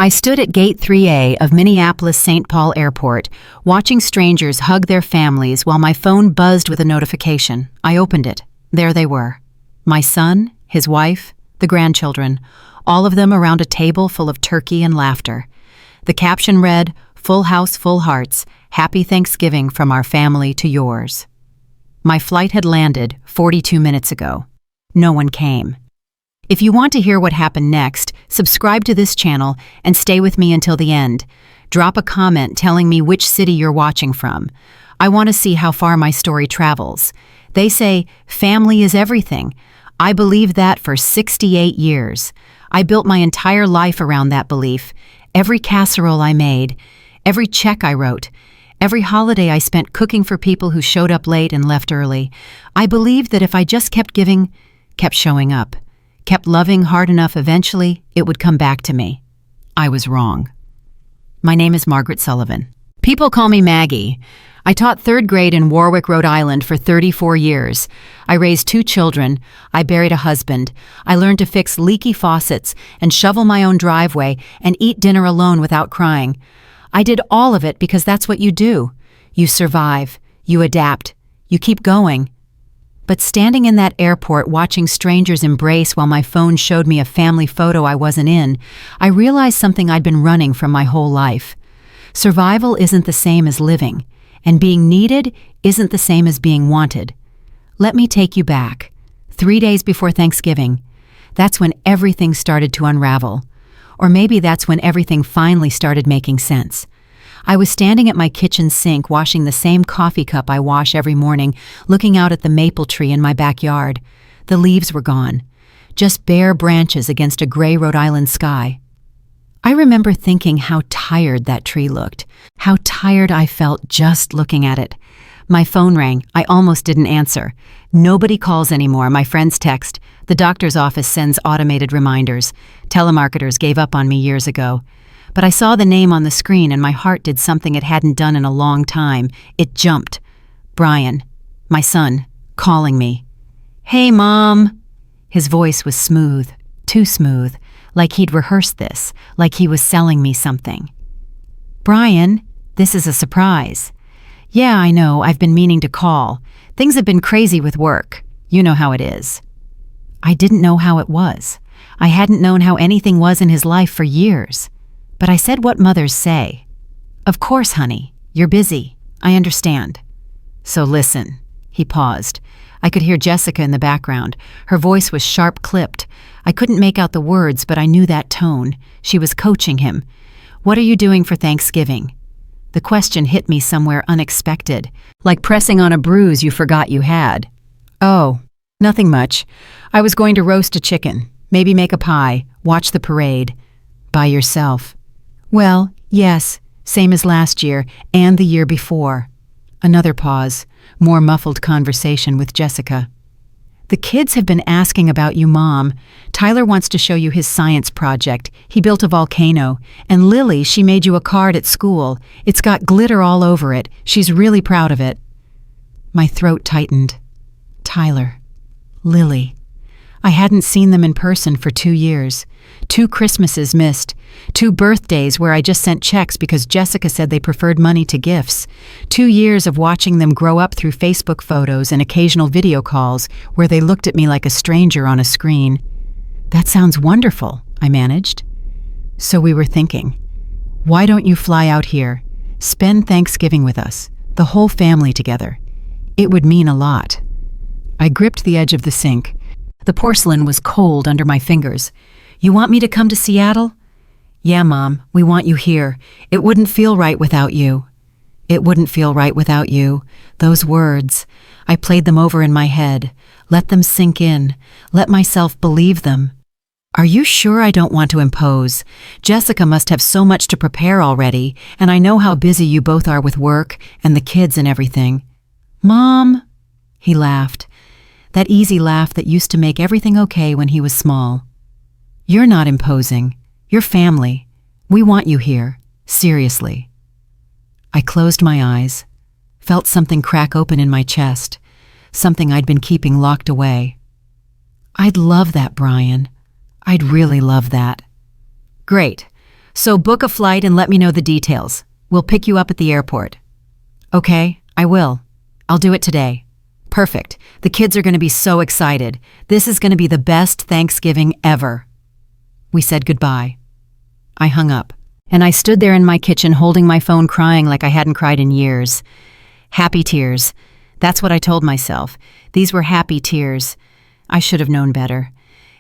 I stood at Gate 3A of Minneapolis-St. Paul Airport, watching strangers hug their families while my phone buzzed with a notification. I opened it. There they were. My son, his wife, the grandchildren, all of them around a table full of turkey and laughter. The caption read, "Full house, full hearts. Happy Thanksgiving from our family to yours." My flight had landed 42 minutes ago. No one came. If you want to hear what happened next, subscribe to this channel and stay with me until the end. Drop a comment telling me which city you're watching from. I want to see how far my story travels. They say, family is everything. I believed that for 68 years. I built my entire life around that belief. Every casserole I made, every check I wrote, every holiday I spent cooking for people who showed up late and left early. I believed that if I just kept giving, kept showing up, kept loving hard enough, eventually it would come back to me. I was wrong. My name is Margaret Sullivan. People call me Maggie. I taught third grade in Warwick, Rhode Island for 34 years. I raised 2 children. I buried a husband. I learned to fix leaky faucets and shovel my own driveway and eat dinner alone without crying. I did all of it because that's what you do. You survive. You adapt. You keep going. But standing in that airport watching strangers embrace while my phone showed me a family photo I wasn't in, I realized something I'd been running from my whole life. Survival isn't the same as living, and being needed isn't the same as being wanted. Let me take you back. 3 days before Thanksgiving. That's when everything started to unravel. Or maybe that's when everything finally started making sense. I was standing at my kitchen sink washing the same coffee cup I wash every morning, looking out at the maple tree in my backyard. The leaves were gone, just bare branches against a gray Rhode Island sky. I remember thinking how tired that tree looked, how tired I felt just looking at it. My phone rang. I almost didn't answer. Nobody calls anymore. My friends text. The doctor's office sends automated reminders. Telemarketers gave up on me years ago. But I saw the name on the screen and my heart did something it hadn't done in a long time. It jumped. Brian, my son, calling me. "Hey, Mom." His voice was smooth, too smooth, like he'd rehearsed this, like he was selling me something. "Brian, this is a surprise." "Yeah, I know, I've been meaning to call. Things have been crazy with work. You know how it is." I didn't know how it was. I hadn't known how anything was in his life for years. But I said what mothers say. "Of course, honey. You're busy. I understand." "So listen." He paused. I could hear Jessica in the background. Her voice was sharp-clipped. I couldn't make out the words, but I knew that tone. She was coaching him. "What are you doing for Thanksgiving?" The question hit me somewhere unexpected, like pressing on a bruise you forgot you had. "Oh, nothing much. I was going to roast a chicken, maybe make a pie, watch the parade." "By yourself?" "Well, yes, same as last year and the year before." Another pause, more muffled conversation with Jessica. "The kids have been asking about you, Mom. Tyler wants to show you his science project. He built a volcano. And Lily, she made you a card at school. It's got glitter all over it. She's really proud of it." My throat tightened. Tyler. Lily. I hadn't seen them in person for 2 years. 2 Christmases missed. 2 birthdays where I just sent checks because Jessica said they preferred money to gifts. 2 years of watching them grow up through Facebook photos and occasional video calls where they looked at me like a stranger on a screen. "That sounds wonderful," I managed. "So we were thinking, why don't you fly out here? Spend Thanksgiving with us, the whole family together. It would mean a lot." I gripped the edge of the sink. The porcelain was cold under my fingers. "You want me to come to Seattle?" "Yeah, Mom, we want you here. It wouldn't feel right without you." It wouldn't feel right without you. Those words. I played them over in my head. Let them sink in. Let myself believe them. "Are you sure I don't want to impose? Jessica must have so much to prepare already, and I know how busy you both are with work and the kids and everything." "Mom," he laughed. That easy laugh that used to make everything okay when he was small. "You're not imposing. You're family. We want you here. Seriously." I closed my eyes, felt something crack open in my chest, something I'd been keeping locked away. "I'd love that, Brian. I'd really love that." "Great. So book a flight and let me know the details. We'll pick you up at the airport. Okay, I will. I'll do it today. Perfect. The kids are going to be so excited. This is going to be the best Thanksgiving ever. We said goodbye. I hung up, and I stood there in my kitchen holding my phone, crying like I hadn't cried in years. Happy tears. That's what I told myself. These were happy tears. I should have known better.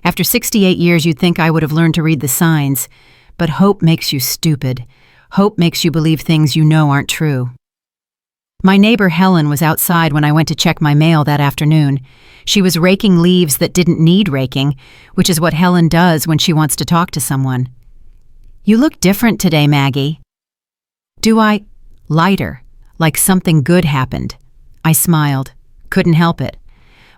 After 68 years, you'd think I would have learned to read the signs. But hope makes you stupid. Hope makes you believe things you know aren't true. My neighbor Helen was outside when I went to check my mail that afternoon. She was raking leaves that didn't need raking, which is what Helen does when she wants to talk to someone. You look different today, Maggie. Do I? Lighter, like something good happened. I smiled. Couldn't help it.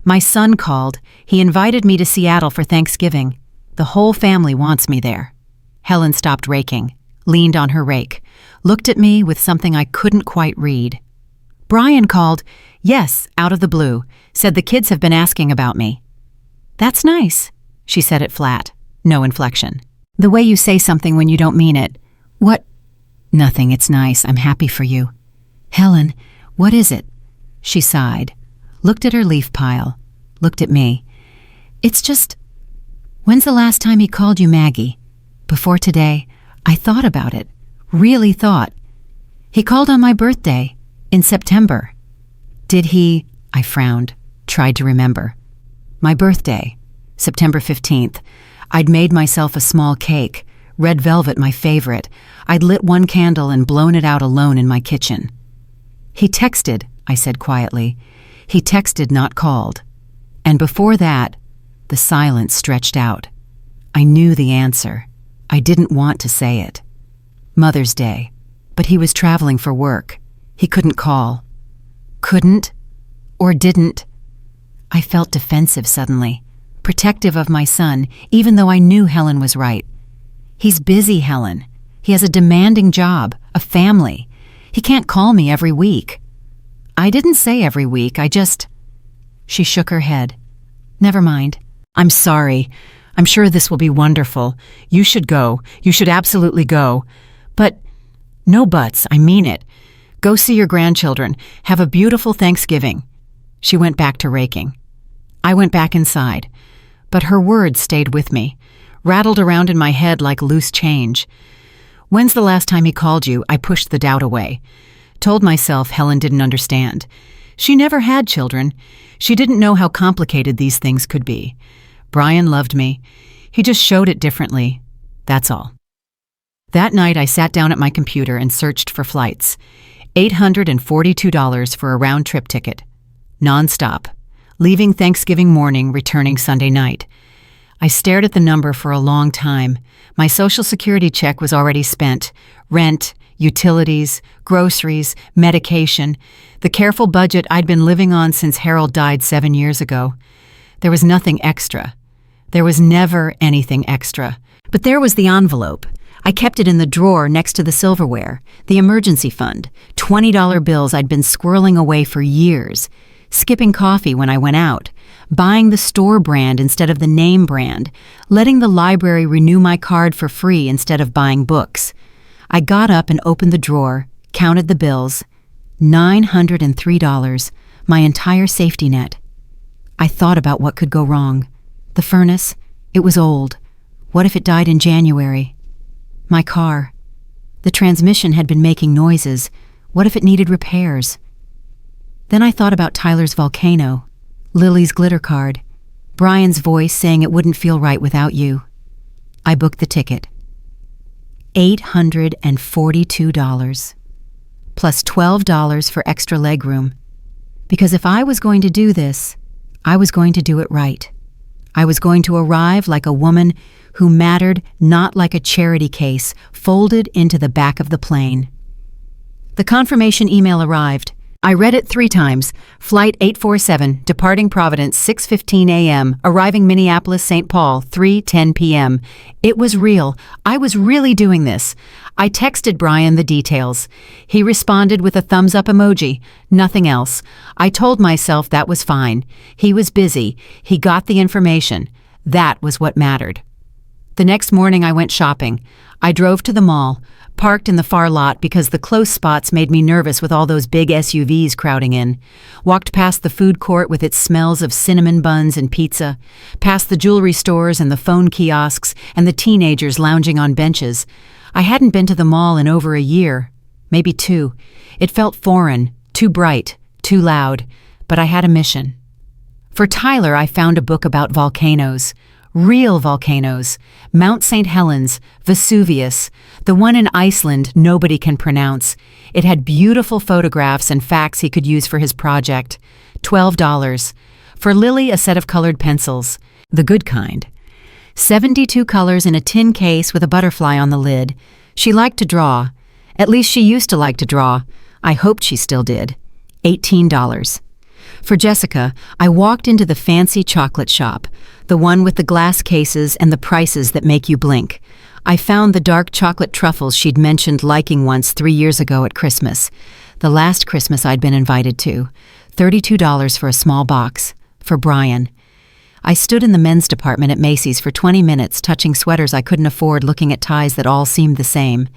My son called. He invited me to Seattle for Thanksgiving. The whole family wants me there. Helen stopped raking, leaned on her rake, looked at me with something I couldn't quite read. Brian called. Yes, out of the blue. Said the kids have been asking about me. That's nice. She said it flat. No inflection. The way you say something when you don't mean it. What? Nothing, it's nice. I'm happy for you. Helen, what is it? She sighed, looked at her leaf pile, looked at me. It's just, when's the last time he called you Maggie? Before today, I thought about it, really thought. He called on my birthday, in September. Did he? I frowned, tried to remember. My birthday, September 15th. I'd made myself a small cake, red velvet my favorite. I'd lit one candle and blown it out alone in my kitchen. He texted, I said quietly. He texted, not called. And before that, the silence stretched out. I knew the answer. I didn't want to say it. Mother's Day. But he was traveling for work. He couldn't call. Couldn't? Or didn't? I felt defensive suddenly, protective of my son, even though I knew Helen was right. He's busy, Helen. He has a demanding job, a family. He can't call me every week. I didn't say every week, I just... She shook her head. Never mind. I'm sorry. I'm sure this will be wonderful. You should go. You should absolutely go. But no buts, I mean it. Go see your grandchildren. Have a beautiful Thanksgiving. She went back to raking. I went back inside. But her words stayed with me, rattled around in my head like loose change. When's the last time he called you? I pushed the doubt away. Told myself Helen didn't understand. She never had children. She didn't know how complicated these things could be. Brian loved me. He just showed it differently. That's all. That night I sat down at my computer and searched for flights. $842 for a round-trip ticket. Non-stop. Leaving Thanksgiving morning, returning Sunday night. I stared at the number for a long time. My Social Security check was already spent. Rent, utilities, groceries, medication, the careful budget I'd been living on since Harold died 7 years ago. There was nothing extra. There was never anything extra. But there was the envelope. I kept it in the drawer next to the silverware, the emergency fund, $20 bills I'd been squirreling away for years, skipping coffee when I went out, buying the store brand instead of the name brand, letting the library renew my card for free instead of buying books. I got up and opened the drawer, counted the bills. $903, my entire safety net. I thought about what could go wrong. The furnace, it was old. What if it died in January? My car. The transmission had been making noises. What if it needed repairs? Then I thought about Tyler's volcano, Lily's glitter card, Brian's voice saying it wouldn't feel right without you. I booked the ticket. $842, plus $12 for extra legroom. Because if I was going to do this, I was going to do it right. I was going to arrive like a woman who mattered, not like a charity case folded into the back of the plane. The confirmation email arrived. I read it 3 times. Flight 847, departing Providence 6:15 a.m., arriving Minneapolis, St. Paul 3:10 p.m. It was real. I was really doing this. I texted Brian the details. He responded with a thumbs-up emoji, nothing else. I told myself that was fine. He was busy. He got the information. That was what mattered. The next morning I went shopping. I drove to the mall, parked in the far lot because the close spots made me nervous with all those big SUVs crowding in. Walked past the food court with its smells of cinnamon buns and pizza, past the jewelry stores and the phone kiosks and the teenagers lounging on benches. I hadn't been to the mall in over a year, maybe 2. It felt foreign, too bright, too loud, but I had a mission. For Tyler, I found a book about volcanoes. Real volcanoes. Mount St. Helens, Vesuvius, the one in Iceland nobody can pronounce. It had beautiful photographs and facts he could use for his project. $12. For Lily, a set of colored pencils. The good kind. 72 colors in a tin case with a butterfly on the lid. She liked to draw. At least she used to like to draw. I hoped she still did. $18. For Jessica, I walked into the fancy chocolate shop, the one with the glass cases and the prices that make you blink. I found the dark chocolate truffles she'd mentioned liking once 3 years ago at Christmas. The last Christmas I'd been invited to. $32 for a small box. For Brian. I stood in the men's department at Macy's for 20 minutes, touching sweaters I couldn't afford, looking at ties that all seemed the same.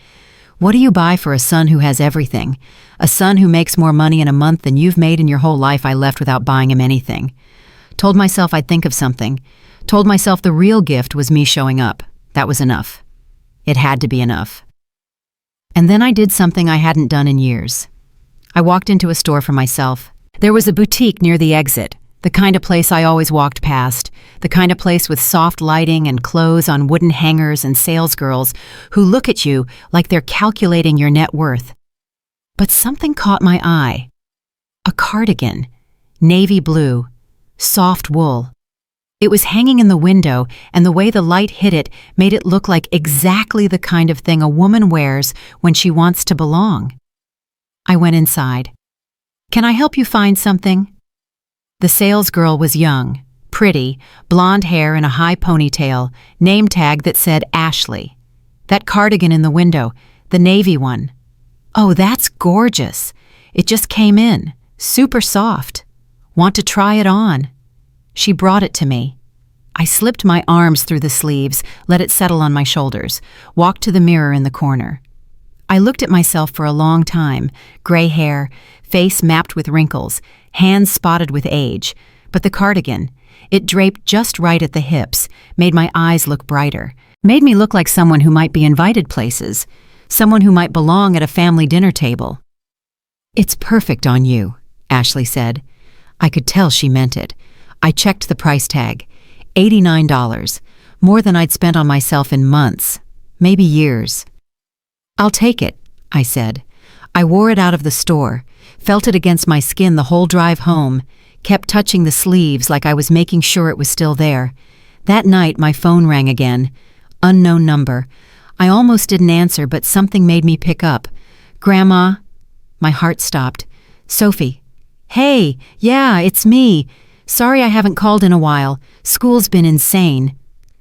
What do you buy for a son who has everything? A son who makes more money in a month than you've made in your whole life. I left without buying him anything. Told myself I'd think of something. Told myself the real gift was me showing up. That was enough. It had to be enough. And then I did something I hadn't done in years. I walked into a store for myself. There was a boutique near the exit, the kind of place I always walked past, the kind of place with soft lighting and clothes on wooden hangers and salesgirls who look at you like they're calculating your net worth. But something caught my eye. A cardigan, navy blue, soft wool. It was hanging in the window, and the way the light hit it made it look like exactly the kind of thing a woman wears when she wants to belong. I went inside. "Can I help you find something?" The salesgirl was young, pretty, blonde hair in a high ponytail, name tag that said Ashley. That cardigan in the window, the navy one. "Oh, that's gorgeous. It just came in, super soft. Want to try it on?" She brought it to me. I slipped my arms through the sleeves, let it settle on my shoulders, walked to the mirror in the corner. I looked at myself for a long time, gray hair, face mapped with wrinkles, hands spotted with age, but the cardigan, it draped just right at the hips, made my eyes look brighter, made me look like someone who might be invited places, someone who might belong at a family dinner table. "It's perfect on you," Ashley said. I could tell she meant it. I checked the price tag. $89, more than I'd spent on myself in months, maybe years. "I'll take it," I said. I wore it out of the store, felt it against my skin the whole drive home, kept touching the sleeves like I was making sure it was still there. That night my phone rang again. Unknown number. I almost didn't answer, but something made me pick up. "Grandma?" My heart stopped. "Sophie." "Hey, yeah, it's me. Sorry I haven't called in a while. School's been insane."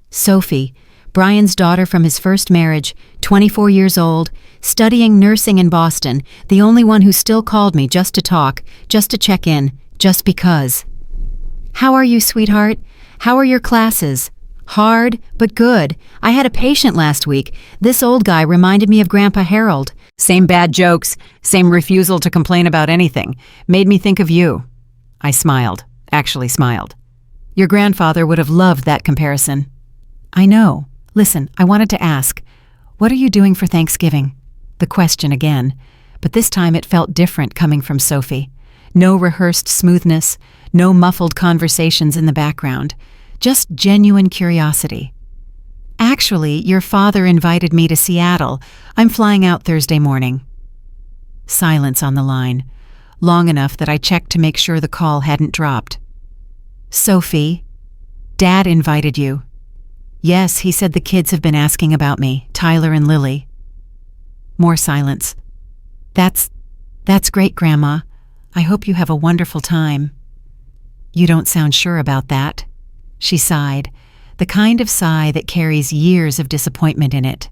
Sophie, Brian's daughter from his first marriage, 24 years old, studying nursing in Boston, the only one who still called me just to talk, just to check in, just because. "How are you, sweetheart? How are your classes?" "Hard, but good. I had a patient last week. This old guy reminded me of Grandpa Harold. Same bad jokes, same refusal to complain about anything. Made me think of you." I smiled, actually smiled. "Your grandfather would have loved that comparison." "I know. Listen, I wanted to ask, what are you doing for Thanksgiving?" The question again, but this time it felt different coming from Sophie. No rehearsed smoothness, no muffled conversations in the background, just genuine curiosity. "Actually, your father invited me to Seattle. I'm flying out Thursday morning." Silence on the line, long enough that I checked to make sure the call hadn't dropped. "Sophie, Dad invited you." "Yes, he said the kids have been asking about me, Tyler and Lily." More silence. That's great, Grandma. I hope you have a wonderful time." "You don't sound sure about that." She sighed, the kind of sigh that carries years of disappointment in it.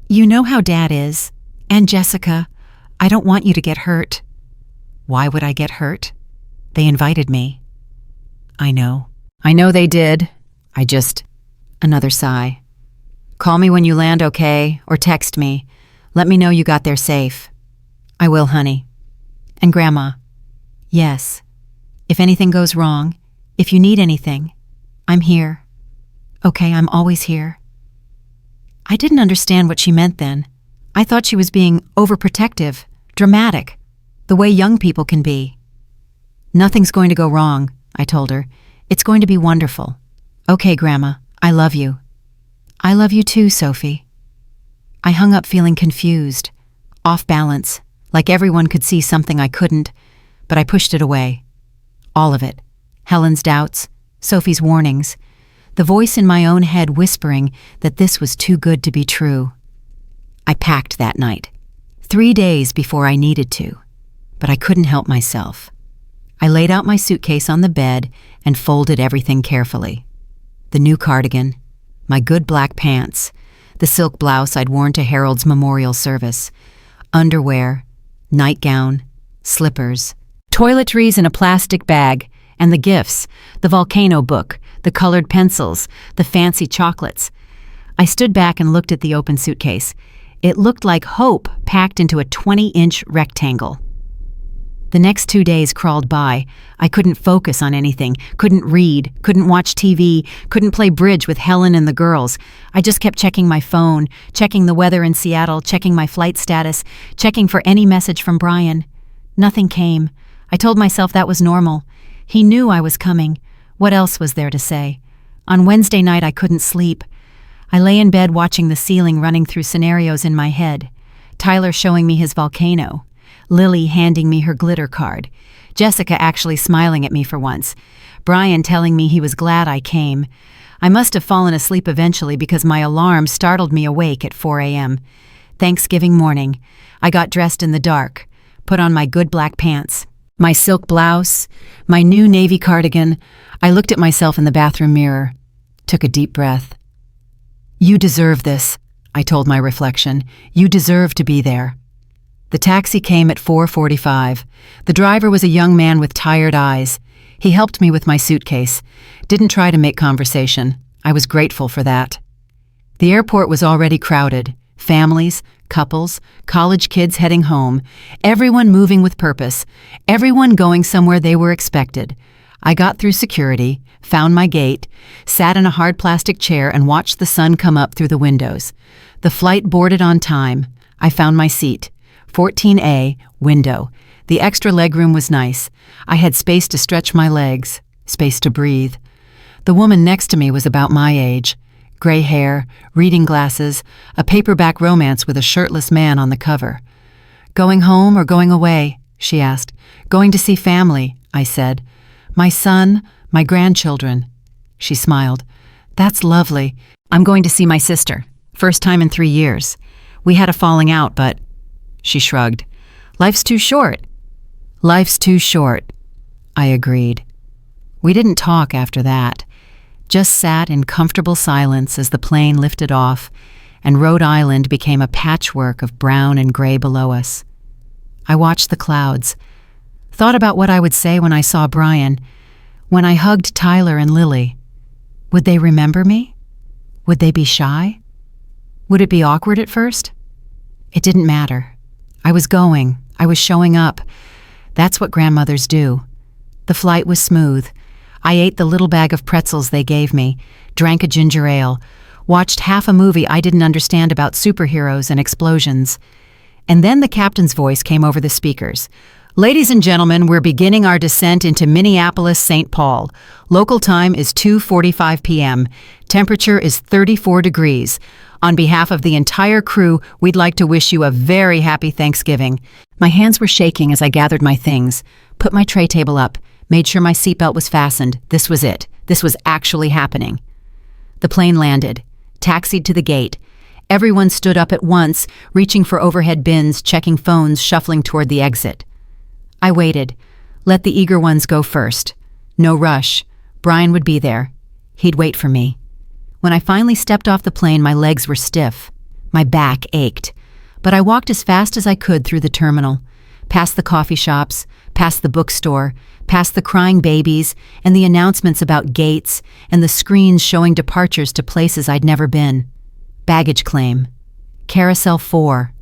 You know how Dad is. And Jessica, I don't want you to get hurt." "Why would I get hurt? They invited me." I know they did. Another sigh. Call me when you land, okay? Or text me. Let me know you got there safe. I will, honey. And Grandma? Yes. If anything goes wrong, if you need anything, I'm here. Okay, I'm always here. I didn't understand what she meant then. I thought she was being overprotective, dramatic, the way young people can be. Nothing's going to go wrong, I told her. It's going to be wonderful. Okay, Grandma, I love you. I love you too, Sophie. I hung up feeling confused, off balance, like everyone could see something I couldn't, but I pushed it away. All of it. Helen's doubts, Sophie's warnings, the voice in my own head whispering that this was too good to be true. I packed that night, 3 days before I needed to, but I couldn't help myself. I laid out my suitcase on the bed and folded everything carefully. The new cardigan, my good black pants, the silk blouse I'd worn to Harold's memorial service, underwear, nightgown, slippers, toiletries in a plastic bag, and the gifts, the volcano book, the colored pencils, the fancy chocolates. I stood back and looked at the open suitcase. It looked like hope packed into a 20-inch rectangle. The next 2 days crawled by. I couldn't focus on anything, couldn't read, couldn't watch TV, couldn't play bridge with Helen and the girls. I just kept checking my phone, checking the weather in Seattle, checking my flight status, checking for any message from Brian. Nothing came. I told myself that was normal. He knew I was coming. What else was there to say? On Wednesday night, I couldn't sleep. I lay in bed watching the ceiling running through scenarios in my head. Tyler showing me his volcano. Lily handing me her glitter card. Jessica actually smiling at me for once. Brian telling me he was glad I came. I must have fallen asleep eventually because my alarm startled me awake at 4 a.m. Thanksgiving morning. I got dressed in the dark, put on my good black pants, my silk blouse, my new navy cardigan. I looked at myself in the bathroom mirror, took a deep breath. You deserve this, I told my reflection. You deserve to be there. The taxi came at 4:45. The driver was a young man with tired eyes. He helped me with my suitcase. Didn't try to make conversation. I was grateful for that. The airport was already crowded. Families, couples, college kids heading home. Everyone moving with purpose. Everyone going somewhere they were expected. I got through security, found my gate, sat in a hard plastic chair and watched the sun come up through the windows. The flight boarded on time. I found my seat. 14A, window. The extra legroom was nice. I had space to stretch my legs, space to breathe. The woman next to me was about my age. Gray hair, reading glasses, a paperback romance with a shirtless man on the cover. Going home or going away? She asked. Going to see family, I said. My son, my grandchildren. She smiled. That's lovely. I'm going to see my sister. First time in 3 years. We had a falling out, but... She shrugged. Life's too short. Life's too short. I agreed. We didn't talk after that. Just sat in comfortable silence as the plane lifted off, and Rhode Island became a patchwork of brown and gray below us. I watched the clouds, thought about what I would say when I saw Brian, when I hugged Tyler and Lily. Would they remember me? Would they be shy? Would it be awkward at first? It didn't matter. I was going. I was showing up. That's what grandmothers do. The flight was smooth. I ate the little bag of pretzels they gave me, drank a ginger ale, watched half a movie I didn't understand about superheroes and explosions. And then the captain's voice came over the speakers. Ladies and gentlemen, we're beginning our descent into Minneapolis-St. Paul. Local time is 2:45 p.m. Temperature is 34 degrees. On behalf of the entire crew, we'd like to wish you a very happy Thanksgiving. My hands were shaking as I gathered my things, put my tray table up, made sure my seatbelt was fastened. This was it. This was actually happening. The plane landed, taxied to the gate. Everyone stood up at once, reaching for overhead bins, checking phones, shuffling toward the exit. I waited. Let the eager ones go first. No rush. Brian would be there. He'd wait for me. When I finally stepped off the plane, my legs were stiff. My back ached. But I walked as fast as I could through the terminal. past the coffee shops, past the bookstore, past the crying babies and the announcements about gates and the screens showing departures to places I'd never been. Baggage claim. Carousel 4.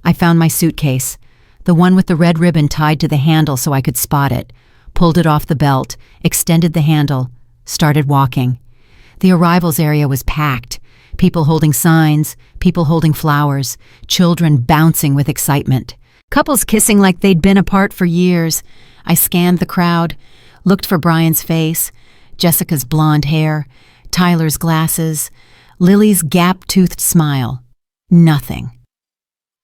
I found my suitcase, the one with the red ribbon tied to the handle so I could spot it, pulled it off the belt, extended the handle, started walking. The arrivals area was packed. People holding signs, people holding flowers, children bouncing with excitement. Couples kissing like they'd been apart for years. I scanned the crowd, looked for Brian's face, Jessica's blonde hair, Tyler's glasses, Lily's gap-toothed smile. Nothing.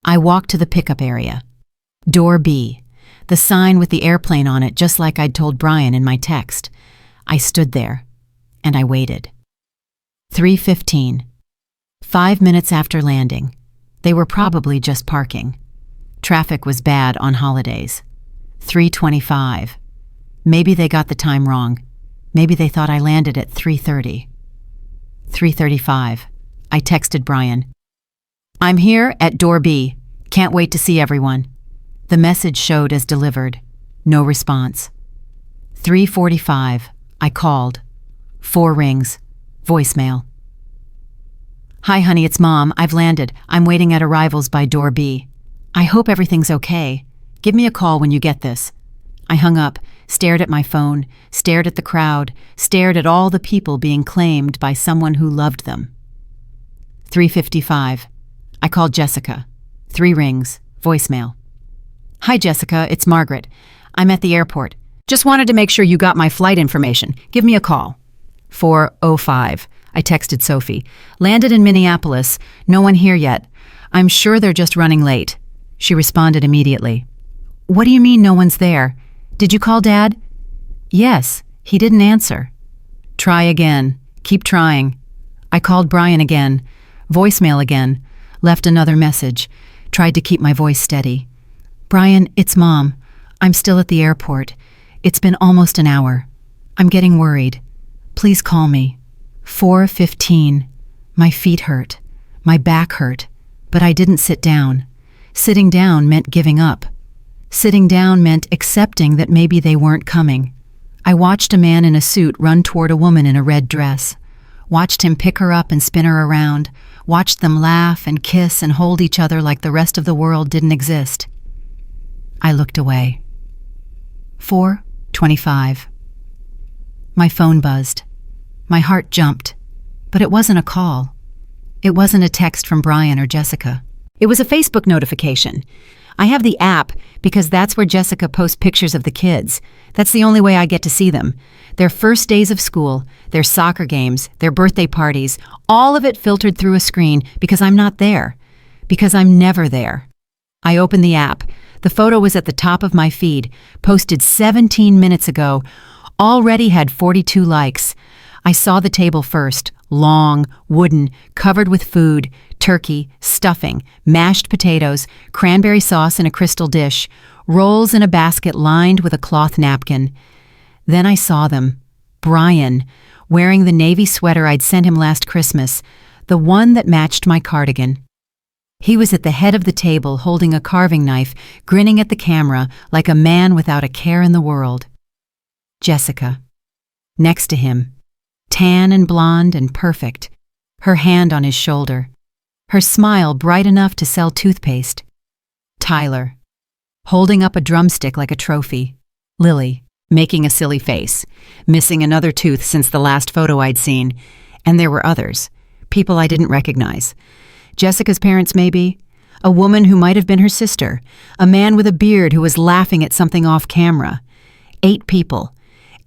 I walked to the pickup area. Door B, the sign with the airplane on it just like I'd told Brian in my text. I stood there, and I waited. 3:15. 5 minutes after landing. They were probably just parking. Traffic was bad on holidays. 3:25. Maybe they got the time wrong. Maybe they thought I landed at 3:30. 3:35. I texted Brian. I'm here at door B. Can't wait to see everyone. The message showed as delivered. No response. 3:45. I called. 4 rings. Voicemail. Hi, honey, it's Mom. I've landed. I'm waiting at arrivals by door B. I hope everything's okay. Give me a call when you get this. I hung up, stared at my phone, stared at the crowd, stared at all the people being claimed by someone who loved them. 3:55. I called Jessica. 3 rings. Voicemail. Hi, Jessica. It's Margaret. I'm at the airport. Just wanted to make sure you got my flight information. Give me a call. 4:05. I texted Sophie. Landed in Minneapolis. No one here yet. I'm sure they're just running late. She responded immediately. What do you mean no one's there? Did you call Dad? Yes. He didn't answer. Try again. Keep trying. I called Brian again. Voicemail again. Left another message. Tried to keep my voice steady. Brian, it's Mom. I'm still at the airport. It's been almost an hour. I'm getting worried. Please call me. 4:15. My feet hurt. My back hurt. But I didn't sit down. Sitting down meant giving up. Sitting down meant accepting that maybe they weren't coming. I watched a man in a suit run toward a woman in a red dress. Watched him pick her up and spin her around. Watched them laugh and kiss and hold each other like the rest of the world didn't exist. I looked away. 4:25. My phone buzzed. My heart jumped. But it wasn't a call. It wasn't a text from Brian or Jessica. It was a Facebook notification. I have the app because that's where Jessica posts pictures of the kids. That's the only way I get to see them. Their first days of school, their soccer games, their birthday parties, all of it filtered through a screen because I'm not there. Because I'm never there. I opened the app. The photo was at the top of my feed, posted 17 minutes ago, already had 42 likes. I saw the table first, long, wooden, covered with food, turkey, stuffing, mashed potatoes, cranberry sauce in a crystal dish, rolls in a basket lined with a cloth napkin. Then I saw them. Brian, wearing the navy sweater I'd sent him last Christmas, the one that matched my cardigan. He was at the head of the table holding a carving knife, grinning at the camera like a man without a care in the world. Jessica. Next to him. Tan and blonde and perfect, her hand on his shoulder, her smile bright enough to sell toothpaste. Tyler, holding up a drumstick like a trophy. Lily, making a silly face, missing another tooth since the last photo I'd seen. And there were others, people I didn't recognize. Jessica's parents, maybe. A woman who might have been her sister. A man with a beard who was laughing at something off camera. 8 people.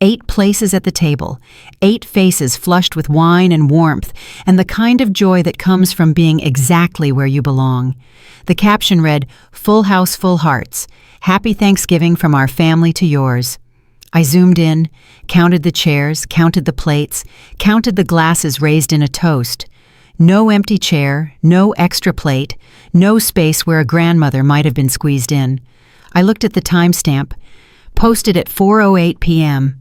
8 places at the table, 8 faces flushed with wine and warmth, and the kind of joy that comes from being exactly where you belong. The caption read, Full House, Full Hearts. Happy Thanksgiving from our family to yours. I zoomed in, counted the chairs, counted the plates, counted the glasses raised in a toast. No empty chair, no extra plate, no space where a grandmother might have been squeezed in. I looked at the timestamp, posted at 4:08 p.m.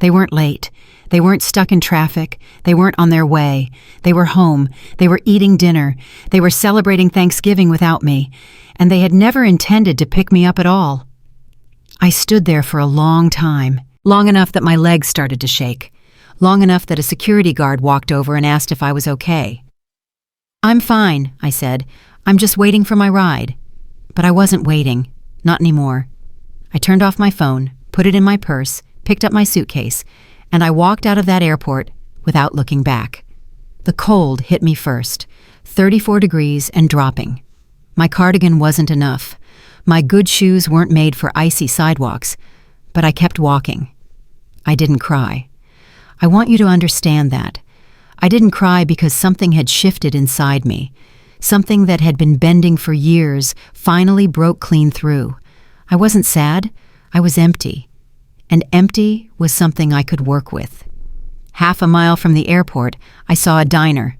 They weren't late. They weren't stuck in traffic. They weren't on their way. They were home. They were eating dinner. They were celebrating Thanksgiving without me. And they had never intended to pick me up at all. I stood there for a long time, long enough that my legs started to shake, long enough that a security guard walked over and asked if I was okay. "I'm fine," I said. "I'm just waiting for my ride." But I wasn't waiting. Not anymore. I turned off my phone, put it in my purse, picked up my suitcase, and I walked out of that airport without looking back. The cold hit me first, 34 degrees and dropping. My cardigan wasn't enough. My good shoes weren't made for icy sidewalks, but I kept walking. I didn't cry. I want you to understand that. I didn't cry because something had shifted inside me. Something that had been bending for years finally broke clean through. I wasn't sad. I was empty. And empty was something I could work with. Half a mile from the airport, I saw a diner.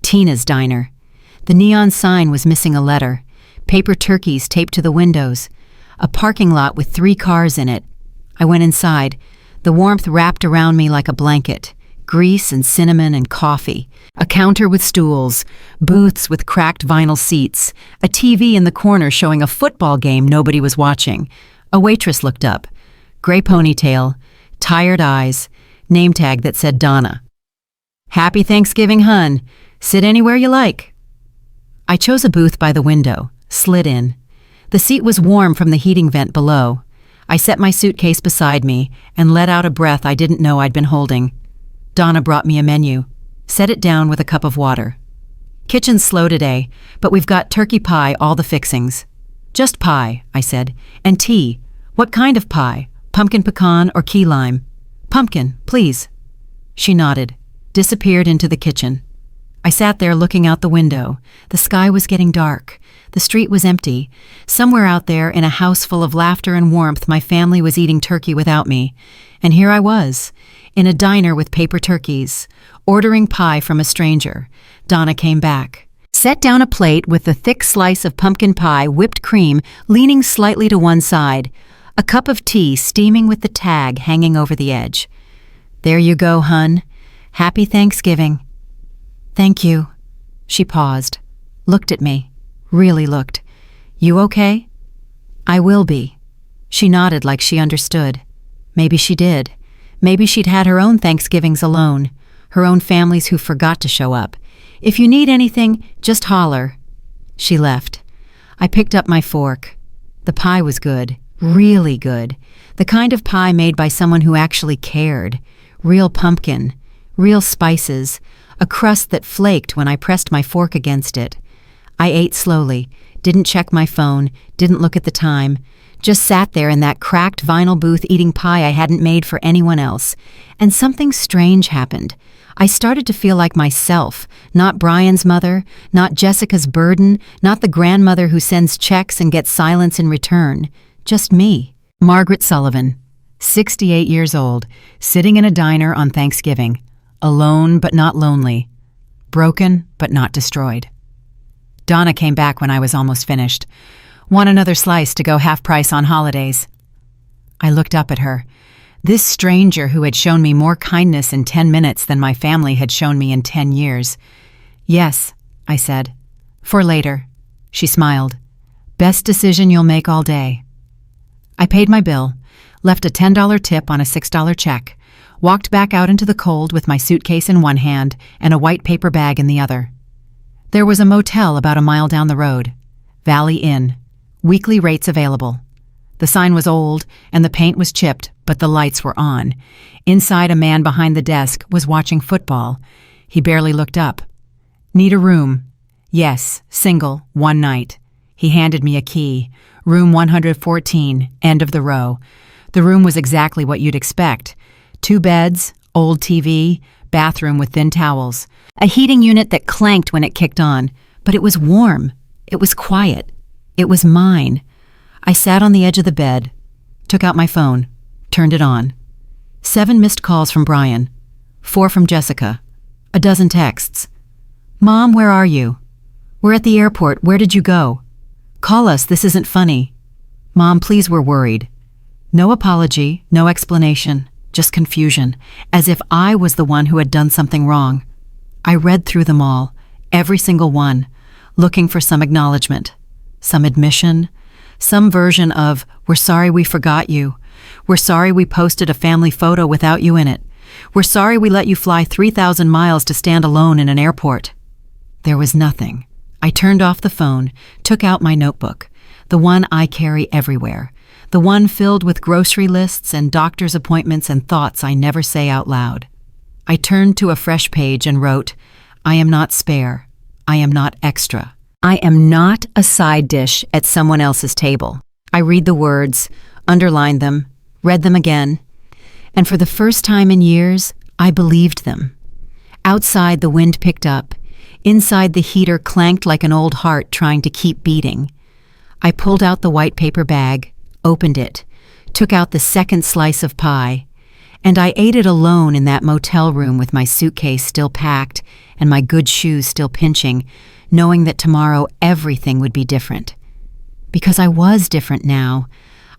Tina's Diner. The neon sign was missing a letter. Paper turkeys taped to the windows. A parking lot with 3 cars in it. I went inside. The warmth wrapped around me like a blanket. Grease and cinnamon and coffee. A counter with stools. Booths with cracked vinyl seats. A TV in the corner showing a football game nobody was watching. A waitress looked up. Gray ponytail. Tired eyes. Name tag that said Donna. "Happy Thanksgiving, hun. Sit anywhere you like." I chose a booth by the window. Slid in. The seat was warm from the heating vent below. I set my suitcase beside me and let out a breath I didn't know I'd been holding. Donna brought me a menu. Set it down with a cup of water. "Kitchen's slow today, but we've got turkey pie, all the fixings." "Just pie," I said. "And tea. What kind of pie? Pumpkin pecan or key lime?" "Pumpkin, please." She nodded, disappeared into the kitchen. I sat there looking out the window. The sky was getting dark. The street was empty. Somewhere out there in a house full of laughter and warmth, my family was eating turkey without me. And here I was, in a diner with paper turkeys, ordering pie from a stranger. Donna came back. Set down a plate with the thick slice of pumpkin pie, whipped cream leaning slightly to one side, a cup of tea steaming with the tag hanging over the edge. "There you go, hun. Happy Thanksgiving." "Thank you." She paused, looked at me, really looked. "You okay?" "I will be." She nodded like she understood. Maybe she did. Maybe she'd had her own Thanksgivings alone, her own families who forgot to show up. "If you need anything, just holler." She left. I picked up my fork. The pie was good, really good. The kind of pie made by someone who actually cared. Real pumpkin, real spices, a crust that flaked when I pressed my fork against it. I ate slowly, didn't check my phone, didn't look at the time, just sat there in that cracked vinyl booth eating pie I hadn't made for anyone else. And something strange happened. I started to feel like myself, not Brian's mother, not Jessica's burden, not the grandmother who sends checks and gets silence in return. Just me, Margaret Sullivan, 68 years old, sitting in a diner on Thanksgiving. Alone but not lonely. Broken but not destroyed. Donna came back when I was almost finished. "Want another slice to go half price on holidays?" I looked up at her. This stranger who had shown me more kindness in 10 minutes than my family had shown me in 10 years. "Yes," I said. "For later." She smiled. "Best decision you'll make all day." I paid my bill, left a $10 tip on a $6 check, walked back out into the cold with my suitcase in one hand and a white paper bag in the other. There was a motel about a mile down the road. Valley Inn. Weekly rates available. The sign was old and the paint was chipped, but the lights were on. Inside, a man behind the desk was watching football. He barely looked up. "Need a room?" "Yes, single, one night." He handed me a key. Room 114, end of the row. The room was exactly what you'd expect. 2 beds, old TV, bathroom with thin towels, a heating unit that clanked when it kicked on, but it was warm. It was quiet. It was mine. I sat on the edge of the bed, took out my phone, turned it on. 7 missed calls from Brian, 4 from Jessica, a dozen texts. "Mom, where are you?" "We're at the airport. Where did you go?" "Call us. This isn't funny." "Mom, please, we're worried." No apology, no explanation. just confusion, as if I was the one who had done something wrong. I read through them all, every single one, looking for some acknowledgement, some admission, some version of, "We're sorry we forgot you. We're sorry we posted a family photo without you in it. We're sorry we let you fly 3,000 miles to stand alone in an airport." There was nothing. I turned off the phone, took out my notebook, the one I carry everywhere, the one filled with grocery lists and doctor's appointments and thoughts I never say out loud. I turned to a fresh page and wrote, "I am not spare. I am not extra. I am not a side dish at someone else's table." I read the words, underlined them, read them again, and for the first time in years, I believed them. Outside, the wind picked up. Inside, the heater clanked like an old heart trying to keep beating. I pulled out the white paper bag, opened it, took out the second slice of pie, and I ate it alone in that motel room with my suitcase still packed and my good shoes still pinching, knowing that tomorrow everything would be different. Because I was different now.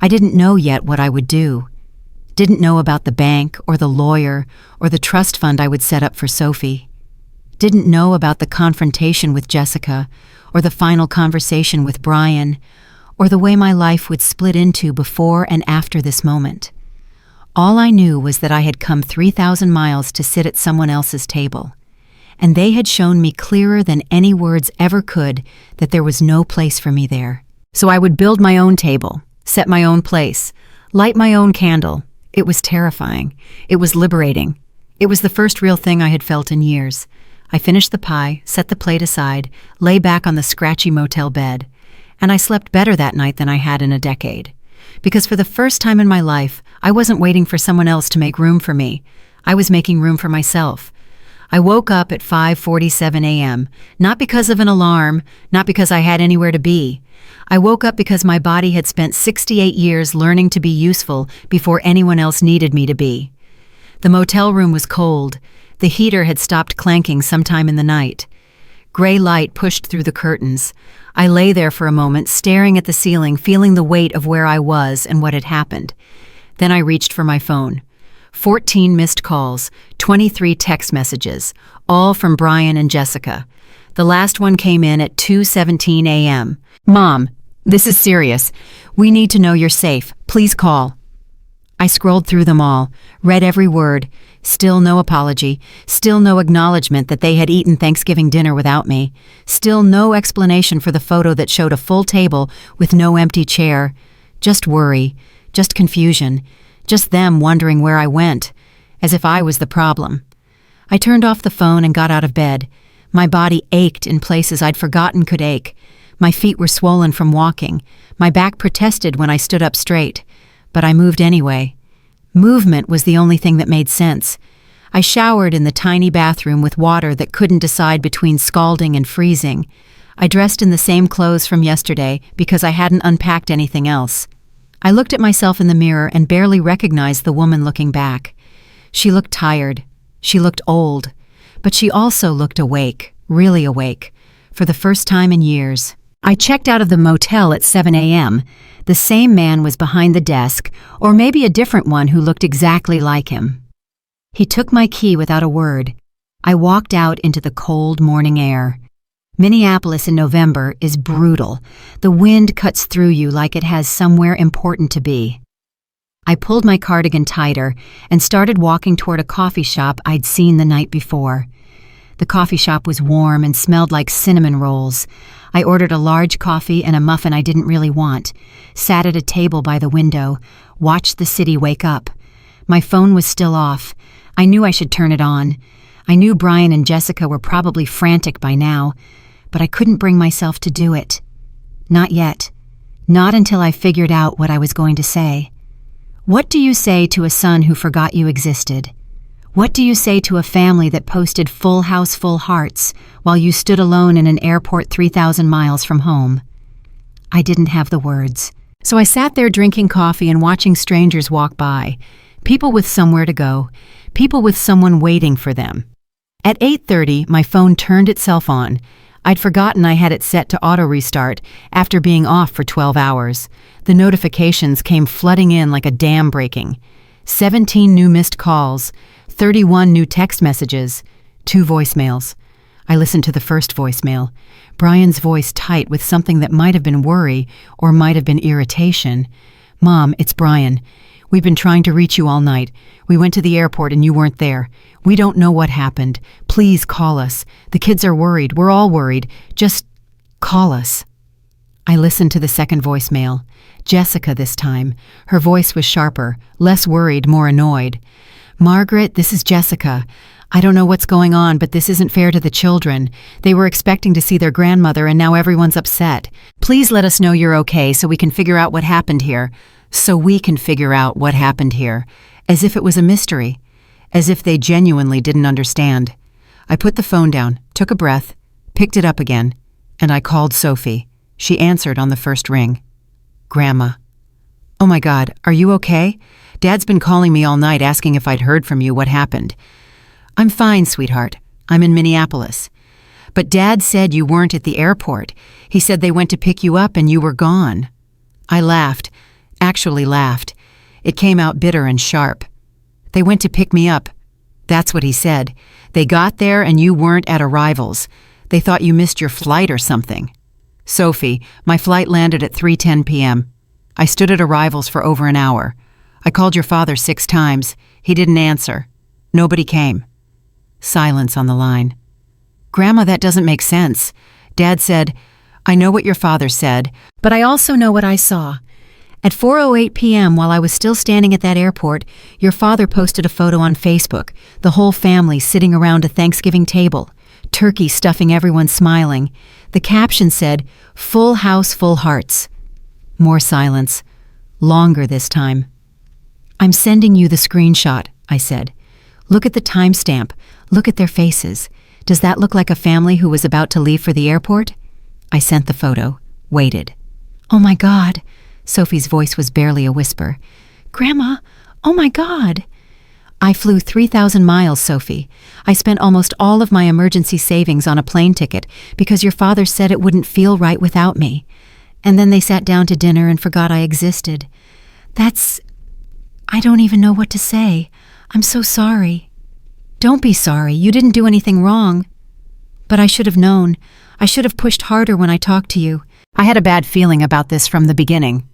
I didn't know yet what I would do. Didn't know about the bank or the lawyer or the trust fund I would set up for Sophie. Didn't know about the confrontation with Jessica or the final conversation with Brian or the way my life would split into before and after this moment. All I knew was that I had come 3,000 miles to sit at someone else's table, and they had shown me clearer than any words ever could that there was no place for me there. So I would build my own table, set my own place, light my own candle. It was terrifying. It was liberating. It was the first real thing I had felt in years. I finished the pie, set the plate aside, lay back on the scratchy motel bed, and I slept better that night than I had in a decade. Because for the first time in my life, I wasn't waiting for someone else to make room for me. I was making room for myself. I woke up at 5:47 a.m., not because of an alarm, not because I had anywhere to be. I woke up because my body had spent 68 years learning to be useful before anyone else needed me to be. The motel room was cold. The heater had stopped clanking sometime in the night. Gray light pushed through the curtains. I lay there for a moment, staring at the ceiling, feeling the weight of where I was and what had happened. Then I reached for my phone. 14 missed calls, 23 text messages, all from Brian and Jessica. The last one came in at 2:17 a.m. "Mom, this is serious. We need to know you're safe. Please call." I scrolled through them all, read every word. Still no apology, still no acknowledgement that they had eaten Thanksgiving dinner without me, still no explanation for the photo that showed a full table with no empty chair. Just worry, just confusion, just them wondering where I went, as if I was the problem. I turned off the phone and got out of bed. My body ached in places I'd forgotten could ache. My feet were swollen from walking. My back protested when I stood up straight. But I moved anyway. Movement was the only thing that made sense. I showered in the tiny bathroom with water that couldn't decide between scalding and freezing. I dressed in the same clothes from yesterday because I hadn't unpacked anything else. I looked at myself in the mirror and barely recognized the woman looking back. She looked tired. She looked old. But she also looked awake, really awake, for the first time in years. I checked out of the motel at 7 a.m. The same man was behind the desk, or maybe a different one who looked exactly like him. He took my key without a word. I walked out into the cold morning air. Minneapolis in November is brutal. The wind cuts through you like it has somewhere important to be. I pulled my cardigan tighter and started walking toward a coffee shop I'd seen the night before. The coffee shop was warm and smelled like cinnamon rolls. I ordered a large coffee and a muffin I didn't really want, sat at a table by the window, watched the city wake up. My phone was still off. I knew I should turn it on. I knew Brian and Jessica were probably frantic by now, but I couldn't bring myself to do it. Not yet. Not until I figured out what I was going to say. What do you say to a son who forgot you existed? What do you say to a family that posted full house, full hearts while you stood alone in an airport 3,000 miles from home? I didn't have the words. So I sat there drinking coffee and watching strangers walk by. People with somewhere to go. People with someone waiting for them. At 8:30, my phone turned itself on. I'd forgotten I had it set to auto restart after being off for 12 hours. The notifications came flooding in like a dam breaking. 17 new missed calls, 31 new text messages, 2 voicemails. I listened to the first voicemail. Brian's voice tight with something that might have been worry or might have been irritation. "Mom, it's Brian. We've been trying to reach you all night. We went to the airport and you weren't there. We don't know what happened. Please call us. The kids are worried. We're all worried. Just call us." I listened to the second voicemail. Jessica this time. Her voice was sharper, less worried, more annoyed. "Margaret, this is Jessica. I don't know what's going on, but this isn't fair to the children. They were expecting to see their grandmother and now everyone's upset. Please let us know you're okay so we can figure out what happened here. As if it was a mystery. As if they genuinely didn't understand. I put the phone down, took a breath, picked it up again, and I called Sophie. She answered on the first ring. "Grandma." "Oh my God, are you okay? Dad's been calling me all night asking if I'd heard from you. What happened?" "I'm fine, sweetheart. I'm in Minneapolis. But Dad said you weren't at the airport. He said they went to pick you up and you were gone." I laughed. Actually laughed. It came out bitter and sharp. "They went to pick me up. That's what he said. They got there and you weren't at arrivals. They thought you missed your flight or something." "Sophie, my flight landed at 3:10 p.m. I stood at arrivals for over an hour. I called your father 6 times. He didn't answer. Nobody came." Silence on the line. "Grandma, that doesn't make sense. Dad said, I know what your father said, but I also know what I saw. At 4:08 p.m., while I was still standing at that airport, your father posted a photo on Facebook, the whole family sitting around a Thanksgiving table, turkey stuffing everyone smiling. The caption said, 'Full house, full hearts.'" More silence. Longer this time. "I'm sending you the screenshot," I said. "Look at the timestamp. Look at their faces. Does that look like a family who was about to leave for the airport?" I sent the photo. Waited. "Oh my God." Sophie's voice was barely a whisper. "Grandma, oh my God." "I flew 3,000 miles, Sophie. I spent almost all of my emergency savings on a plane ticket because your father said it wouldn't feel right without me. And then they sat down to dinner and forgot I existed. I don't even know what to say. I'm so sorry." "Don't be sorry. You didn't do anything wrong." "But I should have known. I should have pushed harder when I talked to you. I had a bad feeling about this from the beginning.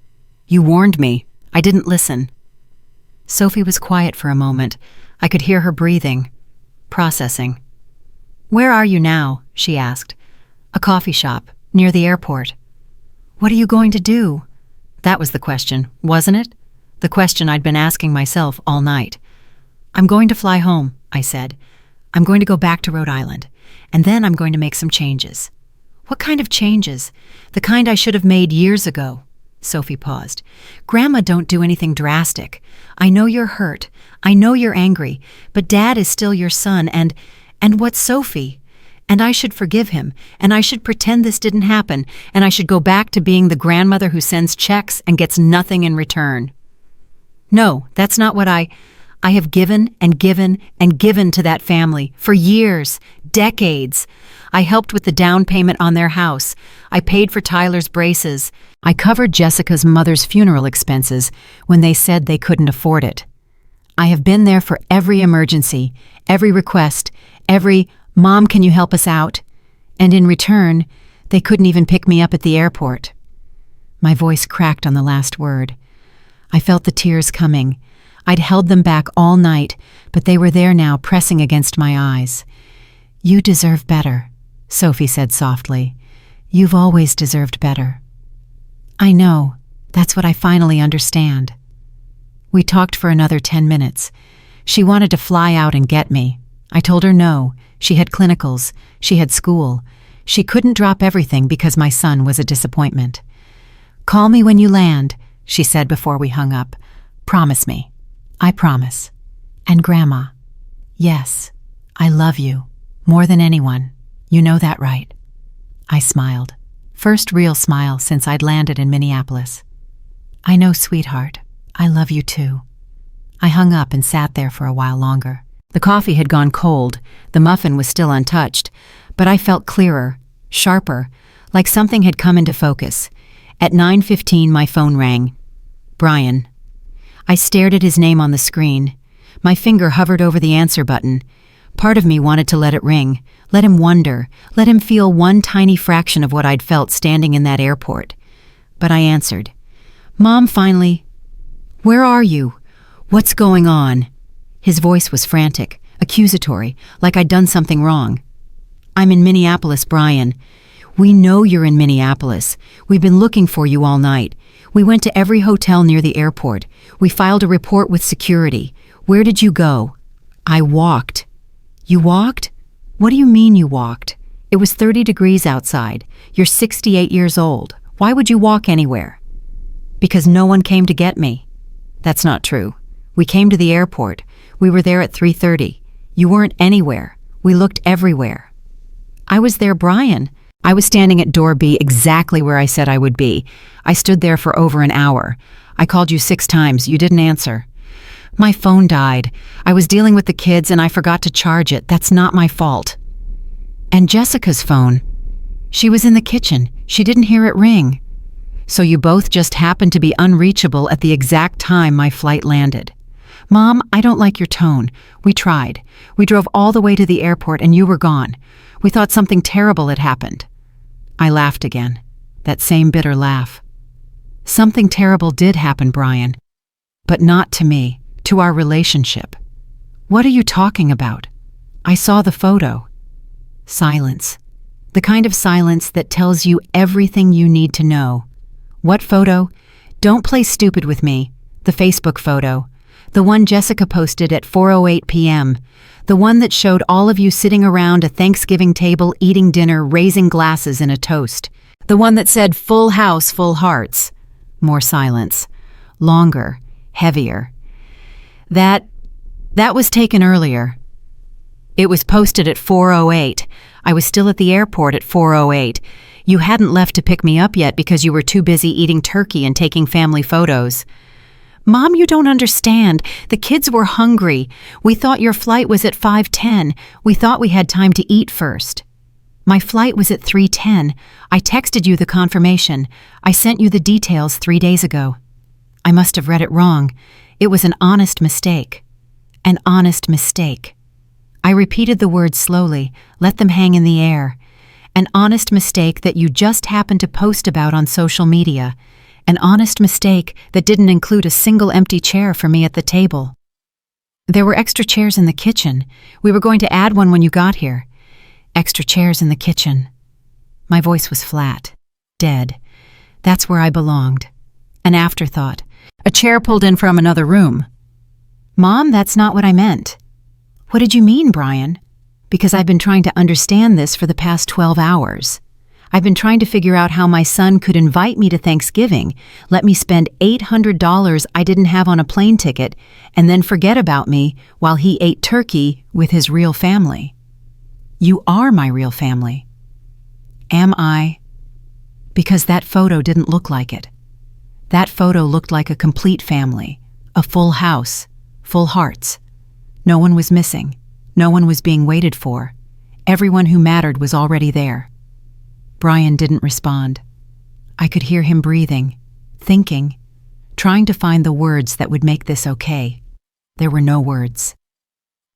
You warned me. I didn't listen." Sophie was quiet for a moment. I could hear her breathing, processing. "Where are you now?" she asked. "A coffee shop, near the airport." "What are you going to do?" That was the question, wasn't it? The question I'd been asking myself all night. "I'm going to fly home," I said. "I'm going to go back to Rhode Island, and then I'm going to make some changes." "What kind of changes?" "The kind I should have made years ago." Sophie paused. "Grandma, don't do anything drastic. I know you're hurt. I know you're angry. But Dad is still your son, and what's Sophie? And I should forgive him, and I should pretend this didn't happen, and I should go back to being the grandmother who sends checks and gets nothing in return." "No, that's not what I have given and given and given to that family for years, decades. I helped with the down payment on their house. I paid for Tyler's braces. I covered Jessica's mother's funeral expenses when they said they couldn't afford it. I have been there for every emergency, every request, every, 'Mom, can you help us out?' And in return, they couldn't even pick me up at the airport." My voice cracked on the last word. I felt the tears coming. I'd held them back all night, but they were there now, pressing against my eyes. "You deserve better," Sophie said softly. "You've always deserved better." "I know. That's what I finally understand." We talked for another 10 minutes. She wanted to fly out and get me. I told her no. She had clinicals. She had school. She couldn't drop everything because my son was a disappointment. "Call me when you land," she said before we hung up. "Promise me." "I promise." "And Grandma." "Yes, I love you. More than anyone. You know that, right?" I smiled. First real smile since I'd landed in Minneapolis. "I know, sweetheart. I love you too." I hung up and sat there for a while longer. The coffee had gone cold. The muffin was still untouched. But I felt clearer, sharper, like something had come into focus. At 9:15, my phone rang. "Brian." I stared at his name on the screen. My finger hovered over the answer button. Part of me wanted to let it ring, let him wonder, let him feel one tiny fraction of what I'd felt standing in that airport. But I answered. Mom, finally. Where are you? What's going on? His voice was frantic, accusatory, like I'd done something wrong. I'm in Minneapolis, Brian. We know you're in Minneapolis. We've been looking for you all night. We went to every hotel near the airport. We filed a report with security. Where did you go? I walked. You walked? What do you mean you walked? It was 30 degrees outside. You're 68 years old. Why would you walk anywhere? Because no one came to get me. That's not true. We came to the airport. We were there at 3:30. You weren't anywhere. We looked everywhere. I was there, Brian. I was standing at door B exactly where I said I would be. I stood there for over an hour. I called you 6 times. You didn't answer. My phone died. I was dealing with the kids and I forgot to charge it. That's not my fault. And Jessica's phone. She was in the kitchen. She didn't hear it ring. So you both just happened to be unreachable at the exact time my flight landed. Mom, I don't like your tone. We tried. We drove all the way to the airport and you were gone. We thought something terrible had happened. I laughed again. That same bitter laugh. Something terrible did happen, Brian. But not to me, to our relationship. What are you talking about? I saw the photo. Silence. The kind of silence that tells you everything you need to know. What photo? Don't play stupid with me. The Facebook photo. The one Jessica posted at 4:08 p.m. The one that showed all of you sitting around a Thanksgiving table eating dinner, raising glasses in a toast. The one that said full house, full hearts. More silence. Longer. Heavier. That was taken earlier. It was posted at 4:08. I was still at the airport at 4:08. You hadn't left to pick me up yet because you were too busy eating turkey and taking family photos. Mom, you don't understand. The kids were hungry. We thought your flight was at 5:10. We thought we had time to eat first. My flight was at 3:10. I texted you the confirmation. I sent you the details 3 days ago. I must have read it wrong. It was an honest mistake. An honest mistake. I repeated the words slowly, let them hang in the air. An honest mistake that you just happened to post about on social media. An honest mistake that didn't include a single empty chair for me at the table. There were extra chairs in the kitchen. We were going to add one when you got here. Extra chairs in the kitchen. My voice was flat, dead. That's where I belonged. An afterthought. A chair pulled in from another room. Mom, that's not what I meant. What did you mean, Brian? Because I've been trying to understand this for the past 12 hours. I've been trying to figure out how my son could invite me to Thanksgiving, let me spend $800 I didn't have on a plane ticket, and then forget about me while he ate turkey with his real family. You are my real family. Am I? Because that photo didn't look like it. That photo looked like a complete family, a full house, full hearts. No one was missing. No one was being waited for. Everyone who mattered was already there. Brian didn't respond. I could hear him breathing, thinking, trying to find the words that would make this okay. There were no words.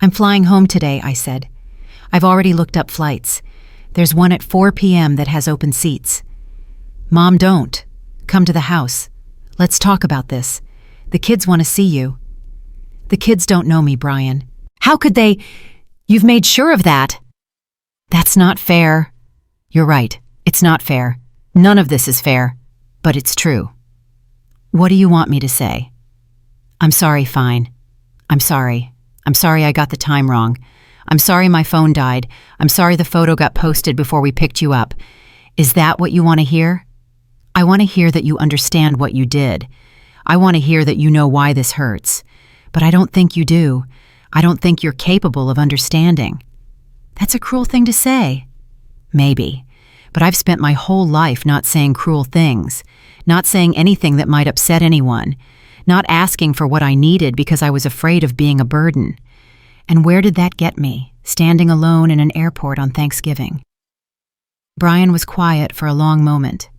I'm flying home today, I said. I've already looked up flights. There's one at 4 p.m. that has open seats. Mom, don't. Come to the house. Let's talk about this. The kids want to see you. The kids don't know me, Brian. How could they? You've made sure of that. That's not fair. You're right. It's not fair. None of this is fair. But it's true. What do you want me to say? I'm sorry, fine. I'm sorry. I'm sorry I got the time wrong. I'm sorry my phone died. I'm sorry the photo got posted before we picked you up. Is that what you want to hear? I want to hear that you understand what you did. I want to hear that you know why this hurts. But I don't think you do. I don't think you're capable of understanding. That's a cruel thing to say. Maybe. But I've spent my whole life not saying cruel things, not saying anything that might upset anyone, not asking for what I needed because I was afraid of being a burden. And where did that get me, standing alone in an airport on Thanksgiving? Brian was quiet for a long moment.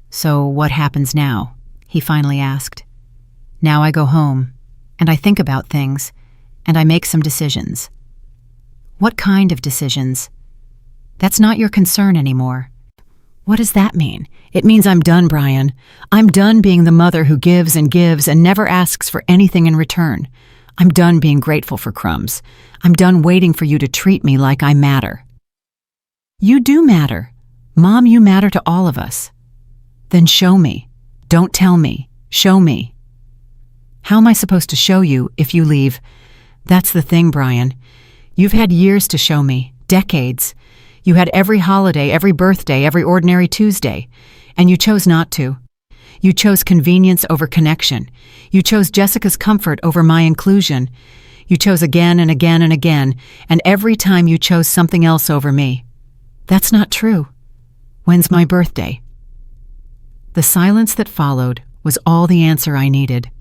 So what happens now? He finally asked. Now I go home, and I think about things, and I make some decisions. What kind of decisions? That's not your concern anymore. What does that mean? It means I'm done, Brian. I'm done being the mother who gives and never asks for anything in return. I'm done being grateful for crumbs. I'm done waiting for you to treat me like I matter. You do matter. Mom, you matter to all of us. Then show me. Don't tell me. Show me. How am I supposed to show you if you leave? That's the thing, Brian. You've had years to show me, decades. You had every holiday, every birthday, every ordinary Tuesday, and you chose not to. You chose convenience over connection. You chose Jessica's comfort over my inclusion. You chose again and again and again, and every time you chose something else over me. That's not true. When's my birthday? The silence that followed was all the answer I needed.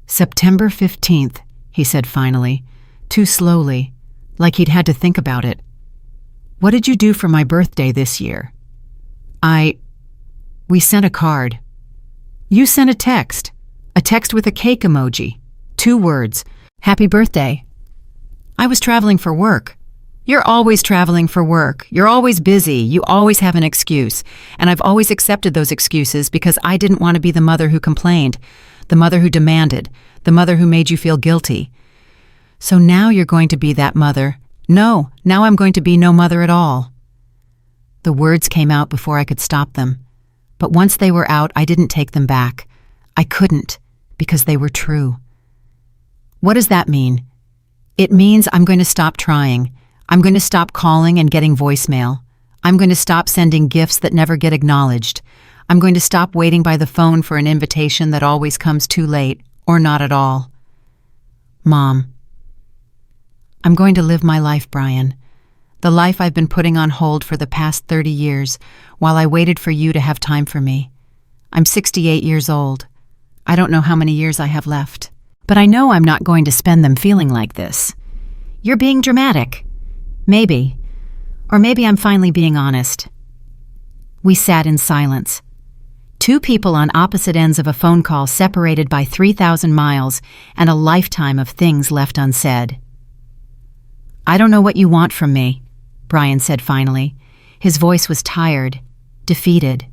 September 15th, he said finally, too slowly, like he'd had to think about it. What did you do for my birthday this year? We sent a card. You sent a text with a cake emoji. 2 words, happy birthday. I was traveling for work. You're always traveling for work. You're always busy. You always have an excuse. And I've always accepted those excuses because I didn't want to be the mother who complained, the mother who demanded, the mother who made you feel guilty. So now you're going to be that mother. No, now I'm going to be no mother at all. The words came out before I could stop them. But once they were out, I didn't take them back. I couldn't, because they were true. What does that mean? It means I'm going to stop trying. I'm going to stop calling and getting voicemail. I'm going to stop sending gifts that never get acknowledged. I'm going to stop waiting by the phone for an invitation that always comes too late, or not at all. Mom. I'm going to live my life, Brian. The life I've been putting on hold for the past 30 years, while I waited for you to have time for me. I'm 68 years old. I don't know how many years I have left. But I know I'm not going to spend them feeling like this. You're being dramatic. Maybe. Or maybe I'm finally being honest. We sat in silence. 2 people on opposite ends of a phone call separated by 3,000 miles and a lifetime of things left unsaid. I don't know what you want from me, Brian said finally. His voice was tired, defeated.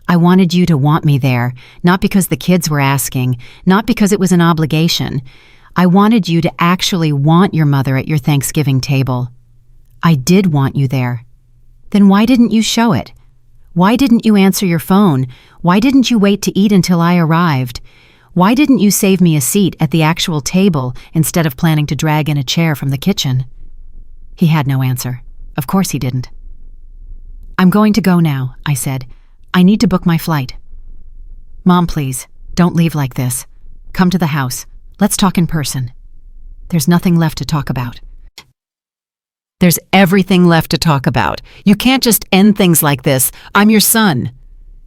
I wanted you to want me there, not because the kids were asking, not because it was an obligation. I wanted you to actually want your mother at your Thanksgiving table. I did want you there. Then why didn't you show it? Why didn't you answer your phone? Why didn't you wait to eat until I arrived? Why didn't you save me a seat at the actual table instead of planning to drag in a chair from the kitchen? He had no answer. Of course he didn't. I'm going to go now, I said. I need to book my flight. Mom, please, don't leave like this. Come to the house. Let's talk in person. There's nothing left to talk about. There's everything left to talk about. You can't just end things like this. I'm your son.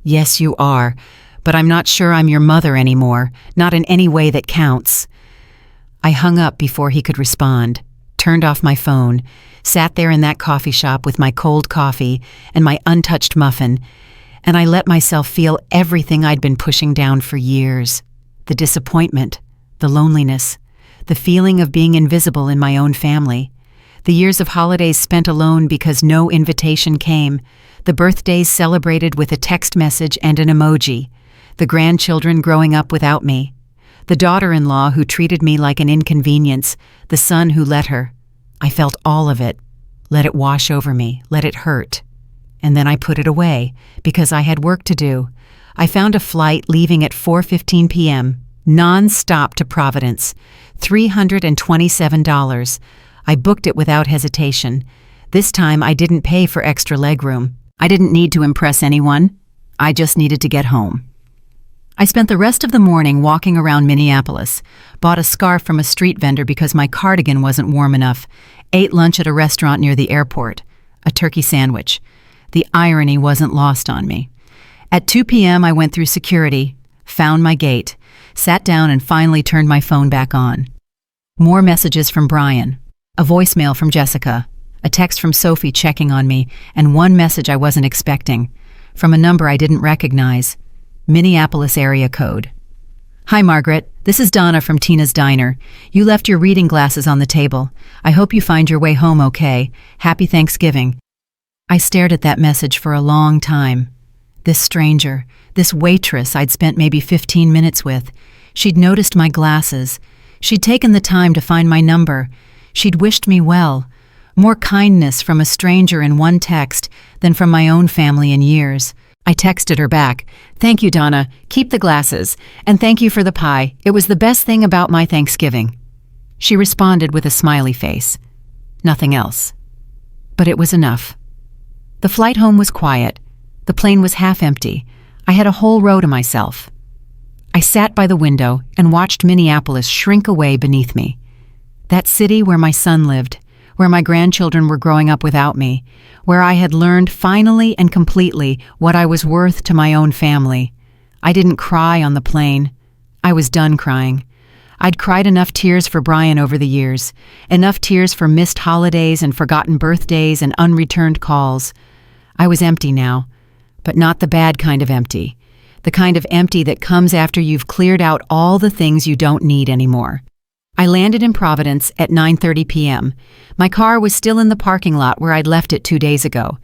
Yes, you are. But I'm not sure I'm your mother anymore, not in any way that counts. I hung up before he could respond, turned off my phone, sat there in that coffee shop with my cold coffee and my untouched muffin, and I let myself feel everything I'd been pushing down for years. The disappointment, the loneliness, the feeling of being invisible in my own family, the years of holidays spent alone because no invitation came, the birthdays celebrated with a text message and an emoji, the grandchildren growing up without me, the daughter-in-law who treated me like an inconvenience, the son who let her. I felt all of it. Let it wash over me, let it hurt. And then I put it away, because I had work to do. I found a flight leaving at 4:15 p.m., non-stop to Providence, $327. I booked it without hesitation. This time I didn't pay for extra legroom. I didn't need to impress anyone. I just needed to get home. I spent the rest of the morning walking around Minneapolis, bought a scarf from a street vendor because my cardigan wasn't warm enough, ate lunch at a restaurant near the airport, a turkey sandwich. The irony wasn't lost on me. At 2 p.m. I went through security, found my gate, sat down and finally turned my phone back on. More messages from Brian, a voicemail from Jessica, a text from Sophie checking on me, and one message I wasn't expecting, from a number I didn't recognize. Minneapolis area code. Hi, Margaret. This is Donna from Tina's Diner. You left your reading glasses on the table. I hope you find your way home okay. Happy Thanksgiving. I stared at that message for a long time. This stranger, this waitress I'd spent maybe 15 minutes with, she'd noticed my glasses. She'd taken the time to find my number. She'd wished me well. More kindness from a stranger in one text than from my own family in years. I texted her back, "Thank you, Donna. Keep the glasses. And thank you for the pie. It was the best thing about my Thanksgiving." She responded with a smiley face. Nothing else. But it was enough. The flight home was quiet. The plane was half empty. I had a whole row to myself. I sat by the window and watched Minneapolis shrink away beneath me. That city where my son lived, where my grandchildren were growing up without me, where I had learned finally and completely what I was worth to my own family. I didn't cry on the plane. I was done crying. I'd cried enough tears for Brian over the years, enough tears for missed holidays and forgotten birthdays and unreturned calls. I was empty now, but not the bad kind of empty, the kind of empty that comes after you've cleared out all the things you don't need anymore. I landed in Providence at 9:30 p.m. My car was still in the parking lot where I'd left it 2 days ago.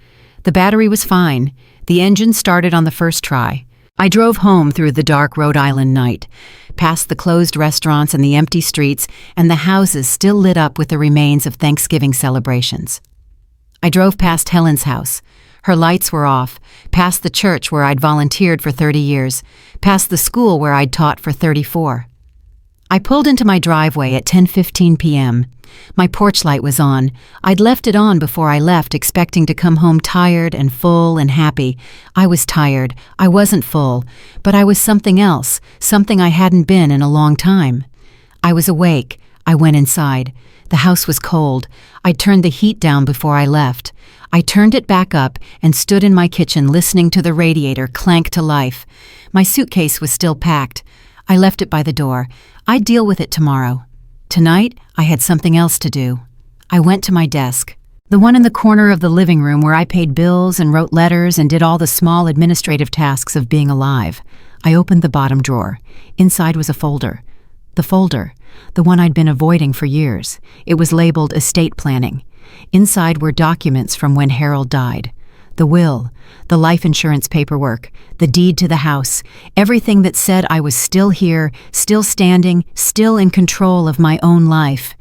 The battery was fine. The engine started on the first try. I drove home through the dark Rhode Island night, past the closed restaurants and the empty streets and the houses still lit up with the remains of Thanksgiving celebrations. I drove past Helen's house. Her lights were off, past the church where I'd volunteered for 30 years, past the school where I'd taught for 34. I pulled into my driveway at 10:15 p.m. My porch light was on. I'd left it on before I left, expecting to come home tired and full and happy. I was tired. I wasn't full, but I was something else, something I hadn't been in a long time. I was awake. I went inside. The house was cold. I turned the heat down before I left. I turned it back up and stood in my kitchen listening to the radiator clank to life. My suitcase was still packed. I left it by the door. I'd deal with it tomorrow. Tonight, I had something else to do. I went to my desk, the one in the corner of the living room where I paid bills and wrote letters and did all the small administrative tasks of being alive. I opened the bottom drawer. Inside was a folder. The one I'd been avoiding for years. It was labeled estate planning. Inside were documents from when Harold died. The will, the life insurance paperwork, the deed to the house, everything that said I was still here, still standing, still in control of my own life.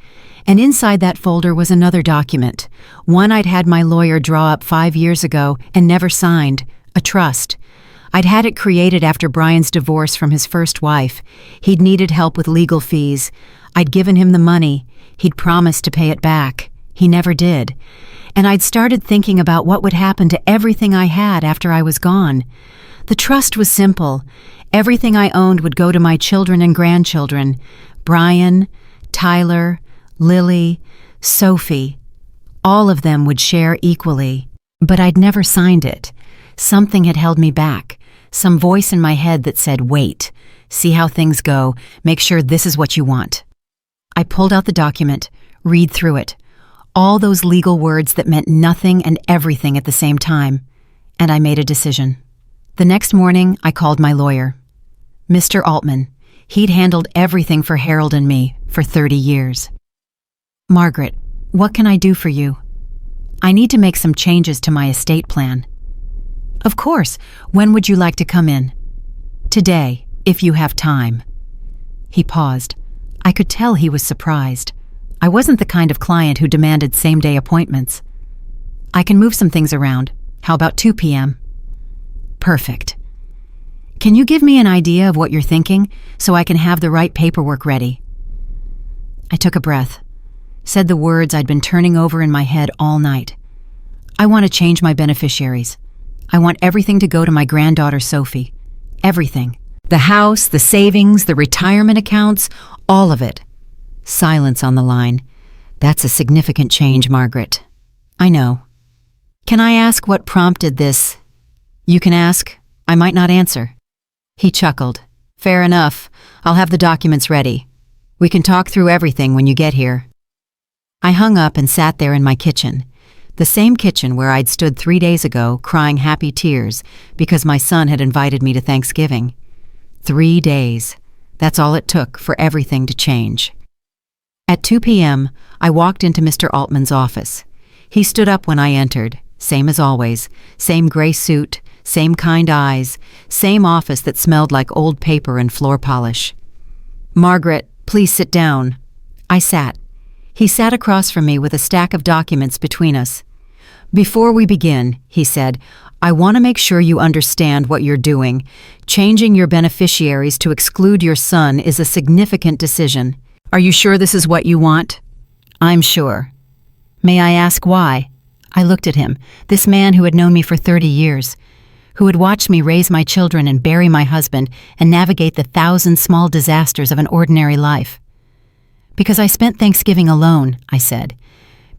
And inside that folder was another document, one I'd had my lawyer draw up 5 years ago and never signed, a trust. I'd had it created after Brian's divorce from his first wife. He'd needed help with legal fees. I'd given him the money. He'd promised to pay it back. He never did. And I'd started thinking about what would happen to everything I had after I was gone. The trust was simple. Everything I owned would go to my children and grandchildren. Brian, Tyler, Lily, Sophie. All of them would share equally. But I'd never signed it. Something had held me back. Some voice in my head that said, "Wait. See how things go. Make sure this is what you want." I pulled out the document, read through it. All those legal words that meant nothing and everything at the same time. And I made a decision. The next morning, I called my lawyer. Mr. Altman. He'd handled everything for Harold and me for 30 years. "Margaret, what can I do for you?" "I need to make some changes to my estate plan." "Of course. When would you like to come in?" "Today, if you have time." He paused. I could tell he was surprised. I wasn't the kind of client who demanded same-day appointments. "I can move some things around. How about 2 p.m.? "Perfect. Can you give me an idea of what you're thinking so I can have the right paperwork ready?" I took a breath, said the words I'd been turning over in my head all night. "I want to change my beneficiaries. I want everything to go to my granddaughter Sophie. Everything. The house, the savings, the retirement accounts, all of it." Silence on the line. "That's a significant change, Margaret." "I know. Can I ask what prompted this?" "You can ask. I might not answer." He chuckled. "Fair enough. I'll have the documents ready. We can talk through everything when you get here." I hung up and sat there in my kitchen. The same kitchen where I'd stood 3 days ago crying happy tears because my son had invited me to Thanksgiving. 3 days. That's all it took for everything to change. At 2 p.m., I walked into Mr. Altman's office. He stood up when I entered, same as always, same gray suit, same kind eyes, same office that smelled like old paper and floor polish. "Margaret, please sit down." I sat. He sat across from me with a stack of documents between us. "Before we begin," he said, "I want to make sure you understand what you're doing. Changing your beneficiaries to exclude your son is a significant decision. Are you sure this is what you want?" "I'm sure." "May I ask why?" I looked at him, this man who had known me for 30 years, who had watched me raise my children and bury my husband and navigate the 1,000 small disasters of an ordinary life. "Because I spent Thanksgiving alone," I said.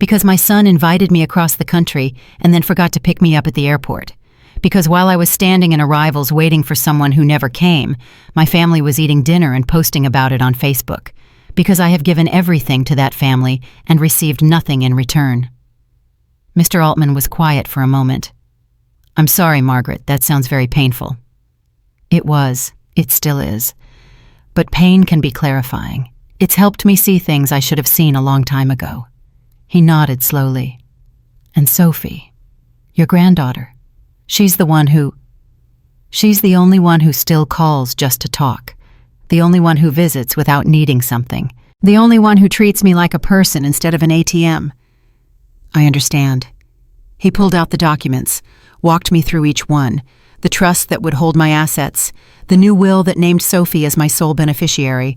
"Because my son invited me across the country and then forgot to pick me up at the airport. Because while I was standing in arrivals waiting for someone who never came, my family was eating dinner and posting about it on Facebook. Because I have given everything to that family and received nothing in return." Mr. Altman was quiet for a moment. "I'm sorry, Margaret, that sounds very painful." It was. It still is. But pain can be clarifying. It's helped me see things I should have seen a long time ago. He nodded slowly. "And Sophie, your granddaughter, she's the only one who still calls just to talk. The only one who visits without needing something. The only one who treats me like a person instead of an ATM." "I understand." He pulled out the documents, walked me through each one, the trust that would hold my assets, the new will that named Sophie as my sole beneficiary,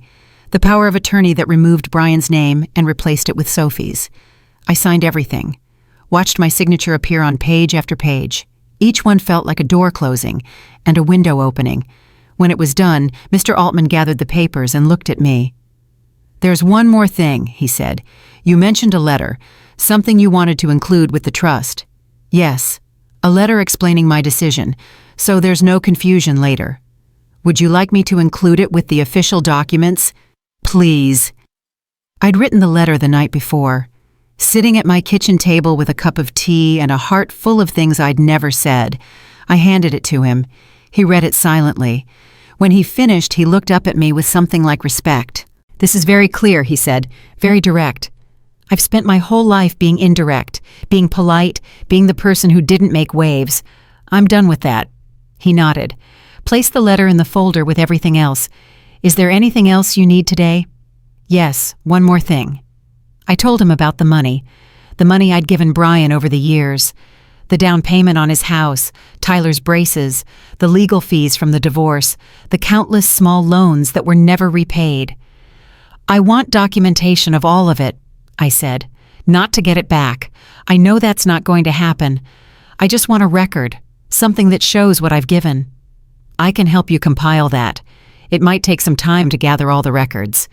the power of attorney that removed Brian's name and replaced it with Sophie's. I signed everything, watched my signature appear on page after page. Each one felt like a door closing and a window opening. When it was done, Mr. Altman gathered the papers and looked at me. "There's one more thing," he said. "You mentioned a letter, something you wanted to include with the trust." "Yes, a letter explaining my decision, so there's no confusion later. Would you like me to include it with the official documents?" "Please." I'd written the letter the night before, sitting at my kitchen table with a cup of tea and a heart full of things I'd never said. I handed it to him. He read it silently. When he finished, he looked up at me with something like respect. "This is very clear," he said, "very direct. I've spent my whole life being indirect, being polite, being the person who didn't make waves. I'm done with that." He nodded. "Place the letter in the folder with everything else. Is there anything else you need today?" "Yes, one more thing." I told him about the money I'd given Brian over the years, the down payment on his house, Tyler's braces, the legal fees from the divorce, the countless small loans that were never repaid. "I want documentation of all of it," I said, "not to get it back. I know that's not going to happen. I just want a record, something that shows what I've given." "I can help you compile that. It might take some time to gather all the records."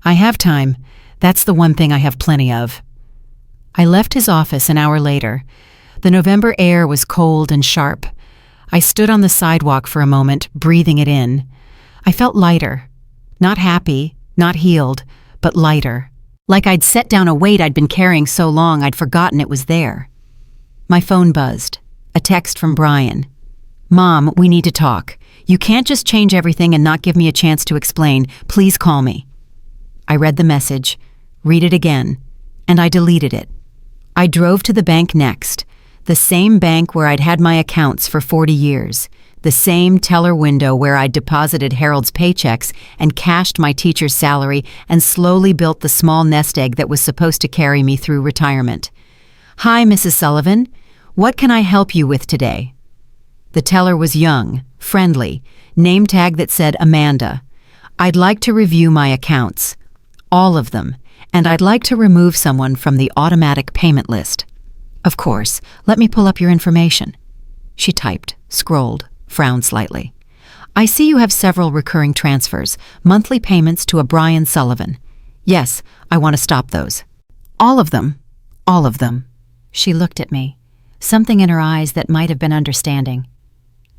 "I have time. That's the one thing I have plenty of." I left his office an hour later. The November air was cold and sharp. I stood on the sidewalk for a moment, breathing it in. I felt lighter. Not happy, not healed, but lighter. Like I'd set down a weight I'd been carrying so long I'd forgotten it was there. My phone buzzed. A text from Brian. "Mom, we need to talk. You can't just change everything and not give me a chance to explain. Please call me." I read the message, read it again, and I deleted it. I drove to the bank next. The same bank where I'd had my accounts for 40 years, the same teller window where I'd deposited Harold's paychecks and cashed my teacher's salary and slowly built the small nest egg that was supposed to carry me through retirement. "Hi, Mrs. Sullivan. What can I help you with today?" The teller was young, friendly, name tag that said Amanda. "I'd like to review my accounts, all of them, and I'd like to remove someone from the automatic payment list." "Of course, let me pull up your information." She typed, scrolled, frowned slightly. "I see you have several recurring transfers, monthly payments to a Brian Sullivan. Yes, I want to stop those." "All of them? All of them." She looked at me, something in her eyes that might have been understanding.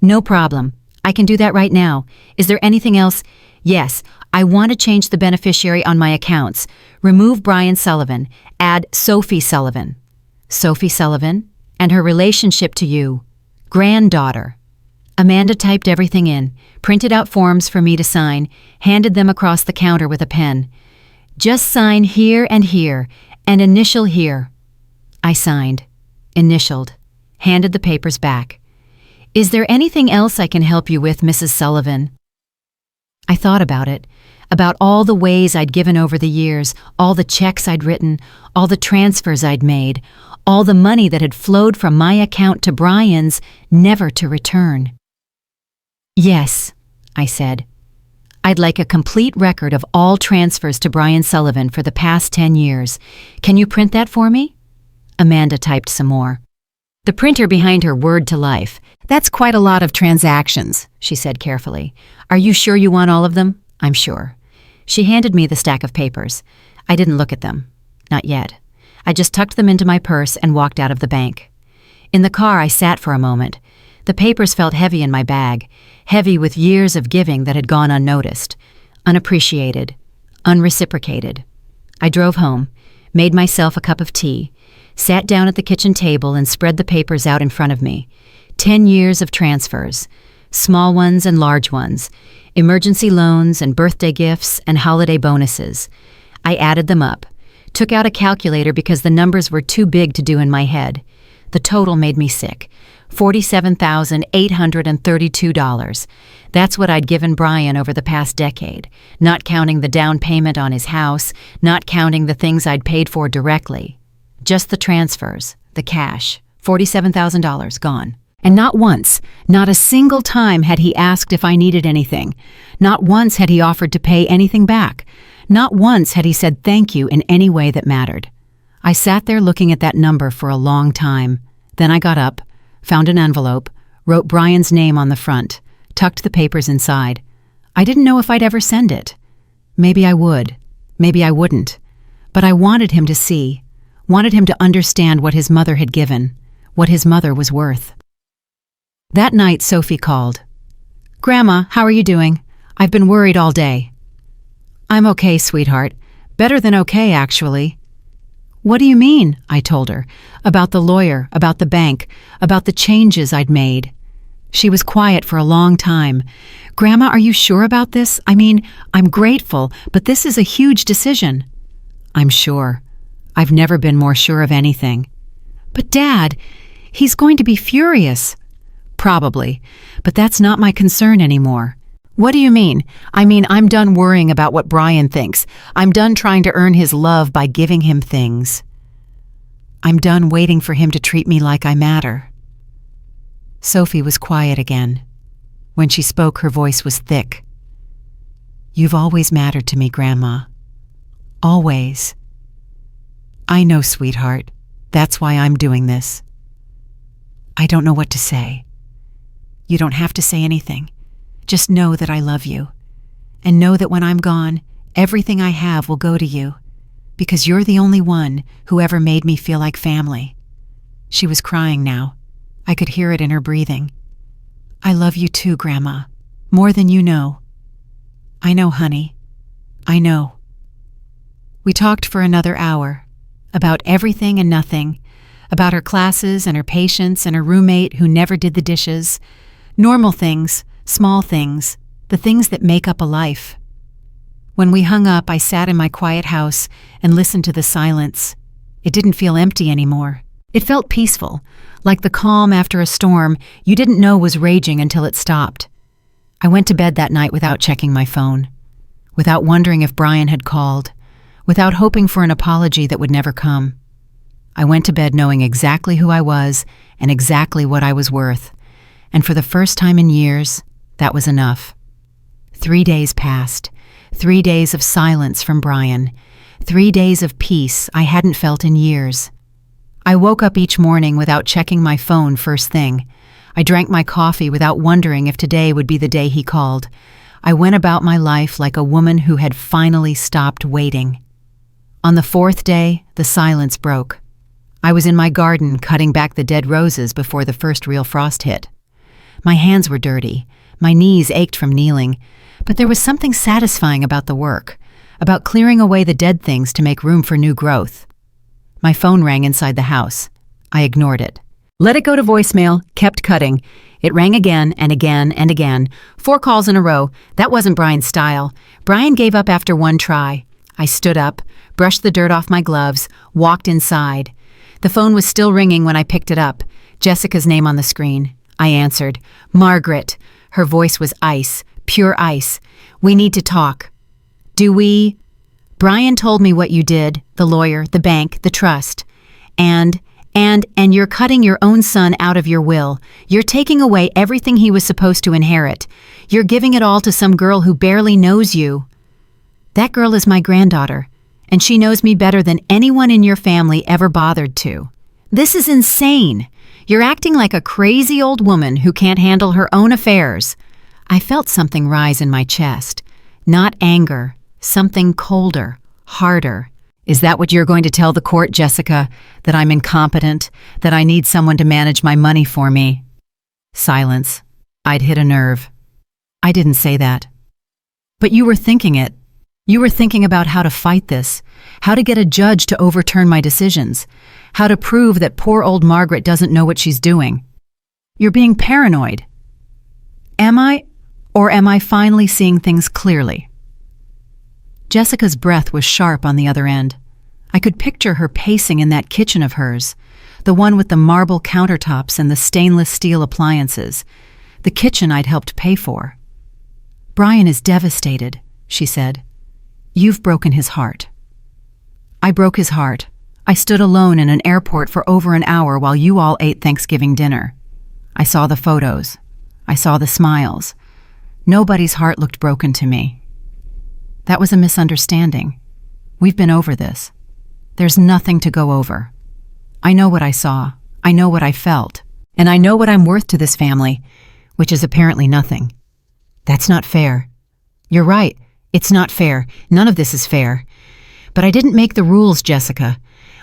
"No problem. I can do that right now. Is there anything else?" "Yes, I want to change the beneficiary on my accounts. Remove Brian Sullivan. Add Sophie Sullivan." "Sophie Sullivan? And her relationship to you?" "Granddaughter." Amanda typed everything in, printed out forms for me to sign, handed them across the counter with a pen. Just sign here and initial here. I signed, initialed, handed the papers back. Is there anything else I can help you with, Mrs. Sullivan? I thought about it, about all the ways I'd given over the years, all the checks I'd written, all the transfers I'd made, all the money that had flowed from my account to Brian's, never to return. Yes, I said. I'd like a complete record of all transfers to Brian Sullivan for the past 10 years. Can you print that for me? Amanda typed some more. The printer behind her whirred to life. That's quite a lot of transactions, she said carefully. Are you sure you want all of them? I'm sure. She handed me the stack of papers. I didn't look at them. Not yet. I just tucked them into my purse and walked out of the bank. In the car, I sat for a moment. The papers felt heavy in my bag, heavy with years of giving that had gone unnoticed, unappreciated, unreciprocated. I drove home, made myself a cup of tea, sat down at the kitchen table and spread the papers out in front of me. 10 years of transfers, small ones and large ones, emergency loans and birthday gifts and holiday bonuses. I added them up, took out a calculator because the numbers were too big to do in my head. The total made me sick. $47,832. That's what I'd given Brian over the past decade, not counting the down payment on his house, not counting the things I'd paid for directly. Just the transfers, the cash, $47,000 gone. And not once, not a single time had he asked if I needed anything. Not once had he offered to pay anything back. Not once had he said thank you in any way that mattered. I sat there looking at that number for a long time. Then I got up, found an envelope, wrote Brian's name on the front, tucked the papers inside. I didn't know if I'd ever send it. Maybe I would, maybe I wouldn't. But I wanted him to see, wanted him to understand what his mother had given, what his mother was worth. That night, Sophie called. Grandma, how are you doing? I've been worried all day. I'm okay, sweetheart. Better than okay, actually. What do you mean? I told her. About the lawyer, about the bank, about the changes I'd made. She was quiet for a long time. Grandma, are you sure about this? I mean, I'm grateful, but this is a huge decision. I'm sure. I've never been more sure of anything. But Dad, he's going to be furious. Probably, but that's not my concern anymore. What do you mean? I mean, I'm done worrying about what Brian thinks. I'm done trying to earn his love by giving him things. I'm done waiting for him to treat me like I matter. Sophie was quiet again. When she spoke, her voice was thick. You've always mattered to me, Grandma. Always. I know, sweetheart. That's why I'm doing this. I don't know what to say. You don't have to say anything. Just know that I love you. And know that when I'm gone, everything I have will go to you. Because you're the only one who ever made me feel like family. She was crying now. I could hear it in her breathing. I love you too, Grandma. More than you know. I know, honey. I know. We talked for another hour. About everything and nothing. About her classes and her patients and her roommate who never did the dishes. Normal things, small things, the things that make up a life. When we hung up, I sat in my quiet house and listened to the silence. It didn't feel empty anymore. It felt peaceful, like the calm after a storm you didn't know was raging until it stopped. I went to bed that night without checking my phone, without wondering if Brian had called, without hoping for an apology that would never come. I went to bed knowing exactly who I was and exactly what I was worth. And for the first time in years, that was enough. 3 days passed. 3 days of silence from Brian. 3 days of peace I hadn't felt in years. I woke up each morning without checking my phone first thing. I drank my coffee without wondering if today would be the day he called. I went about my life like a woman who had finally stopped waiting. On the 4th day, the silence broke. I was in my garden cutting back the dead roses before the first real frost hit. My hands were dirty. My knees ached from kneeling. But there was something satisfying about the work, about clearing away the dead things to make room for new growth. My phone rang inside the house. I ignored it. Let it go to voicemail, kept cutting. It rang again and again and again. 4 calls in a row. That wasn't Brian's style. Brian gave up after 1 try. I stood up, brushed the dirt off my gloves, walked inside. The phone was still ringing when I picked it up. Jessica's name on the screen. I answered. Margaret. Her voice was ice, pure ice. We need to talk. Do we? Brian told me what you did, the lawyer, the bank, the trust. And you're cutting your own son out of your will. You're taking away everything he was supposed to inherit. You're giving it all to some girl who barely knows you. That girl is my granddaughter, and she knows me better than anyone in your family ever bothered to. This is insane. You're acting like a crazy old woman who can't handle her own affairs. I felt something rise in my chest. Not anger, something colder, harder. Is that what you're going to tell the court, Jessica? That I'm incompetent? That I need someone to manage my money for me? Silence. I'd hit a nerve. I didn't say that. But you were thinking it. You were thinking about how to fight this, how to get a judge to overturn my decisions, how to prove that poor old Margaret doesn't know what she's doing. You're being paranoid. Am I? Or am I finally seeing things clearly? Jessica's breath was sharp on the other end. I could picture her pacing in that kitchen of hers, the one with the marble countertops and the stainless steel appliances, the kitchen I'd helped pay for. Brian is devastated, she said. You've broken his heart. I broke his heart. I stood alone in an airport for over an hour while you all ate Thanksgiving dinner. I saw the photos. I saw the smiles. Nobody's heart looked broken to me. That was a misunderstanding. We've been over this. There's nothing to go over. I know what I saw. I know what I felt. And I know what I'm worth to this family, which is apparently nothing. That's not fair. You're right. It's not fair. None of this is fair. But I didn't make the rules, Jessica.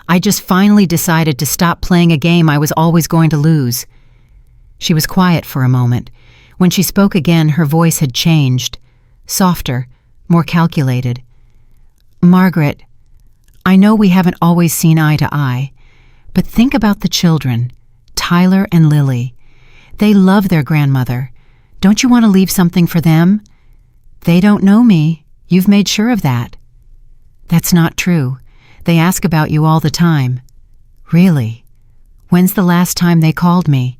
I just finally decided to stop playing a game I was always going to lose. She was quiet for a moment. When she spoke again, her voice had changed. Softer, more calculated. Margaret, I know we haven't always seen eye to eye, but think about the children, Tyler and Lily. They love their grandmother. Don't you want to leave something for them? They don't know me. You've made sure of that. That's not true. They ask about you all the time. Really? When's the last time they called me?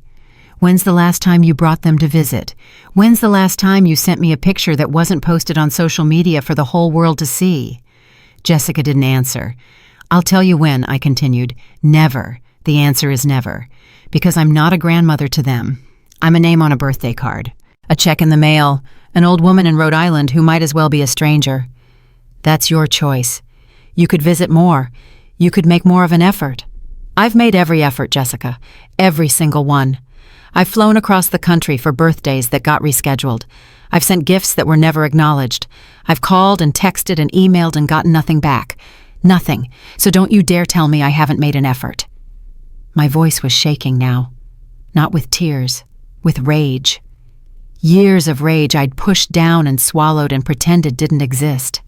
When's the last time you brought them to visit? When's the last time you sent me a picture that wasn't posted on social media for the whole world to see? Jessica didn't answer. I'll tell you when, I continued. Never. The answer is never. Because I'm not a grandmother to them. I'm a name on a birthday card. A check in the mail. An old woman in Rhode Island who might as well be a stranger. That's your choice. You could visit more. You could make more of an effort. I've made every effort, Jessica. Every single one. I've flown across the country for birthdays that got rescheduled. I've sent gifts that were never acknowledged. I've called and texted and emailed and gotten nothing back. Nothing. So don't you dare tell me I haven't made an effort. My voice was shaking now. Not with tears, with rage. Years of rage I'd pushed down and swallowed and pretended didn't exist.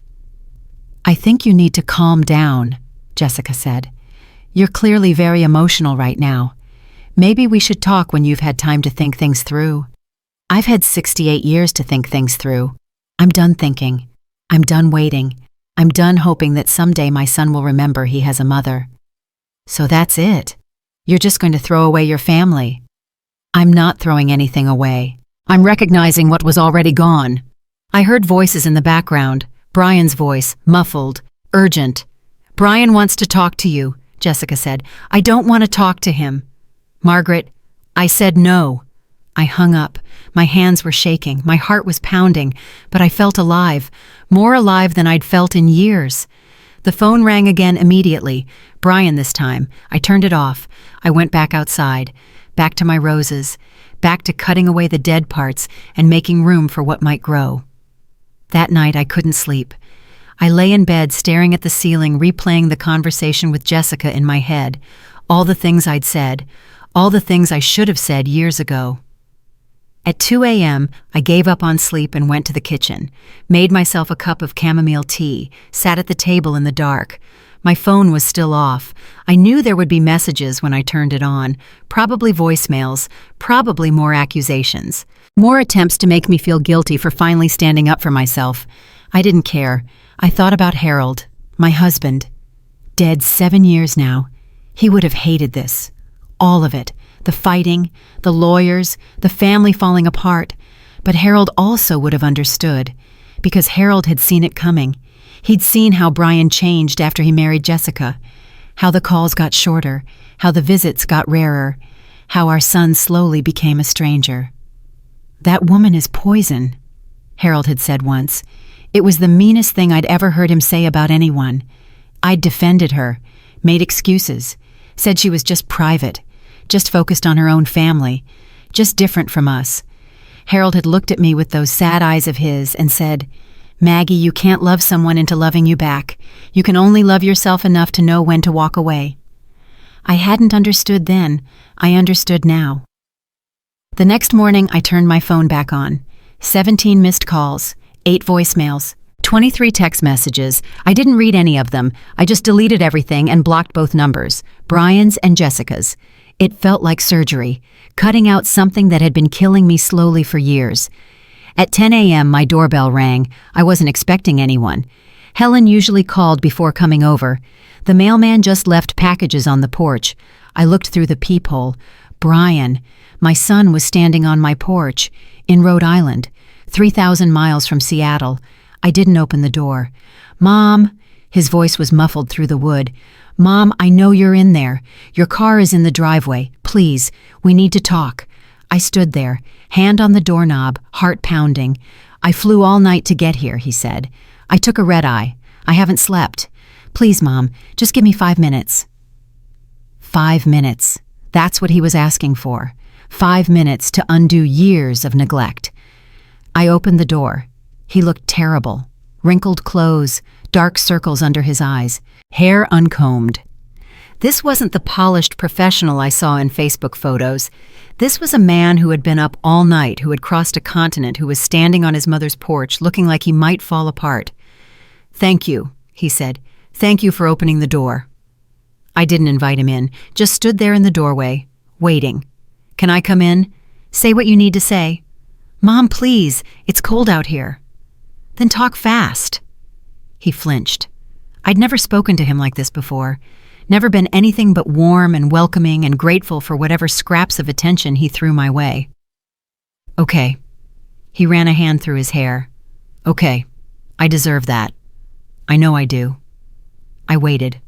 I think you need to calm down, Jessica said. You're clearly very emotional right now. Maybe we should talk when you've had time to think things through. I've had 68 years to think things through. I'm done thinking. I'm done waiting. I'm done hoping that someday my son will remember he has a mother. So that's it. You're just going to throw away your family. I'm not throwing anything away. I'm recognizing what was already gone. I heard voices in the background. Brian's voice, muffled, urgent. Brian wants to talk to you, Jessica said. I don't want to talk to him. Margaret, I said no. I hung up. My hands were shaking. My heart was pounding, but I felt alive, more alive than I'd felt in years. The phone rang again immediately. Brian this time. I turned it off. I went back outside, back to my roses, back to cutting away the dead parts and making room for what might grow. That night I couldn't sleep. I lay in bed staring at the ceiling, replaying the conversation with Jessica in my head, all the things I'd said, all the things I should have said years ago. At 2 a.m., I gave up on sleep and went to the kitchen, made myself a cup of chamomile tea, sat at the table in the dark. My phone was still off. I knew there would be messages when I turned it on, probably voicemails, probably more accusations, more attempts to make me feel guilty for finally standing up for myself. I didn't care. I thought about Harold, my husband. Dead 7 years now. He would have hated this. All of it. The fighting, the lawyers, the family falling apart. But Harold also would have understood, because Harold had seen it coming. He'd seen how Brian changed after he married Jessica, how the calls got shorter, how the visits got rarer, how our son slowly became a stranger. "That woman is poison," Harold had said once. It was the meanest thing I'd ever heard him say about anyone. I'd defended her, made excuses, said she was just private, just focused on her own family, just different from us. Harold had looked at me with those sad eyes of his and said, "Maggie, you can't love someone into loving you back. You can only love yourself enough to know when to walk away." I hadn't understood then. I understood now. The next morning, I turned my phone back on. 17 missed calls, 8 voicemails, 23 text messages. I didn't read any of them. I just deleted everything and blocked both numbers, Brian's and Jessica's. It felt like surgery, cutting out something that had been killing me slowly for years. At 10 a.m., my doorbell rang. I wasn't expecting anyone. Helen usually called before coming over. The mailman just left packages on the porch. I looked through the peephole. Brian, my son, was standing on my porch, in Rhode Island, 3,000 miles from Seattle. I didn't open the door. "Mom," his voice was muffled through the wood. "Mom, I know you're in there. Your car is in the driveway. Please, we need to talk." I stood there, hand on the doorknob, heart pounding. "I flew all night to get here," he said. "I took a red-eye. I haven't slept. Please, Mom, just give me 5 minutes." 5 minutes. That's what he was asking for. 5 minutes to undo years of neglect. I opened the door. He looked terrible. Wrinkled clothes, dark circles under his eyes, hair uncombed. This wasn't the polished professional I saw in Facebook photos. This was a man who had been up all night, who had crossed a continent, who was standing on his mother's porch looking like he might fall apart. "Thank you," he said. "Thank you for opening the door." I didn't invite him in, just stood there in the doorway, waiting. "Can I come in? Say what you need to say." "Mom, please, it's cold out here." "Then talk fast." He flinched. I'd never spoken to him like this before, never been anything but warm and welcoming and grateful for whatever scraps of attention he threw my way. "Okay." He ran a hand through his hair. "Okay, I deserve that. I know I do." I waited.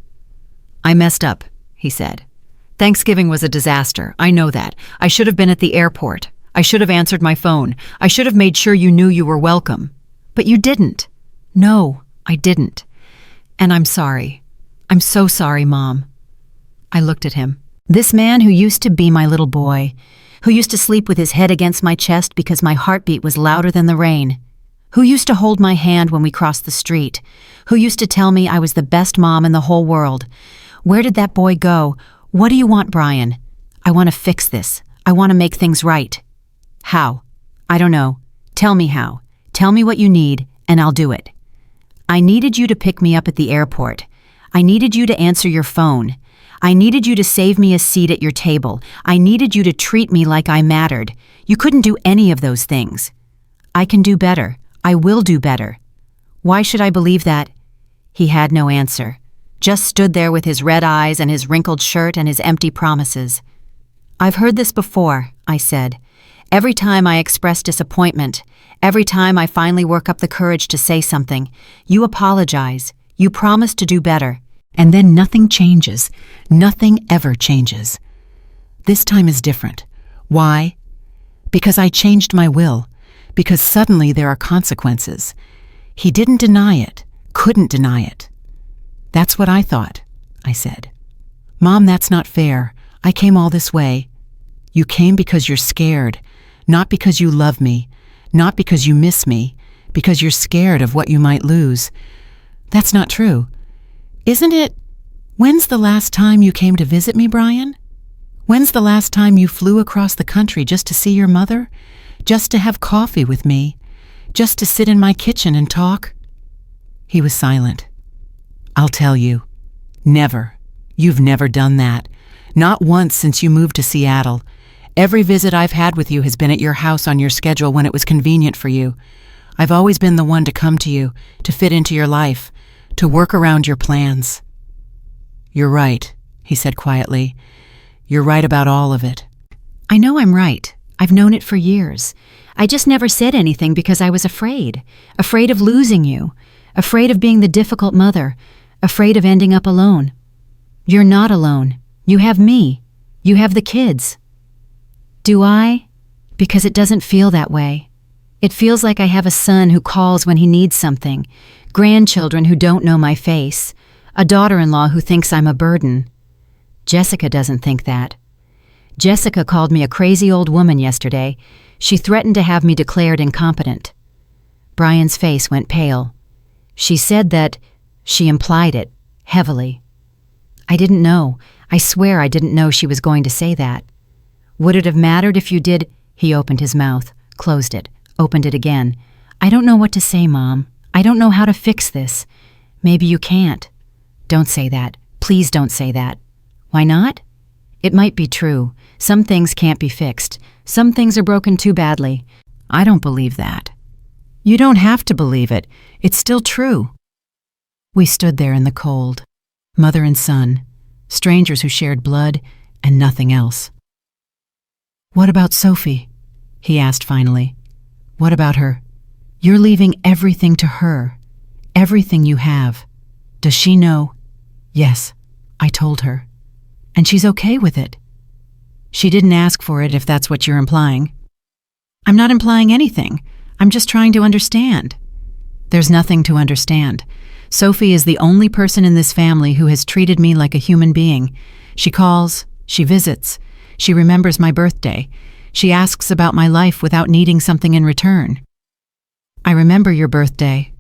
"I messed up," he said. "Thanksgiving was a disaster. I know that. I should have been at the airport. I should have answered my phone. I should have made sure you knew you were welcome. But you didn't." "No, I didn't. And I'm sorry. I'm so sorry, Mom." I looked at him. This man who used to be my little boy, who used to sleep with his head against my chest because my heartbeat was louder than the rain, who used to hold my hand when we crossed the street, who used to tell me I was the best mom in the whole world. Where did that boy go? "What do you want, Brian?" "I want to fix this. I want to make things right." "How?" "I don't know. Tell me how. Tell me what you need, and I'll do it." "I needed you to pick me up at the airport. I needed you to answer your phone. I needed you to save me a seat at your table. I needed you to treat me like I mattered. You couldn't do any of those things." "I can do better. I will do better." "Why should I believe that?" He had no answer, just stood there with his red eyes and his wrinkled shirt and his empty promises. "I've heard this before," I said. "Every time I express disappointment, every time I finally work up the courage to say something, you apologize, you promise to do better, and then nothing changes. Nothing ever changes. This time is different. Why? Because I changed my will, because suddenly there are consequences. He didn't deny it, couldn't deny it." "That's what I thought," I said. "Mom, that's not fair. I came all this way." "You came because you're scared, not because you love me, not because you miss me, because you're scared of what you might lose." "That's not true." "Isn't it? When's the last time you came to visit me, Brian? When's the last time you flew across the country just to see your mother? Just to have coffee with me? Just to sit in my kitchen and talk?" He was silent. "I'll tell you." Never. You've never done that. Not once since you moved to Seattle. Every visit I've had with you has been at your house on your schedule when it was convenient for you. I've always been the one to come to you, to fit into your life, to work around your plans. You're right, he said quietly. You're right about all of it. I know I'm right. I've known it for years. I just never said anything because I was afraid. Afraid of losing you. Afraid of being the difficult mother. Afraid of ending up alone. You're not alone. You have me. You have the kids. Do I? Because it doesn't feel that way. It feels like I have a son who calls when he needs something, grandchildren who don't know my face, a daughter-in-law who thinks I'm a burden. Jessica doesn't think that. Jessica called me a crazy old woman yesterday. She threatened to have me declared incompetent. Brian's face went pale. She said that she implied it, heavily. I didn't know. I swear I didn't know she was going to say that. Would it have mattered if you did? He opened his mouth, closed it, opened it again. I don't know what to say, Mom. I don't know how to fix this. Maybe you can't. Don't say that. Please don't say that. Why not? It might be true. Some things can't be fixed. Some things are broken too badly. I don't believe that. You don't have to believe it. It's still true. We stood there in the cold, mother and son, strangers who shared blood and nothing else. What about Sophie? He asked finally. What about her? You're leaving everything to her. Everything you have. Does she know? Yes, I told her. And she's okay with it. She didn't ask for it, if that's what you're implying. I'm not implying anything. I'm just trying to understand. There's nothing to understand. Sophie is the only person in this family who has treated me like a human being. She calls, she visits, she remembers my birthday. She asks about my life without needing something in return. I remember your birthday.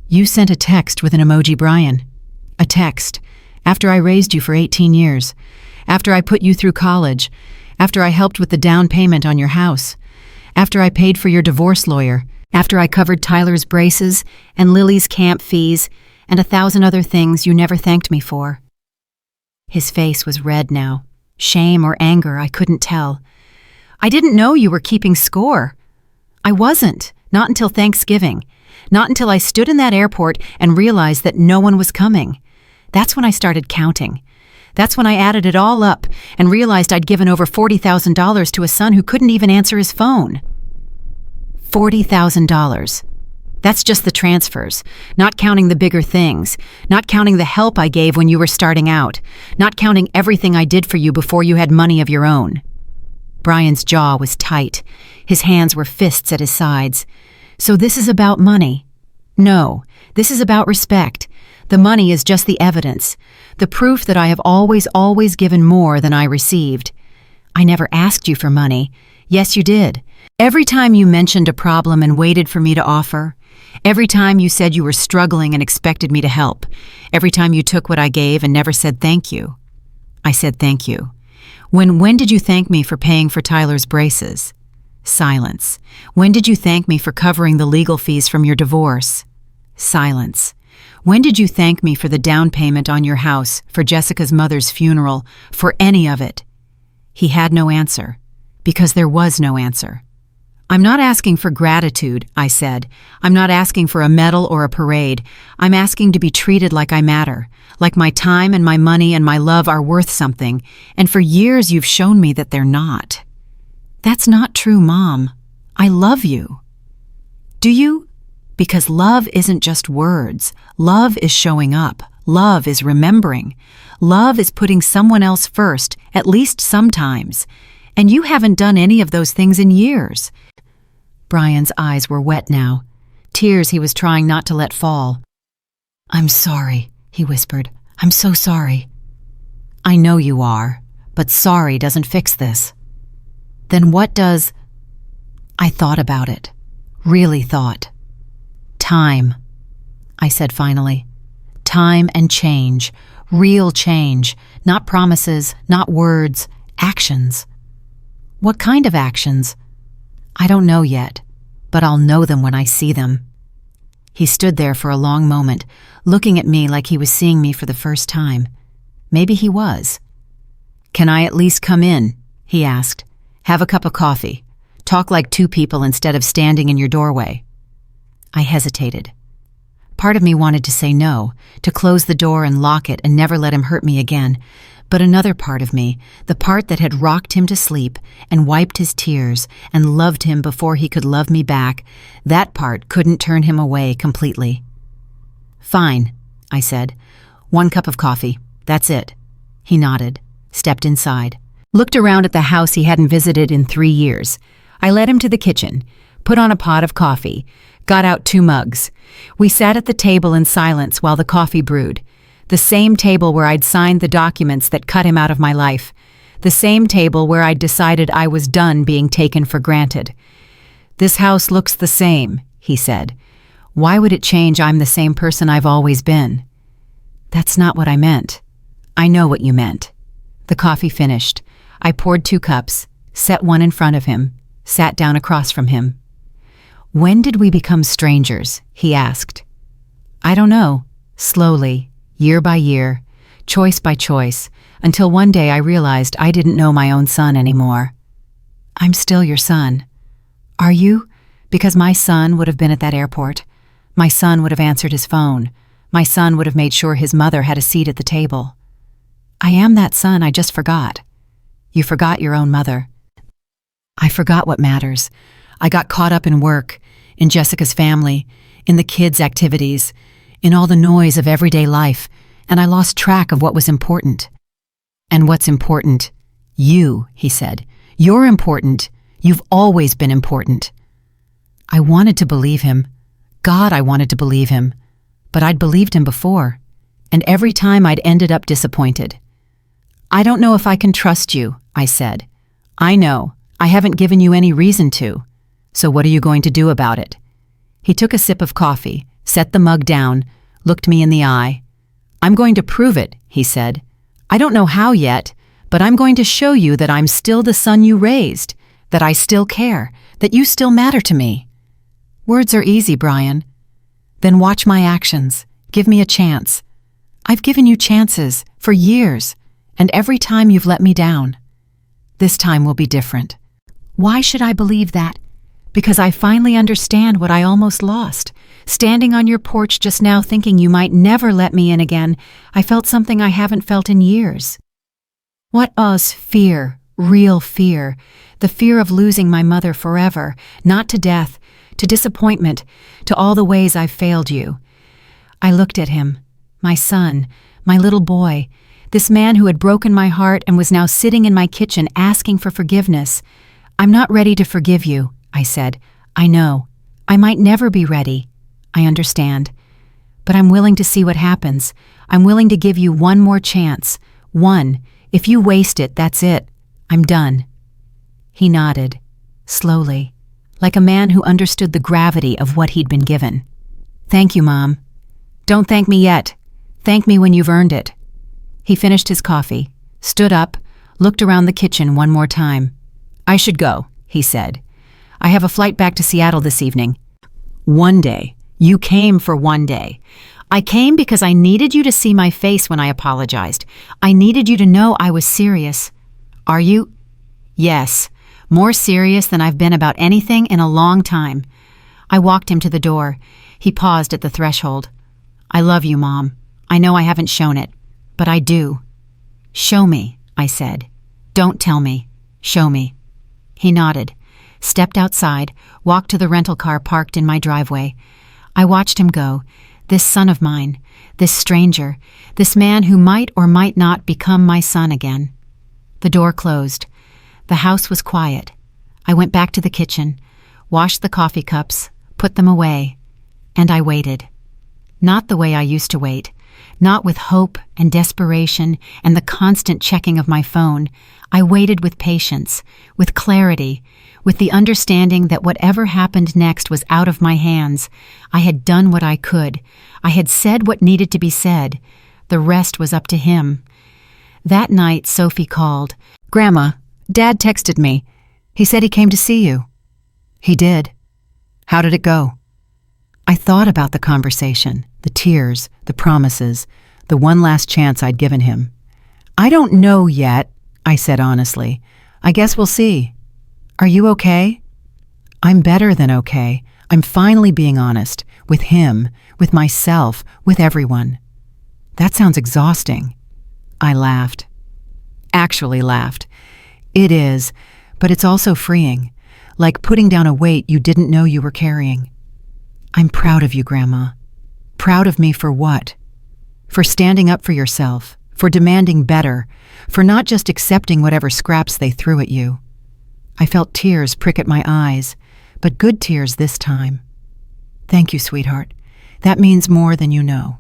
You sent a text with an emoji, Brian. A text. After I raised you for 18 years. After I put you through college. After I helped with the down payment on your house. After I paid for your divorce lawyer. After I covered Tyler's braces and Lily's camp fees and 1,000 other things you never thanked me for. His face was red now. Shame or anger, I couldn't tell. I didn't know you were keeping score. I wasn't, not until Thanksgiving. Not until I stood in that airport and realized that no one was coming. That's when I started counting. That's when I added it all up and realized I'd given over $40,000 to a son who couldn't even answer his phone. $40,000. That's just the transfers, not counting the bigger things, not counting the help I gave when you were starting out, not counting everything I did for you before you had money of your own. Brian's jaw was tight. His hands were fists at his sides. So this is about money? No, this is about respect. The money is just the evidence, the proof that I have always given more than I received. I never asked you for money. Yes, you did. Every time you mentioned a problem and waited for me to offer, every time you said you were struggling and expected me to help, every time you took what I gave and never said thank you. I said thank you. When did you thank me for paying for Tyler's braces? Silence. When did you thank me for covering the legal fees from your divorce? Silence. When did you thank me for the down payment on your house, for Jessica's mother's funeral, for any of it? He had no answer, because there was no answer. I'm not asking for gratitude, I said. I'm not asking for a medal or a parade. I'm asking to be treated like I matter, like my time and my money and my love are worth something, and for years you've shown me that they're not. That's not true, Mom. I love you. Do you? Because love isn't just words. Love is showing up. Love is remembering. Love is putting someone else first, at least sometimes. And you haven't done any of those things in years. Brian's eyes were wet now, tears he was trying not to let fall. I'm sorry, he whispered. I'm so sorry. I know you are, but sorry doesn't fix this. Then what does? I thought about it. Really thought. Time, I said finally. Time and change. Real change. Not promises, not words, actions. What kind of actions? I don't know yet, but I'll know them when I see them. He stood there for a long moment, looking at me like he was seeing me for the first time. Maybe he was. "Can I at least come in?" he asked. "Have a cup of coffee. Talk like two people instead of standing in your doorway." I hesitated. Part of me wanted to say no, to close the door and lock it and never let him hurt me again. But another part of me, the part that had rocked him to sleep and wiped his tears and loved him before he could love me back, that part couldn't turn him away completely. "Fine," I said. "1 cup of coffee. That's it." He nodded, stepped inside, looked around at the house he hadn't visited in 3 years. I led him to the kitchen, put on a pot of coffee, got out 2 mugs. We sat at the table in silence while the coffee brewed. The same table where I'd signed the documents that cut him out of my life. The same table where I'd decided I was done being taken for granted. "This house looks the same," he said. "Why would it change? I'm the same person I've always been." "That's not what I meant." "I know what you meant." The coffee finished. I poured 2 cups, set one in front of him, sat down across from him. "When did we become strangers?" he asked. "I don't know. Slowly, year by year, choice by choice, until one day I realized I didn't know my own son anymore." "I'm still your son." "Are you?" Because my son would have been at that airport. My son would have answered his phone. My son would have made sure his mother had a seat at the table. "I am that son, I just forgot." "You forgot your own mother." "I forgot what matters. I got caught up in work, in Jessica's family, in the kids' activities, in all the noise of everyday life, and I lost track of what was important." "And what's important?" "You," he said. "You're important. You've always been important." I wanted to believe him. God, I wanted to believe him. But I'd believed him before, and every time I'd ended up disappointed. "I don't know if I can trust you," I said. "I know. I haven't given you any reason to. So what are you going to do about it?" He took a sip of coffee, set the mug down, looked me in the eye. "I'm going to prove it," he said. "I don't know how yet, but I'm going to show you that I'm still the son you raised, that I still care, that you still matter to me." "Words are easy, Brian." "Then watch my actions. Give me a chance. I've given you chances for years, and every time you've let me down. This time will be different." "Why should I believe that?" "Because I finally understand what I almost lost. Standing on your porch just now thinking you might never let me in again, I felt something I haven't felt in years." "What was fear, real fear, the fear of losing my mother forever, not to death, to disappointment, to all the ways I've failed you." I looked at him, my son, my little boy, this man who had broken my heart and was now sitting in my kitchen asking for forgiveness. "I'm not ready to forgive you," I said. "I know. I might never be ready. I understand. But I'm willing to see what happens. I'm willing to give you one more chance. One. If you waste it, that's it. I'm done." He nodded, slowly, like a man who understood the gravity of what he'd been given. "Thank you, Mom." "Don't thank me yet. Thank me when you've earned it." He finished his coffee, stood up, looked around the kitchen one more time. "I should go," he said. "I have a flight back to Seattle this evening." "One day. You came for one day. I came because I needed you to see my face when I apologized. I needed you to know I was serious." "Are you?" "Yes. More serious than I've been about anything in a long time." I walked him to the door. He paused at the threshold. "I love you, Mom. I know I haven't shown it, but I do." "Show me," I said. "Don't tell me. Show me." He nodded, stepped outside, walked to the rental car parked in my driveway. I watched him go, this son of mine, this stranger, this man who might or might not become my son again. The door closed. The house was quiet. I went back to the kitchen, washed the coffee cups, put them away, and I waited. Not the way I used to wait, not with hope and desperation and the constant checking of my phone. I waited with patience, with clarity, with the understanding that whatever happened next was out of my hands. I had done what I could. I had said what needed to be said. The rest was up to him. That night, Sophie called. "Grandma, Dad texted me. He said he came to see you." "He did. How did it go?" I thought about the conversation, the tears, the promises, the one last chance I'd given him. "I don't know yet," I said honestly. "I guess we'll see. Are you okay?" "I'm better than okay. I'm finally being honest. With him, with myself, with everyone." "That sounds exhausting." I laughed. Actually laughed. "It is, but it's also freeing. Like putting down a weight you didn't know you were carrying." "I'm proud of you, Grandma." "Proud of me for what?" "For standing up for yourself, for demanding better, for not just accepting whatever scraps they threw at you." I felt tears prick at my eyes, but good tears this time. "Thank you, sweetheart. That means more than you know."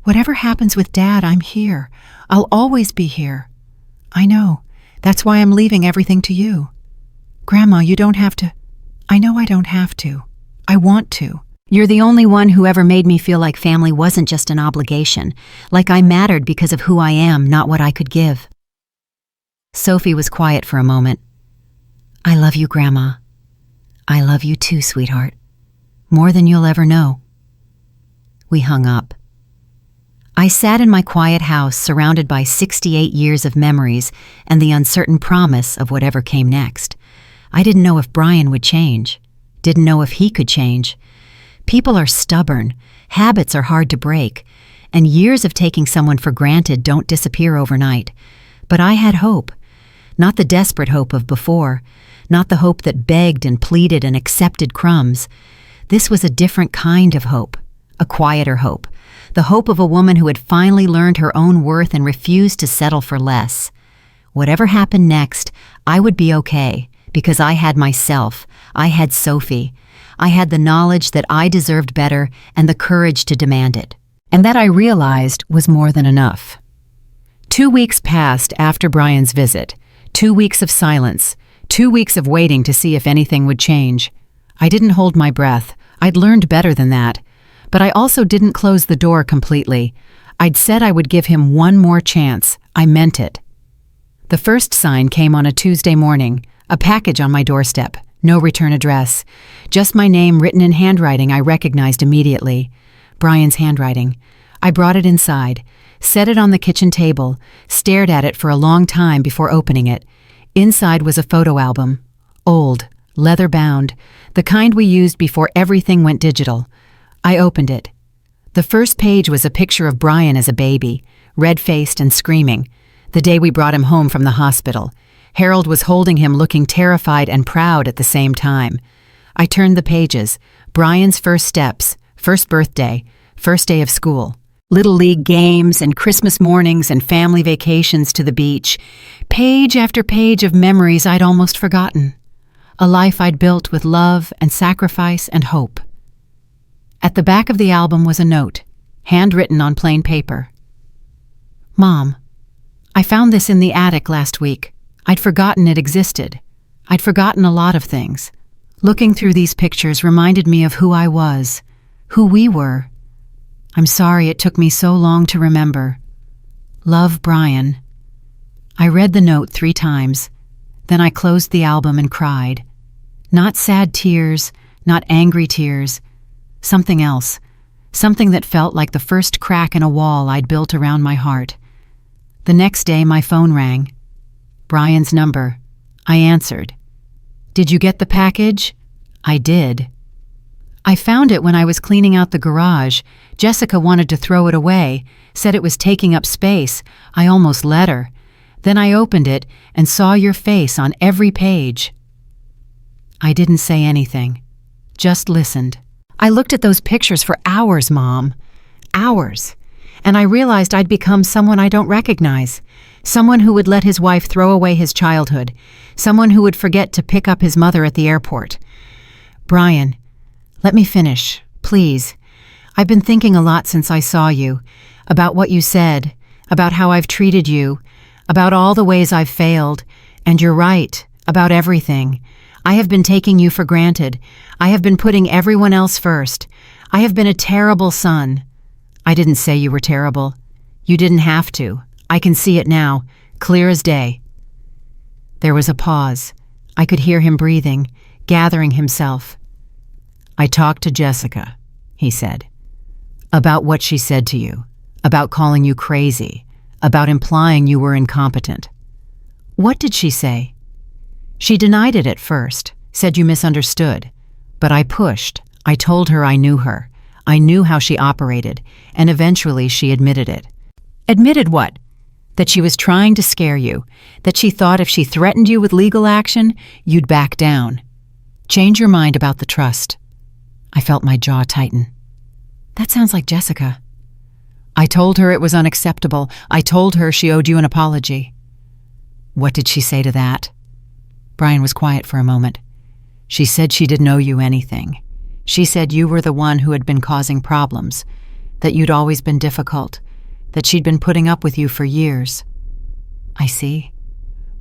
"Whatever happens with Dad, I'm here. I'll always be here." "I know. That's why I'm leaving everything to you." "Grandma, you don't have to." "I know I don't have to. I want to." "You're the only one who ever made me feel like family wasn't just an obligation, like I mattered because of who I am, not what I could give." Sophie was quiet for a moment. "I love you, Grandma." "I love you too, sweetheart. More than you'll ever know." We hung up. I sat in my quiet house surrounded by 68 years of memories and the uncertain promise of whatever came next. I didn't know if Brian would change. Didn't know if he could change. People are stubborn, habits are hard to break, and years of taking someone for granted don't disappear overnight. But I had hope. Not the desperate hope of before, not the hope that begged and pleaded and accepted crumbs. This was a different kind of hope, a quieter hope, the hope of a woman who had finally learned her own worth and refused to settle for less. Whatever happened next, I would be okay, because I had myself, I had Sophie. I had the knowledge that I deserved better and the courage to demand it. And that I realized was more than enough. 2 weeks passed after Brian's visit. 2 weeks of silence. 2 weeks of waiting to see if anything would change. I didn't hold my breath. I'd learned better than that. But I also didn't close the door completely. I'd said I would give him one more chance. I meant it. The first sign came on a Tuesday morning, a package on my doorstep. No return address. Just my name written in handwriting I recognized immediately. Brian's handwriting. I brought it inside, set it on the kitchen table, stared at it for a long time before opening it. Inside was a photo album. Old, leather-bound, the kind we used before everything went digital. I opened it. The first page was a picture of Brian as a baby, red-faced and screaming, the day we brought him home from the hospital. Harold was holding him looking terrified and proud at the same time. I turned the pages. Brian's first steps, first birthday, first day of school. Little league games and Christmas mornings and family vacations to the beach. Page after page of memories I'd almost forgotten. A life I'd built with love and sacrifice and hope. At the back of the album was a note, handwritten on plain paper. "Mom, I found this in the attic last week. I'd forgotten it existed. I'd forgotten a lot of things. Looking through these pictures reminded me of who I was, who we were. I'm sorry it took me so long to remember. Love, Brian." I read the note 3 times. Then I closed the album and cried. Not sad tears, not angry tears. Something else. Something that felt like the first crack in a wall I'd built around my heart. The next day my phone rang. Brian's number. I answered. "Did you get the package?" I did. "I found it when I was cleaning out the garage. Jessica wanted to throw it away, said it was taking up space. I almost let her. Then I opened it and saw your face on every page." I didn't say anything, just listened. I looked at those pictures for hours, Mom. Hours. And I realized I'd become someone I don't recognize. Someone who would let his wife throw away his childhood. Someone who would forget to pick up his mother at the airport. "Brian, let me finish, please. I've been thinking a lot since I saw you, about what you said, about how I've treated you, about all the ways I've failed, and you're right, about everything. I have been taking you for granted. I have been putting everyone else first. I have been a terrible son." I didn't say you were terrible. You didn't have to. I can see it now, clear as day. There was a pause. I could hear him breathing, gathering himself. "I talked to Jessica," he said. About what she said to you, about calling you crazy, about implying you were incompetent. What did she say? She denied it at first, said you misunderstood. But I pushed. I told her I knew her. I knew how she operated, and eventually she admitted it. Admitted what? That she was trying to scare you, that she thought if she threatened you with legal action, you'd back down. Change your mind about the trust. I felt my jaw tighten. That sounds like Jessica. I told her it was unacceptable. I told her she owed you an apology. What did she say to that? Brian was quiet for a moment. She said she didn't owe you anything. She said you were the one who had been causing problems, that you'd always been difficult, that she'd been putting up with you for years. I see.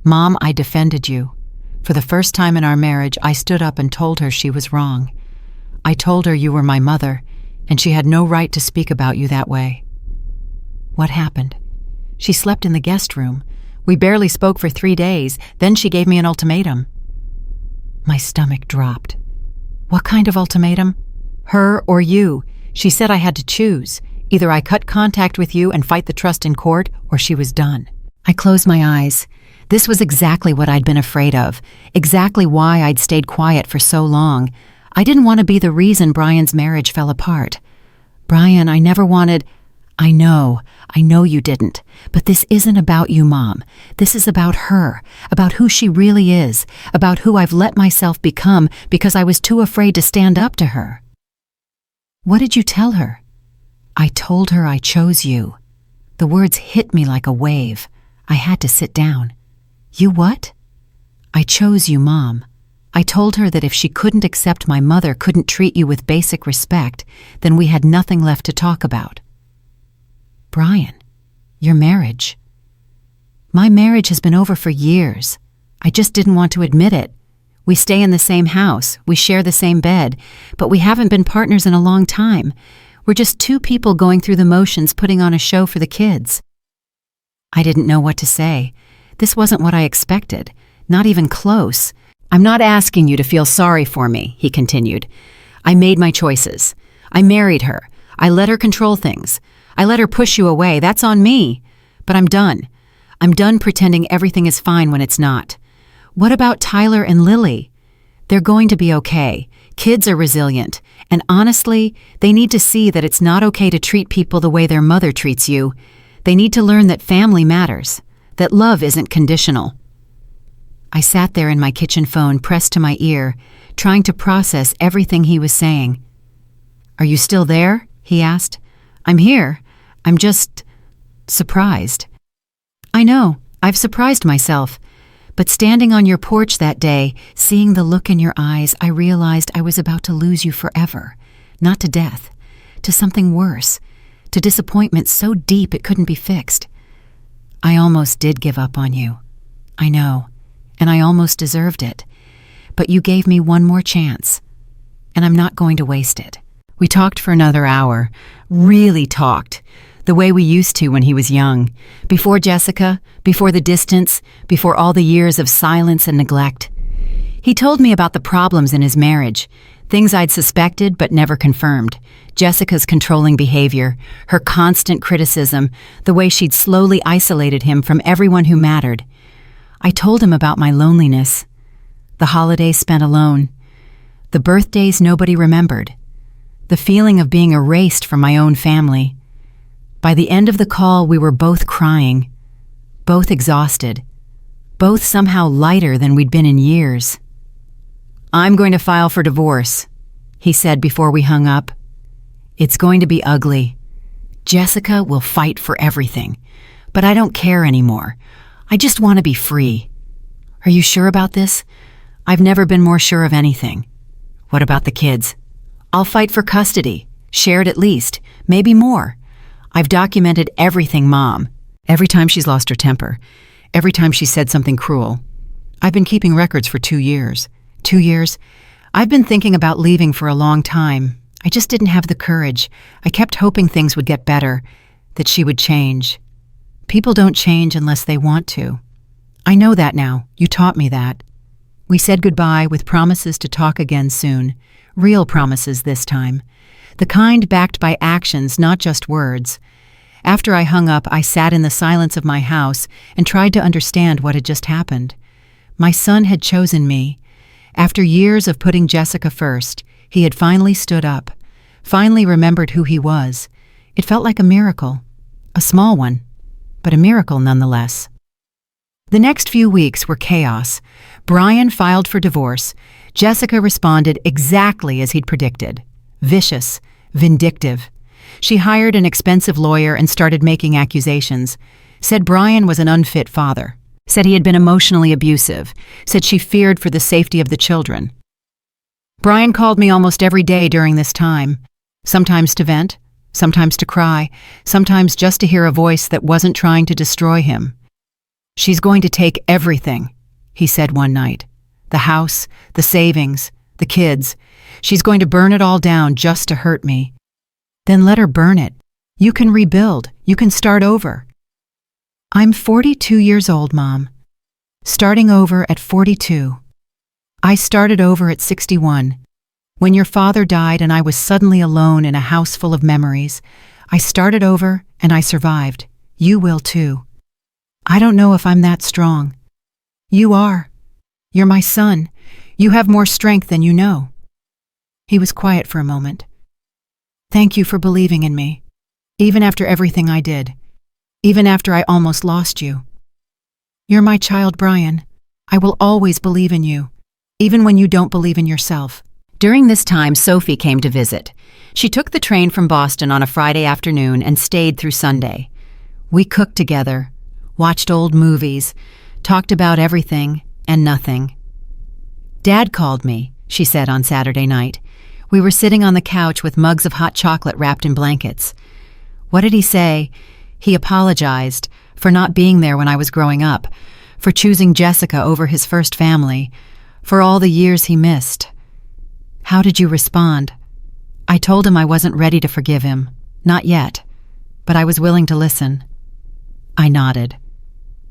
Mom, I defended you. For the first time in our marriage, I stood up and told her she was wrong. I told her you were my mother, and she had no right to speak about you that way. What happened? She slept in the guest room. We barely spoke for 3 days, then she gave me an ultimatum. My stomach dropped. What kind of ultimatum? Her or you? She said I had to choose. Either I cut contact with you and fight the trust in court, or she was done. I closed my eyes. This was exactly what I'd been afraid of, exactly why I'd stayed quiet for so long. I didn't want to be the reason Brian's marriage fell apart. Brian, I never wanted... I know you didn't. But this isn't about you, Mom. This is about her, about who she really is, about who I've let myself become because I was too afraid to stand up to her. What did you tell her? I told her I chose you. The words hit me like a wave. I had to sit down. You what? I chose you, Mom. I told her that if she couldn't accept my mother couldn't treat you with basic respect, then we had nothing left to talk about. Brian, your marriage. My marriage has been over for years. I just didn't want to admit it. We stay in the same house, we share the same bed, but we haven't been partners in a long time. We're just two people going through the motions, putting on a show for the kids. I didn't know what to say. This wasn't what I expected, not even close. I'm not asking you to feel sorry for me, he continued. I made my choices. I married her. I let her control things. I let her push you away. That's on me. But I'm done. I'm done pretending everything is fine when it's not. What about Tyler and Lily? They're going to be okay. Kids are resilient. And honestly, they need to see that it's not okay to treat people the way their mother treats you. They need to learn that family matters, that love isn't conditional. I sat there in my kitchen phone pressed to my ear, trying to process everything he was saying. Are you still there? He asked. I'm here. I'm just surprised. I know, I've surprised myself. But standing on your porch that day, seeing the look in your eyes, I realized I was about to lose you forever. Not to death, to something worse, to disappointment so deep it couldn't be fixed. I almost did give up on you. I know, and I almost deserved it. But you gave me one more chance, and I'm not going to waste it. We talked for another hour, really talked, the way we used to when he was young, before Jessica, before the distance, before all the years of silence and neglect. He told me about the problems in his marriage, things I'd suspected but never confirmed. Jessica's controlling behavior, her constant criticism, the way she'd slowly isolated him from everyone who mattered. I told him about my loneliness, the holidays spent alone, the birthdays nobody remembered, the feeling of being erased from my own family. By the end of the call, we were both crying, both exhausted, both somehow lighter than we'd been in years. I'm going to file for divorce, he said before we hung up. It's going to be ugly. Jessica will fight for everything, but I don't care anymore. I just want to be free. Are you sure about this? I've never been more sure of anything. What about the kids? I'll fight for custody, shared at least, maybe more. I've documented everything, Mom. Every time she's lost her temper, every time she said something cruel. I've been keeping records for 2 years. 2 years? I've been thinking about leaving for a long time. I just didn't have the courage. I kept hoping things would get better, that she would change. People don't change unless they want to. I know that now. You taught me that. We said goodbye with promises to talk again soon. Real promises this time. the kind backed by actions, not just words. After I hung up, I sat in the silence of my house and tried to understand what had just happened. My son had chosen me. After years of putting Jessica first, he had finally stood up, finally remembered who he was. It felt like a miracle. A small one, but a miracle nonetheless. The next few weeks were chaos. Brian filed for divorce. Jessica responded exactly as he'd predicted. Vicious, vindictive. She hired an expensive lawyer and started making accusations. Said Brian was an unfit father. Said he had been emotionally abusive. Said she feared for the safety of the children. Brian called me almost every day during this time. Sometimes to vent, sometimes to cry, sometimes just to hear a voice that wasn't trying to destroy him. "She's going to take everything," he said one night. "The house, the savings, the kids. She's going to burn it all down just to hurt me." "Then let her burn it. You can rebuild. You can start over." I'm 42 years old, Mom. Starting over at 42. I started over at 61. When your father died and I was suddenly alone in a house full of memories, I started over and I survived. You will too. I don't know if I'm that strong. You are. You're my son. You have more strength than you know. He was quiet for a moment. Thank you for believing in me, even after everything I did, even after I almost lost you. You're my child, Brian. I will always believe in you, even when you don't believe in yourself. During this time, Sophie came to visit. She took the train from Boston on a Friday afternoon and stayed through Sunday. We cooked together, watched old movies, talked about everything and nothing. Dad called me, she said on Saturday night. We were sitting on the couch with mugs of hot chocolate wrapped in blankets. What did he say? He apologized for not being there when I was growing up, for choosing Jessica over his first family, for all the years he missed. How did you respond? I told him I wasn't ready to forgive him. Not yet. But I was willing to listen. I nodded.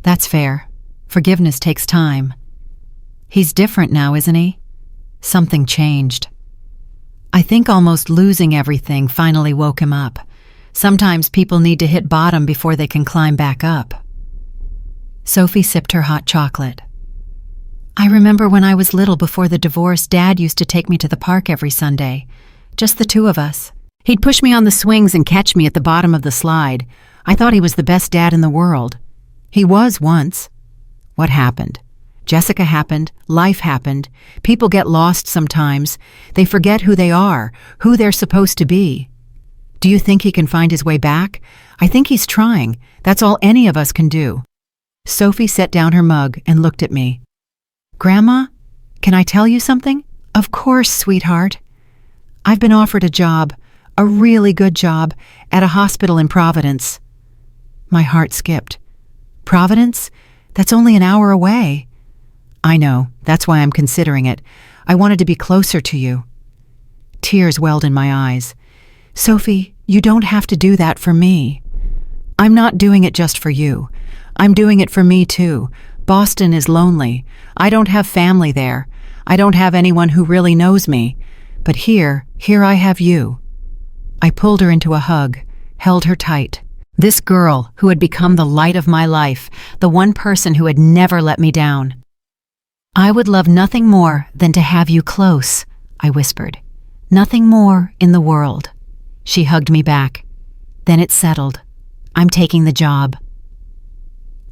That's fair. Forgiveness takes time. He's different now, isn't he? Something changed. I think almost losing everything finally woke him up. Sometimes people need to hit bottom before they can climb back up. Sophie sipped her hot chocolate. I remember when I was little before the divorce, Dad used to take me to the park every Sunday. Just the two of us. He'd push me on the swings and catch me at the bottom of the slide. I thought he was the best dad in the world. He was once. What happened? Jessica happened. Life happened. People get lost sometimes. They forget who they are, who they're supposed to be. Do you think he can find his way back? I think he's trying. That's all any of us can do. Sophie set down her mug and looked at me. Grandma, can I tell you something? Of course, sweetheart. I've been offered a job, a really good job, at a hospital in Providence. My heart skipped. Providence? That's only an hour away. I know, that's why I'm considering it. I wanted to be closer to you. Tears welled in my eyes. Sophie, you don't have to do that for me. I'm not doing it just for you. I'm doing it for me too. Boston is lonely. I don't have family there. I don't have anyone who really knows me. But here I have you. I pulled her into a hug, held her tight. This girl who had become the light of my life, the one person who had never let me down. I would love nothing more than to have you close, I whispered. Nothing more in the world. She hugged me back. Then it settled. I'm taking the job.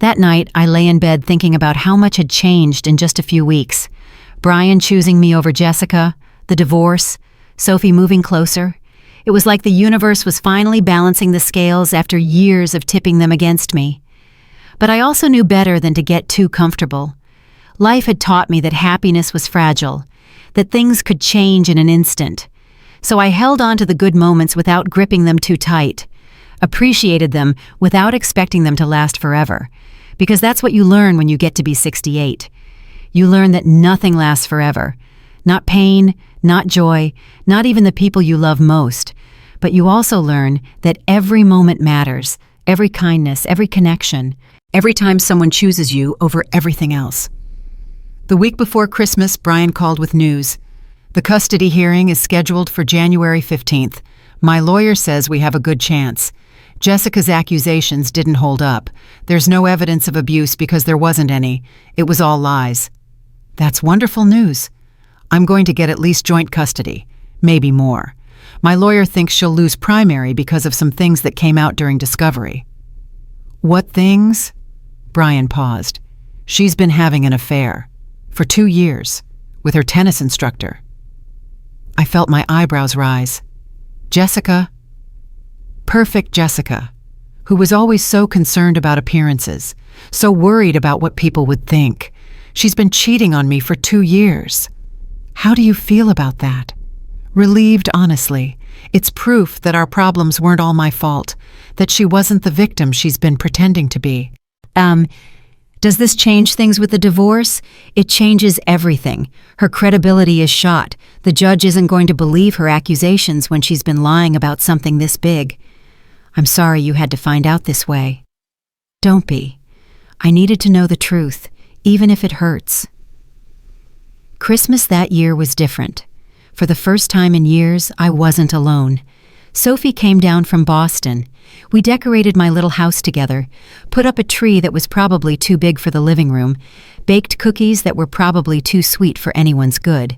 That night, I lay in bed thinking about how much had changed in just a few weeks. Brian choosing me over Jessica, the divorce, Sophie moving closer. It was like the universe was finally balancing the scales after years of tipping them against me. But I also knew better than to get too comfortable. Life had taught me that happiness was fragile, that things could change in an instant. So I held on to the good moments without gripping them too tight, appreciated them without expecting them to last forever. Because that's what you learn when you get to be 68. You learn that nothing lasts forever. Not pain, not joy, not even the people you love most. But you also learn that every moment matters, every kindness, every connection, every time someone chooses you over everything else. The week before Christmas, Brian called with news. The custody hearing is scheduled for January 15th. My lawyer says we have a good chance. Jessica's accusations didn't hold up. There's no evidence of abuse because there wasn't any. It was all lies. That's wonderful news. I'm going to get at least joint custody, maybe more. My lawyer thinks she'll lose primary because of some things that came out during discovery. What things? Brian paused. She's been having an affair. For 2 years. With her tennis instructor. I felt my eyebrows rise. Jessica? Perfect Jessica, who was always so concerned about appearances, so worried about what people would think. She's been cheating on me for 2 years. How do you feel about that? Relieved, honestly. It's proof that our problems weren't all my fault, that she wasn't the victim she's been pretending to be. Does this change things with the divorce? It changes everything. Her credibility is shot. The judge isn't going to believe her accusations when she's been lying about something this big. I'm sorry you had to find out this way. Don't be. I needed to know the truth, even if it hurts. Christmas that year was different. For the first time in years, I wasn't alone. Sophie came down from Boston. We decorated my little house together, put up a tree that was probably too big for the living room, baked cookies that were probably too sweet for anyone's good.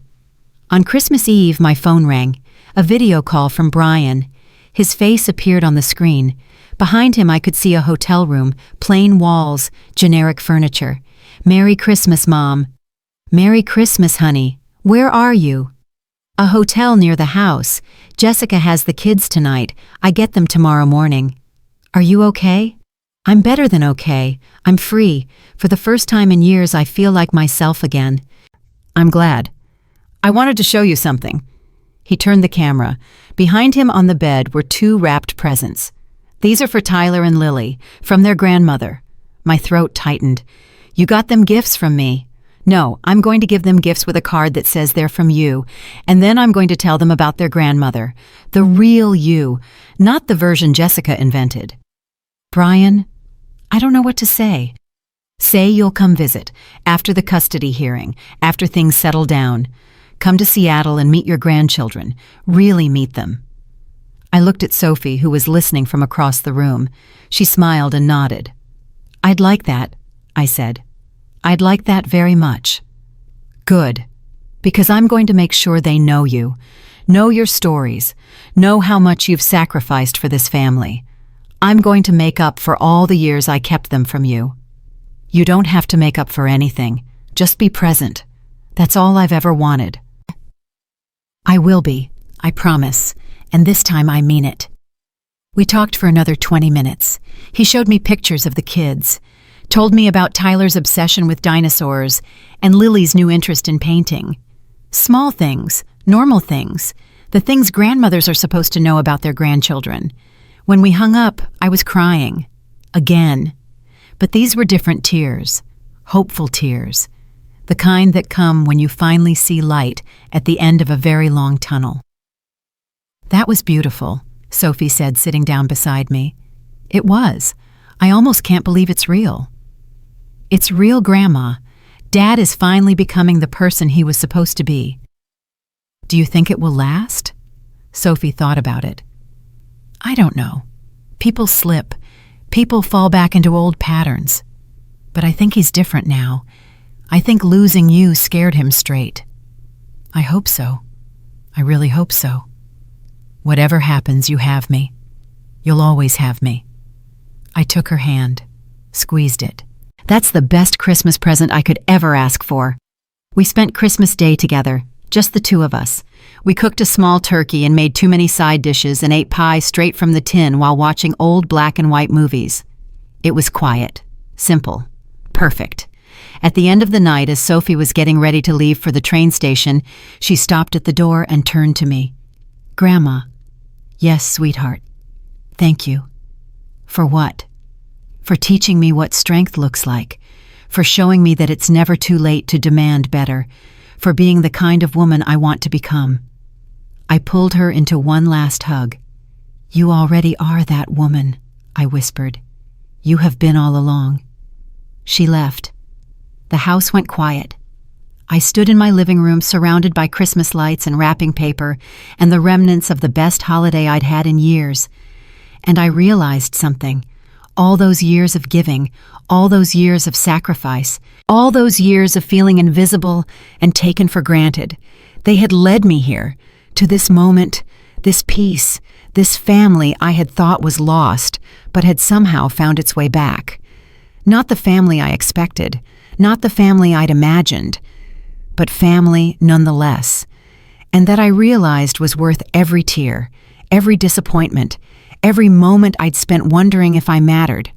On Christmas Eve, my phone rang, a video call from Brian. His face appeared on the screen. Behind him I could see a hotel room, plain walls, generic furniture. Merry Christmas, Mom. Merry Christmas, honey. Where are you? A hotel near the house. Jessica has the kids tonight. I get them tomorrow morning. Are you okay? I'm better than okay. I'm free. For the first time in years, I feel like myself again. I'm glad. I wanted to show you something. He turned the camera. Behind him on the bed were 2 wrapped presents. These are for Tyler and Lily, from their grandmother. My throat tightened. You got them gifts from me. No, I'm going to give them gifts with a card that says they're from you, and then I'm going to tell them about their grandmother. The real you, not the version Jessica invented. Brian, I don't know what to say. Say you'll come visit, after the custody hearing, after things settle down. Come to Seattle and meet your grandchildren. Really meet them. I looked at Sophie, who was listening from across the room. She smiled and nodded. I'd like that, I said. I'd like that very much. Good. Because I'm going to make sure they know you, know your stories, know how much you've sacrificed for this family. I'm going to make up for all the years I kept them from you. You don't have to make up for anything. Just be present. That's all I've ever wanted. I will be, I promise, and this time I mean it. We talked for another 20 minutes. He showed me pictures of the kids, told me about Tyler's obsession with dinosaurs and Lily's new interest in painting. Small things, normal things, the things grandmothers are supposed to know about their grandchildren. When we hung up, I was crying. Again. But these were different tears, hopeful tears, the kind that come when you finally see light at the end of a very long tunnel. That was beautiful, Sophie said, sitting down beside me. It was. I almost can't believe it's real. It's real, Grandma. Dad is finally becoming the person he was supposed to be. Do you think it will last? Sophie thought about it. I don't know. People slip. People fall back into old patterns. But I think he's different now. I think losing you scared him straight. I hope so. I really hope so. Whatever happens, you have me. You'll always have me. I took her hand, squeezed it. That's the best Christmas present I could ever ask for. We spent Christmas Day together, just the two of us. We cooked a small turkey and made too many side dishes and ate pie straight from the tin while watching old black and white movies. It was quiet, simple, perfect. At the end of the night, as Sophie was getting ready to leave for the train station, she stopped at the door and turned to me. Grandma. Yes, sweetheart. Thank you. For what? For teaching me what strength looks like, for showing me that it's never too late to demand better, for being the kind of woman I want to become. I pulled her into one last hug. You already are that woman, I whispered. You have been all along. She left. The house went quiet. I stood in my living room surrounded by Christmas lights and wrapping paper and the remnants of the best holiday I'd had in years. And I realized something. All those years of giving, all those years of sacrifice, all those years of feeling invisible and taken for granted, they had led me here, to this moment, this peace, this family I had thought was lost, but had somehow found its way back. Not the family I expected, not the family I'd imagined, but family nonetheless. And that I realized was worth every tear, every disappointment, every moment I'd spent wondering if I mattered.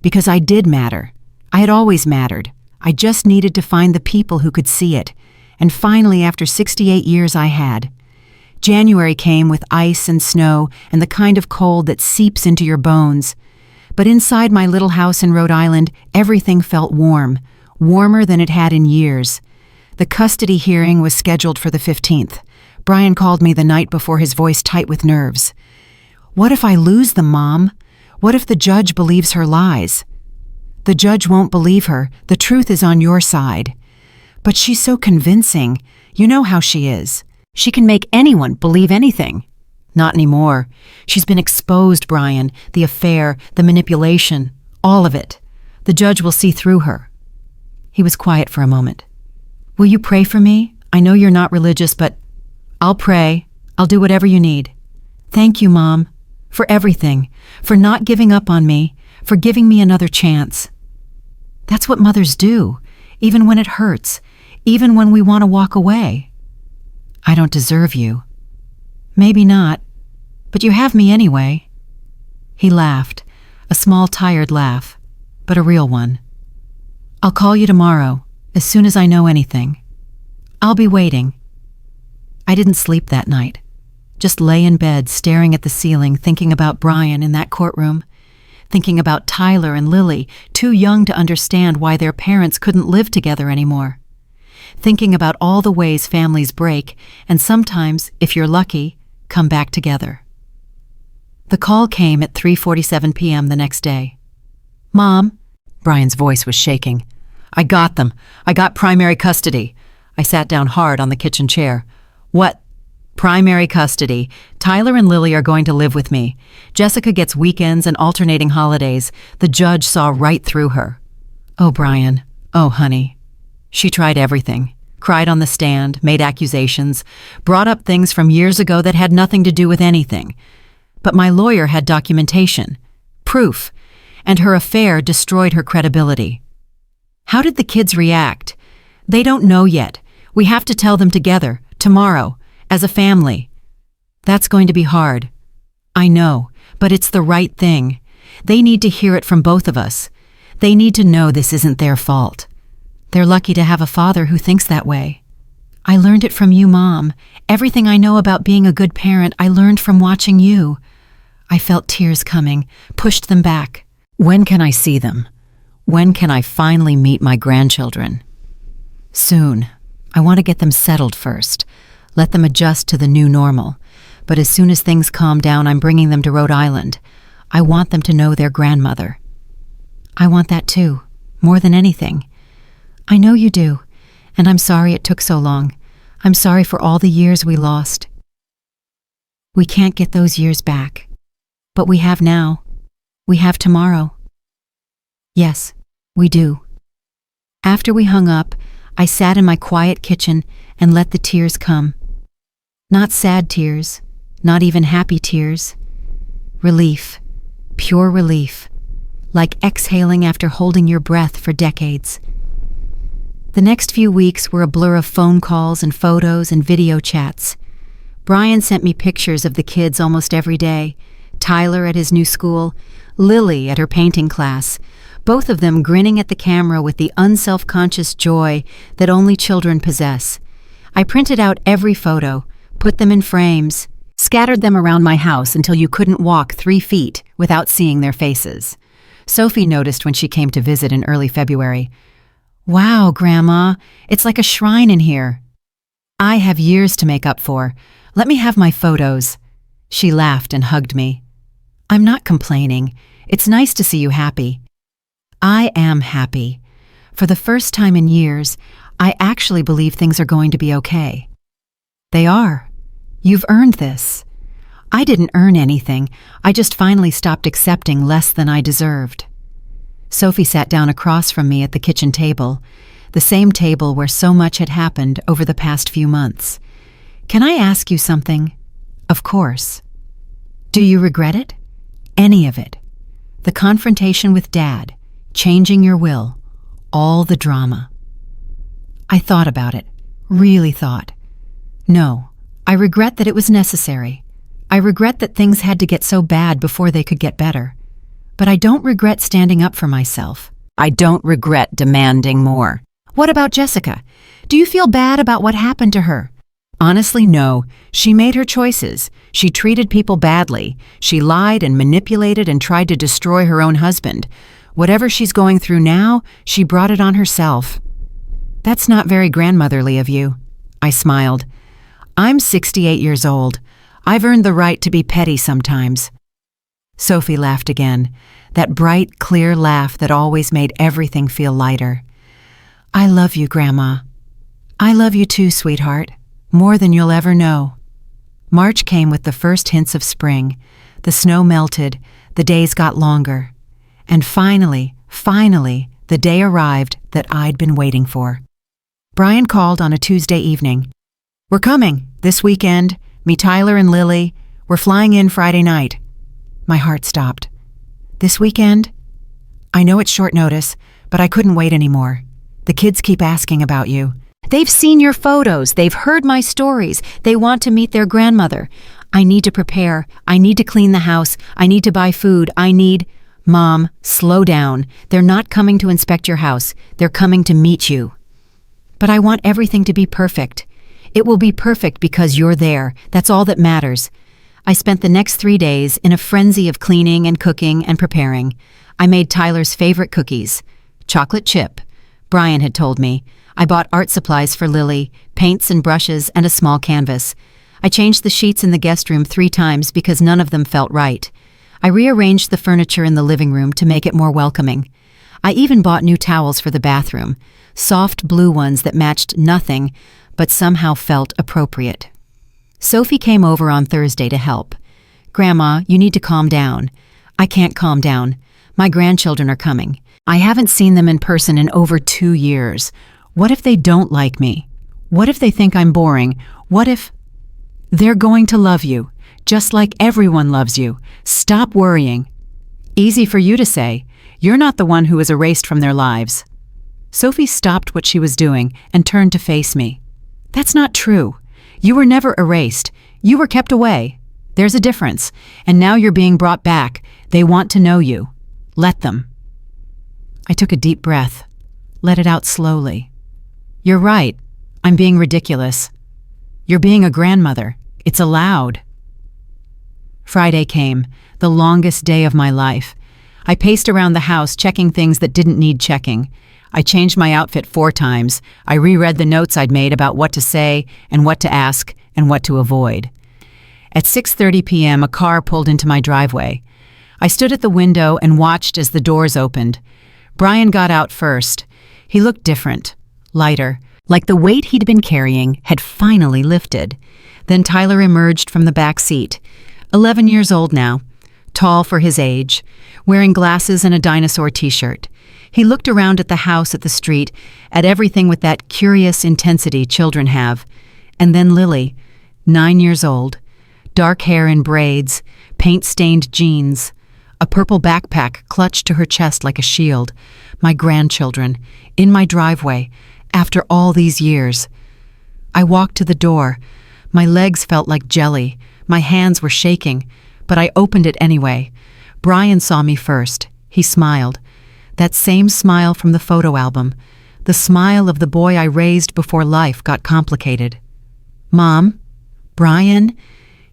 Because I did matter. I had always mattered. I just needed to find the people who could see it. And finally, after 68 years, I had. January came with ice and snow and the kind of cold that seeps into your bones. But inside my little house in Rhode Island, everything felt warm, warmer than it had in years. The custody hearing was scheduled for the 15th. Brian called me the night before, his voice tight with nerves. "What if I lose them, Mom? What if the judge believes her lies?" "The judge won't believe her. The truth is on your side." "But she's so convincing. You know how she is. She can make anyone believe anything." "Not anymore. She's been exposed, Brian. The affair, the manipulation, all of it. The judge will see through her." He was quiet for a moment. "Will you pray for me? I know you're not religious, but..." "I'll pray. I'll do whatever you need." "Thank you, Mom, for everything, for not giving up on me, for giving me another chance." That's what mothers do, even when it hurts, even when we want to walk away. "I don't deserve you." "Maybe not, but you have me anyway." He laughed, a small tired laugh, but a real one. "I'll call you tomorrow, as soon as I know anything. I'll be waiting." I didn't sleep that night. Just lay in bed staring at the ceiling, thinking about Brian in that courtroom, thinking about Tyler and Lily, too young to understand why their parents couldn't live together anymore, thinking about all the ways families break and sometimes, if you're lucky, come back together. The call came at 3:47 p.m. the next day. "Mom," Brian's voice was shaking. "I got them. I got primary custody." I sat down hard on the kitchen chair. "What? Primary custody. Tyler and Lily are going to live with me. Jessica gets weekends and alternating holidays. The judge saw right through her." "Oh, Brian. Oh, honey." She tried everything. Cried on the stand, made accusations, brought up things from years ago that had nothing to do with anything. But my lawyer had documentation, proof, and her affair destroyed her credibility. How did the kids react? They don't know yet. We have to tell them together, tomorrow, as a family. That's going to be hard. I know, but it's the right thing. They need to hear it from both of us. They need to know this isn't their fault. They're lucky to have a father who thinks that way. I learned it from you, Mom. Everything I know about being a good parent, I learned from watching you. I felt tears coming, pushed them back. When can I see them? When can I finally meet my grandchildren? Soon. I want to get them settled first. Let them adjust to the new normal. But as soon as things calm down, I'm bringing them to Rhode Island. I want them to know their grandmother. I want that too, more than anything. I know you do, and I'm sorry it took so long. I'm sorry for all the years we lost. We can't get those years back, but we have now. We have tomorrow. Yes, we do. After we hung up, I sat in my quiet kitchen and let the tears come. Not sad tears, not even happy tears. Relief, pure relief, like exhaling after holding your breath for decades. The next few weeks were a blur of phone calls and photos and video chats. Brian sent me pictures of the kids almost every day. Tyler at his new school, Lily at her painting class, both of them grinning at the camera with the unself-conscious joy that only children possess. I printed out every photo, put them in frames, scattered them around my house until you couldn't walk 3 feet without seeing their faces. Sophie noticed when she came to visit in early February. "Wow, Grandma, it's like a shrine in here." "I have years to make up for. Let me have my photos." She laughed and hugged me. "I'm not complaining. It's nice to see you happy." I am happy. For the first time in years, I actually believe things are going to be okay. They are. You've earned this. I didn't earn anything. I just finally stopped accepting less than I deserved. Sophie sat down across from me at the kitchen table, the same table where so much had happened over the past few months. Can I ask you something? Of course. Do you regret it? Any of it? The confrontation with Dad, changing your will, all the drama. I thought about it, really thought. No, I regret that it was necessary. I regret that things had to get so bad before they could get better. But I don't regret standing up for myself. I don't regret demanding more. What about Jessica? Do you feel bad about what happened to her? Honestly, no. She made her choices. She treated people badly. She lied and manipulated and tried to destroy her own husband. Whatever she's going through now, she brought it on herself. That's not very grandmotherly of you. I smiled. I'm 68 years old. I've earned the right to be petty sometimes. Sophie laughed again, that bright, clear laugh that always made everything feel lighter. I love you, Grandma. I love you too, sweetheart, more than you'll ever know. March came with the first hints of spring. The snow melted, the days got longer. And finally, the day arrived that I'd been waiting for. Brian called on a Tuesday evening. We're coming, this weekend. Me, Tyler, and Lily. We're flying in Friday night. My heart stopped. This weekend? I know it's short notice, but I couldn't wait anymore. The kids keep asking about you. They've seen your photos. They've heard my stories. They want to meet their grandmother. I need to prepare. I need to clean the house. I need to buy food. Mom, slow down. They're not coming to inspect your house. They're coming to meet you. But I want everything to be perfect. It will be perfect because you're there. That's all that matters. I spent the next 3 days in a frenzy of cleaning and cooking and preparing. I made Tyler's favorite cookies. Chocolate chip. Brian had told me. I bought art supplies for Lily, paints and brushes, and a small canvas. I changed the sheets in the guest room 3 times because none of them felt right. I rearranged the furniture in the living room to make it more welcoming. I even bought new towels for the bathroom, soft blue ones that matched nothing, but somehow felt appropriate. Sophie came over on Thursday to help. Grandma, you need to calm down. I can't calm down. My grandchildren are coming. I haven't seen them in person in over 2 years. What if they don't like me? What if they think I'm boring? What if... They're going to love you, just like everyone loves you. Stop worrying. Easy for you to say. You're not the one who was erased from their lives. Sophie stopped what she was doing and turned to face me. That's not true. You were never erased. You were kept away. There's a difference. And now you're being brought back. They want to know you. Let them. I took a deep breath. Let it out slowly. You're right. I'm being ridiculous. You're being a grandmother. It's allowed. Friday came, the longest day of my life. I paced around the house checking things that didn't need checking. I changed my outfit 4 times. I reread the notes I'd made about what to say and what to ask and what to avoid. At 6:30 p.m., a car pulled into my driveway. I stood at the window and watched as the doors opened. Brian got out first. He looked different, lighter, like the weight he'd been carrying had finally lifted. Then Tyler emerged from the back seat, 11 years old now, tall for his age, wearing glasses and a dinosaur t-shirt. He looked around at the house, at the street, at everything with that curious intensity children have. And then Lily, 9 years old, dark hair in braids, paint-stained jeans, a purple backpack clutched to her chest like a shield. My grandchildren, in my driveway, after all these years. I walked to the door. My legs felt like jelly. My hands were shaking, but I opened it anyway. Brian saw me first. He smiled. That same smile from the photo album. The smile of the boy I raised before life got complicated. Mom? Brian?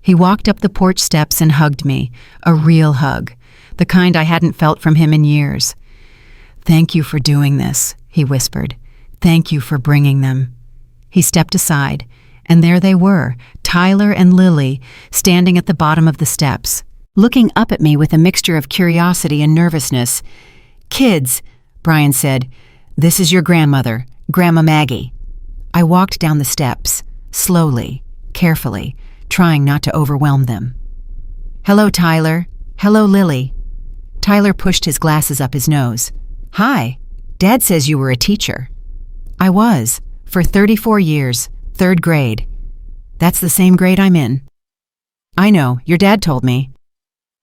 He walked up the porch steps and hugged me. A real hug. The kind I hadn't felt from him in years. Thank you for doing this, he whispered. Thank you for bringing them. He stepped aside, and there they were, Tyler and Lily, standing at the bottom of the steps, looking up at me with a mixture of curiosity and nervousness. Kids, Brian said, this is your grandmother, Grandma Maggie. I walked down the steps, slowly, carefully, trying not to overwhelm them. "Hello, Tyler. Hello, Lily." Tyler pushed his glasses up his nose. "Hi. Dad says you were a teacher." "I was, for 34 years, 3rd grade. That's the same grade I'm in." "I know, your dad told me."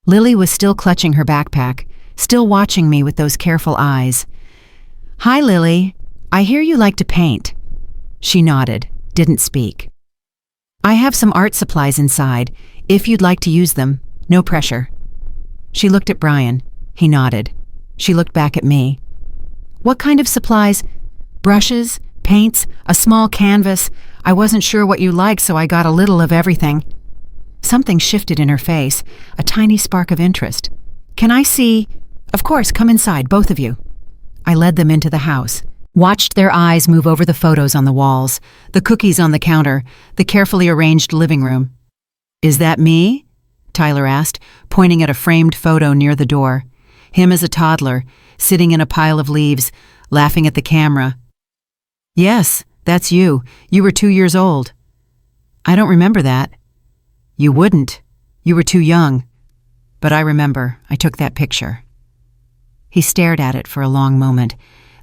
Lily was still clutching her backpack, still watching me with those careful eyes. "Hi, Lily. I hear you like to paint." She nodded, didn't speak. "I have some art supplies inside, if you'd like to use them. No pressure." She looked at Brian. He nodded. She looked back at me. "What kind of supplies?" "Brushes, paints, a small canvas. I wasn't sure what you liked, so I got a little of everything." Something shifted in her face, a tiny spark of interest. "Can I see?" "Of course, come inside, both of you." I led them into the house, watched their eyes move over the photos on the walls, the cookies on the counter, the carefully arranged living room. "Is that me?" Tyler asked, pointing at a framed photo near the door. Him as a toddler, sitting in a pile of leaves, laughing at the camera. "Yes, that's you. You were 2 years old." "I don't remember that." "You wouldn't. You were too young. But I remember. I took that picture." He stared at it for a long moment,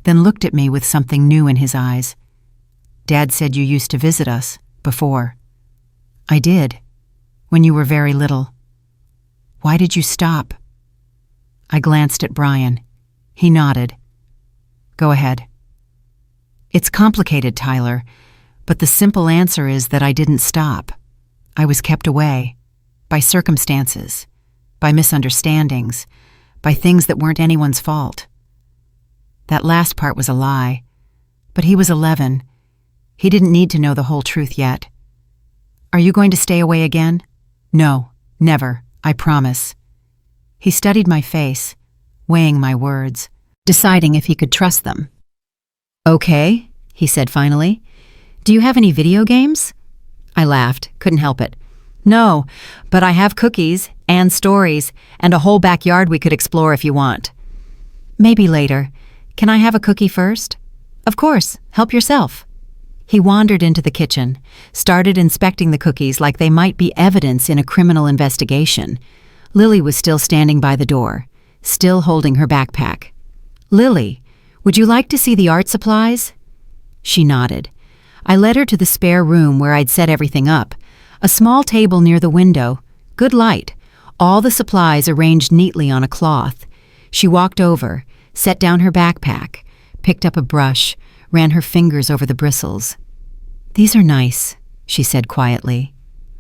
then looked at me with something new in his eyes. "Dad said you used to visit us, before." "I did, when you were very little." "Why did you stop?" I glanced at Brian. He nodded. "Go ahead." "It's complicated, Tyler, but the simple answer is that I didn't stop. I was kept away, by circumstances, by misunderstandings, by things that weren't anyone's fault." That last part was a lie, but he was 11. He didn't need to know the whole truth yet. "Are you going to stay away again?" "No, never, I promise." He studied my face, weighing my words, deciding if he could trust them. "Okay," he said finally. "Do you have any video games?" I laughed, couldn't help it. "No, but I have cookies and stories and a whole backyard we could explore if you want." "Maybe later. Can I have a cookie first?" "Of course, help yourself." He wandered into the kitchen, started inspecting the cookies like they might be evidence in a criminal investigation. Lily was still standing by the door, still holding her backpack. "Lily, would you like to see the art supplies?" She nodded. I led her to the spare room where I'd set everything up. A small table near the window, good light, all the supplies arranged neatly on a cloth. She walked over, set down her backpack, picked up a brush, ran her fingers over the bristles. "These are nice," she said quietly.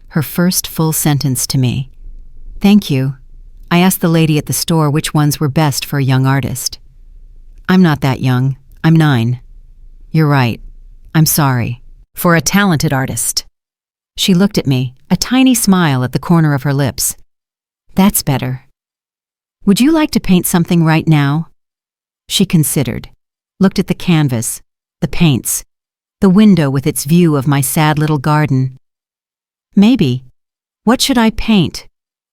Her first full sentence to me. "Thank you." I asked the lady at the store which ones were best for a young artist. "I'm not that young. I'm 9. "You're right. I'm sorry. For a talented artist." She looked at me, a tiny smile at the corner of her lips. "That's better. Would you like to paint something right now?" She considered, looked at the canvas, the paints, the window with its view of my sad little garden. "Maybe. What should I paint?"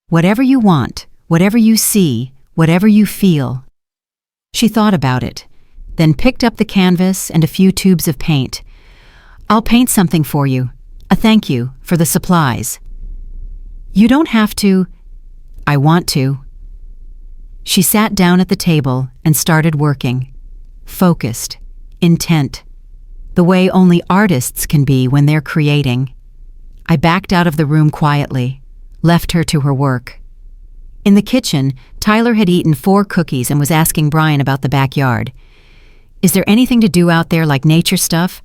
"Whatever you want, whatever you see, whatever you feel." She thought about it, then picked up the canvas and a few tubes of paint. "I'll paint something for you. A thank you for the supplies." "You don't have to." "I want to." She sat down at the table and started working, focused, intent, the way only artists can be when they're creating. I backed out of the room quietly, left her to her work. In the kitchen, Tyler had eaten 4 cookies and was asking Brian about the backyard. "Is there anything to do out there like nature stuff?"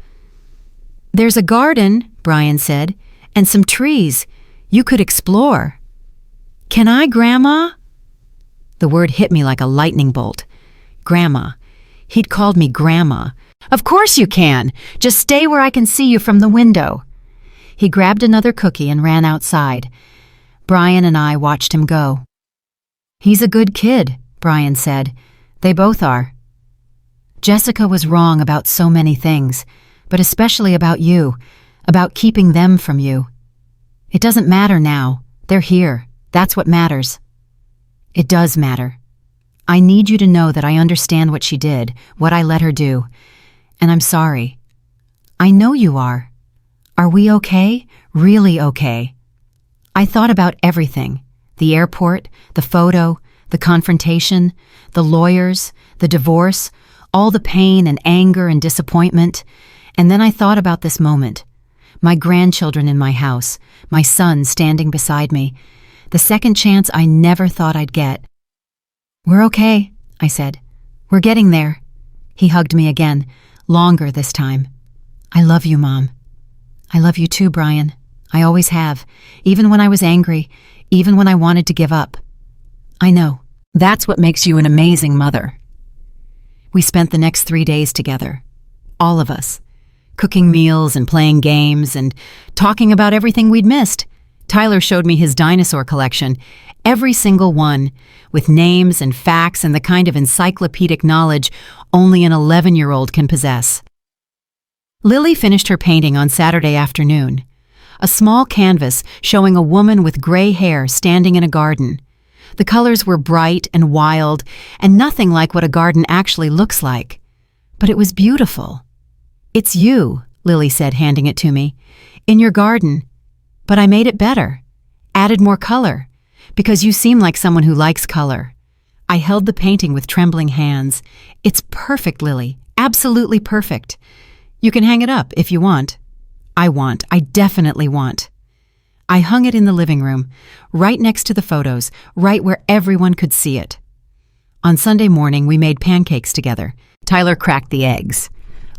"There's a garden," Brian said, "and some trees. You could explore." "Can I, Grandma?" The word hit me like a lightning bolt. Grandma. He'd called me Grandma. "Of course you can. Just stay where I can see you from the window." He grabbed another cookie and ran outside. Brian and I watched him go. "He's a good kid," Brian said. "They both are." Jessica was wrong about so many things, but especially about you, about keeping them from you. It doesn't matter now. They're here. That's what matters. It does matter. I need you to know that I understand what she did, what I let her do. And I'm sorry. I know you are. Are we okay? Really okay? I thought about everything. The airport, the photo, the confrontation, the lawyers, the divorce, all the pain and anger and disappointment. And then I thought about this moment. My grandchildren in my house, my son standing beside me, the second chance I never thought I'd get. We're okay, I said. We're getting there. He hugged me again, longer this time. I love you, Mom. I love you too, Brian. I always have, even when I was angry, even when I wanted to give up. I know. That's what makes you an amazing mother. We spent the next 3 days together. All of us. Cooking meals and playing games and talking about everything we'd missed. Tyler showed me his dinosaur collection, every single one, with names and facts and the kind of encyclopedic knowledge only an 11-year-old can possess. Lily finished her painting on Saturday afternoon. A small canvas showing a woman with gray hair standing in a garden. The colors were bright and wild and nothing like what a garden actually looks like. But it was beautiful. It's you, Lily said, handing it to me. In your garden. But I made it better. Added more color. Because you seem like someone who likes color. I held the painting with trembling hands. It's perfect, Lily. Absolutely perfect. You can hang it up if you want. I definitely want. I hung it in the living room, right next to the photos, right where everyone could see it. On Sunday morning, we made pancakes together. Tyler cracked the eggs.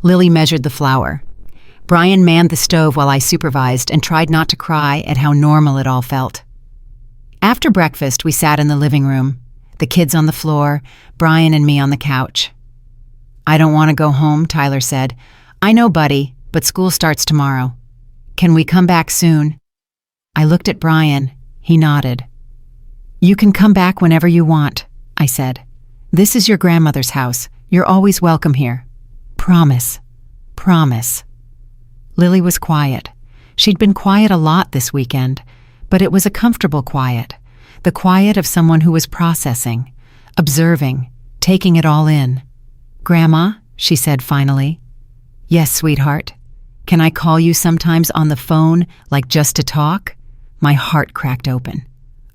Lily measured the flour. Brian manned the stove while I supervised and tried not to cry at how normal it all felt. After breakfast, we sat in the living room, the kids on the floor, Brian and me on the couch. I don't want to go home, Tyler said. I know, buddy, but school starts tomorrow. Can we come back soon? I looked at Brian. He nodded. You can come back whenever you want, I said. This is your grandmother's house. You're always welcome here. Promise. Promise. Lily was quiet. She'd been quiet a lot this weekend, but it was a comfortable quiet, the quiet of someone who was processing, observing, taking it all in. Grandma, she said finally. Yes, sweetheart. Can I call you sometimes on the phone, like just to talk? My heart cracked open.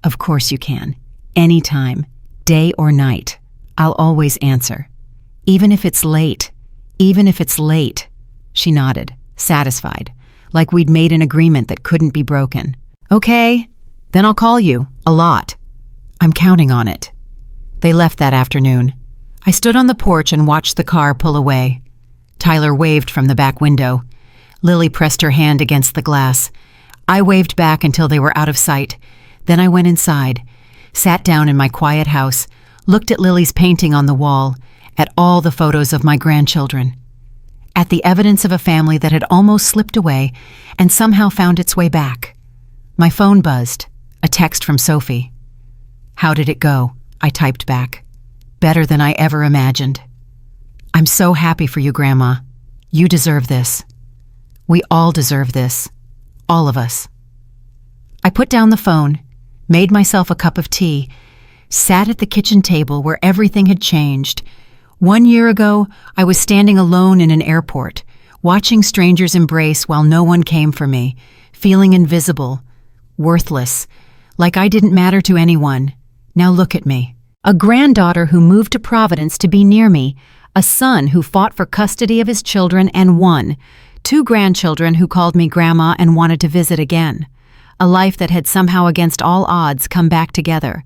Of course you can. Anytime, day or night. I'll always answer. Even if it's late. Even if it's late. She nodded, satisfied, like we'd made an agreement that couldn't be broken. Okay, then I'll call you, a lot. I'm counting on it. They left that afternoon. I stood on the porch and watched the car pull away. Tyler waved from the back window. Lily pressed her hand against the glass. I waved back until they were out of sight. Then I went inside, sat down in my quiet house, looked at Lily's painting on the wall, at all the photos of my grandchildren, at the evidence of a family that had almost slipped away and somehow found its way back. My phone buzzed, a text from Sophie. How did it go? I typed back. Better than I ever imagined. I'm so happy for you, Grandma. You deserve this. We all deserve this. All of us. I put down the phone, made myself a cup of tea, sat at the kitchen table where everything had changed. 1 year ago, I was standing alone in an airport, watching strangers embrace while no one came for me, feeling invisible, worthless, like I didn't matter to anyone. Now look at me. A granddaughter who moved to Providence to be near me, a son who fought for custody of his children and won, 2 grandchildren who called me Grandma and wanted to visit again. A life that had somehow against all odds come back together.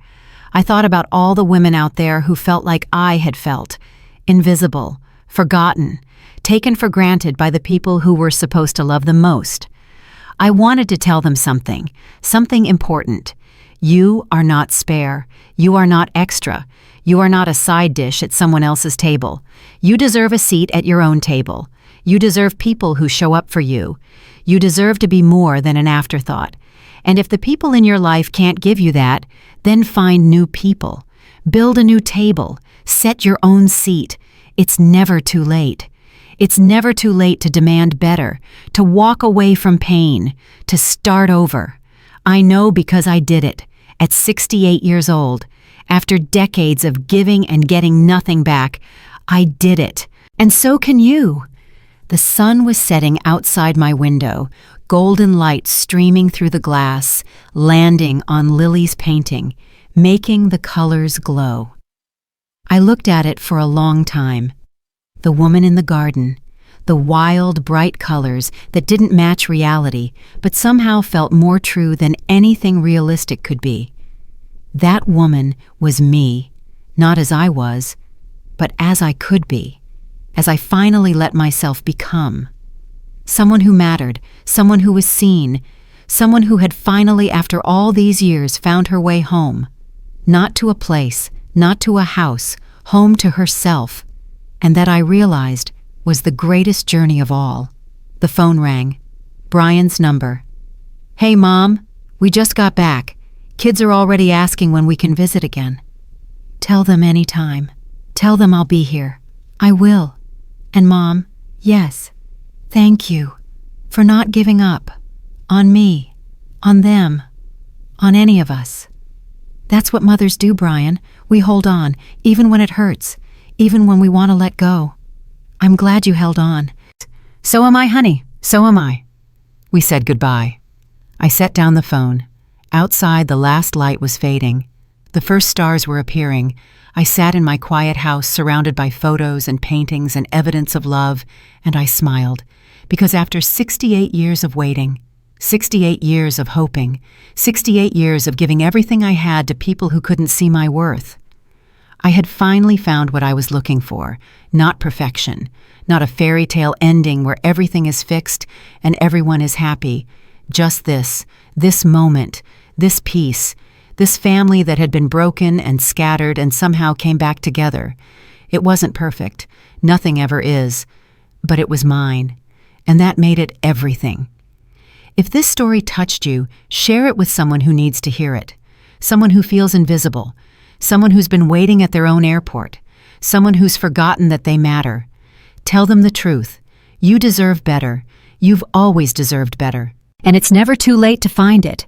I thought about all the women out there who felt like I had felt. Invisible, forgotten, taken for granted by the people who were supposed to love them most. I wanted to tell them something important. You are not spare. You are not extra. You are not a side dish at someone else's table. You deserve a seat at your own table. You deserve people who show up for you. You deserve to be more than an afterthought. And if the people in your life can't give you that, then find new people. Build a new table. Set your own seat. It's never too late. It's never too late to demand better, to walk away from pain, to start over. I know because I did it, at 68 years old. After decades of giving and getting nothing back, I did it. And so can you. The sun was setting outside my window, golden light streaming through the glass, landing on Lily's painting, making the colors glow. I looked at it for a long time. The woman in the garden, the wild, bright colors that didn't match reality, but somehow felt more true than anything realistic could be. That woman was me, not as I was, but as I could be, as I finally let myself become. Someone who mattered, someone who was seen, someone who had finally, after all these years, found her way home. Not to a place, not to a house, home to herself. And that I realized was the greatest journey of all. The phone rang. Brian's number. "Hey, Mom, we just got back. Kids are already asking when we can visit again." "Tell them anytime. Tell them I'll be here. I will. And Mom, yes, thank you for not giving up. On me, on them, on any of us. That's what mothers do, Brian. We hold on, even when it hurts, even when we want to let go. I'm glad you held on." "So am I, honey. So am I." We said goodbye. I set down the phone. Outside, the last light was fading. The first stars were appearing. I sat in my quiet house surrounded by photos and paintings and evidence of love, and I smiled, because after 68 years of waiting, 68 years of hoping, 68 years of giving everything I had to people who couldn't see my worth, I had finally found what I was looking for, not perfection, not a fairy tale ending where everything is fixed and everyone is happy. Just this moment, this peace, this family that had been broken and scattered and somehow came back together. It wasn't perfect, nothing ever is, but it was mine, and that made it everything. If this story touched you, share it with someone who needs to hear it, someone who feels invisible, someone who's been waiting at their own airport, someone who's forgotten that they matter. Tell them the truth. You deserve better. You've always deserved better. And it's never too late to find it.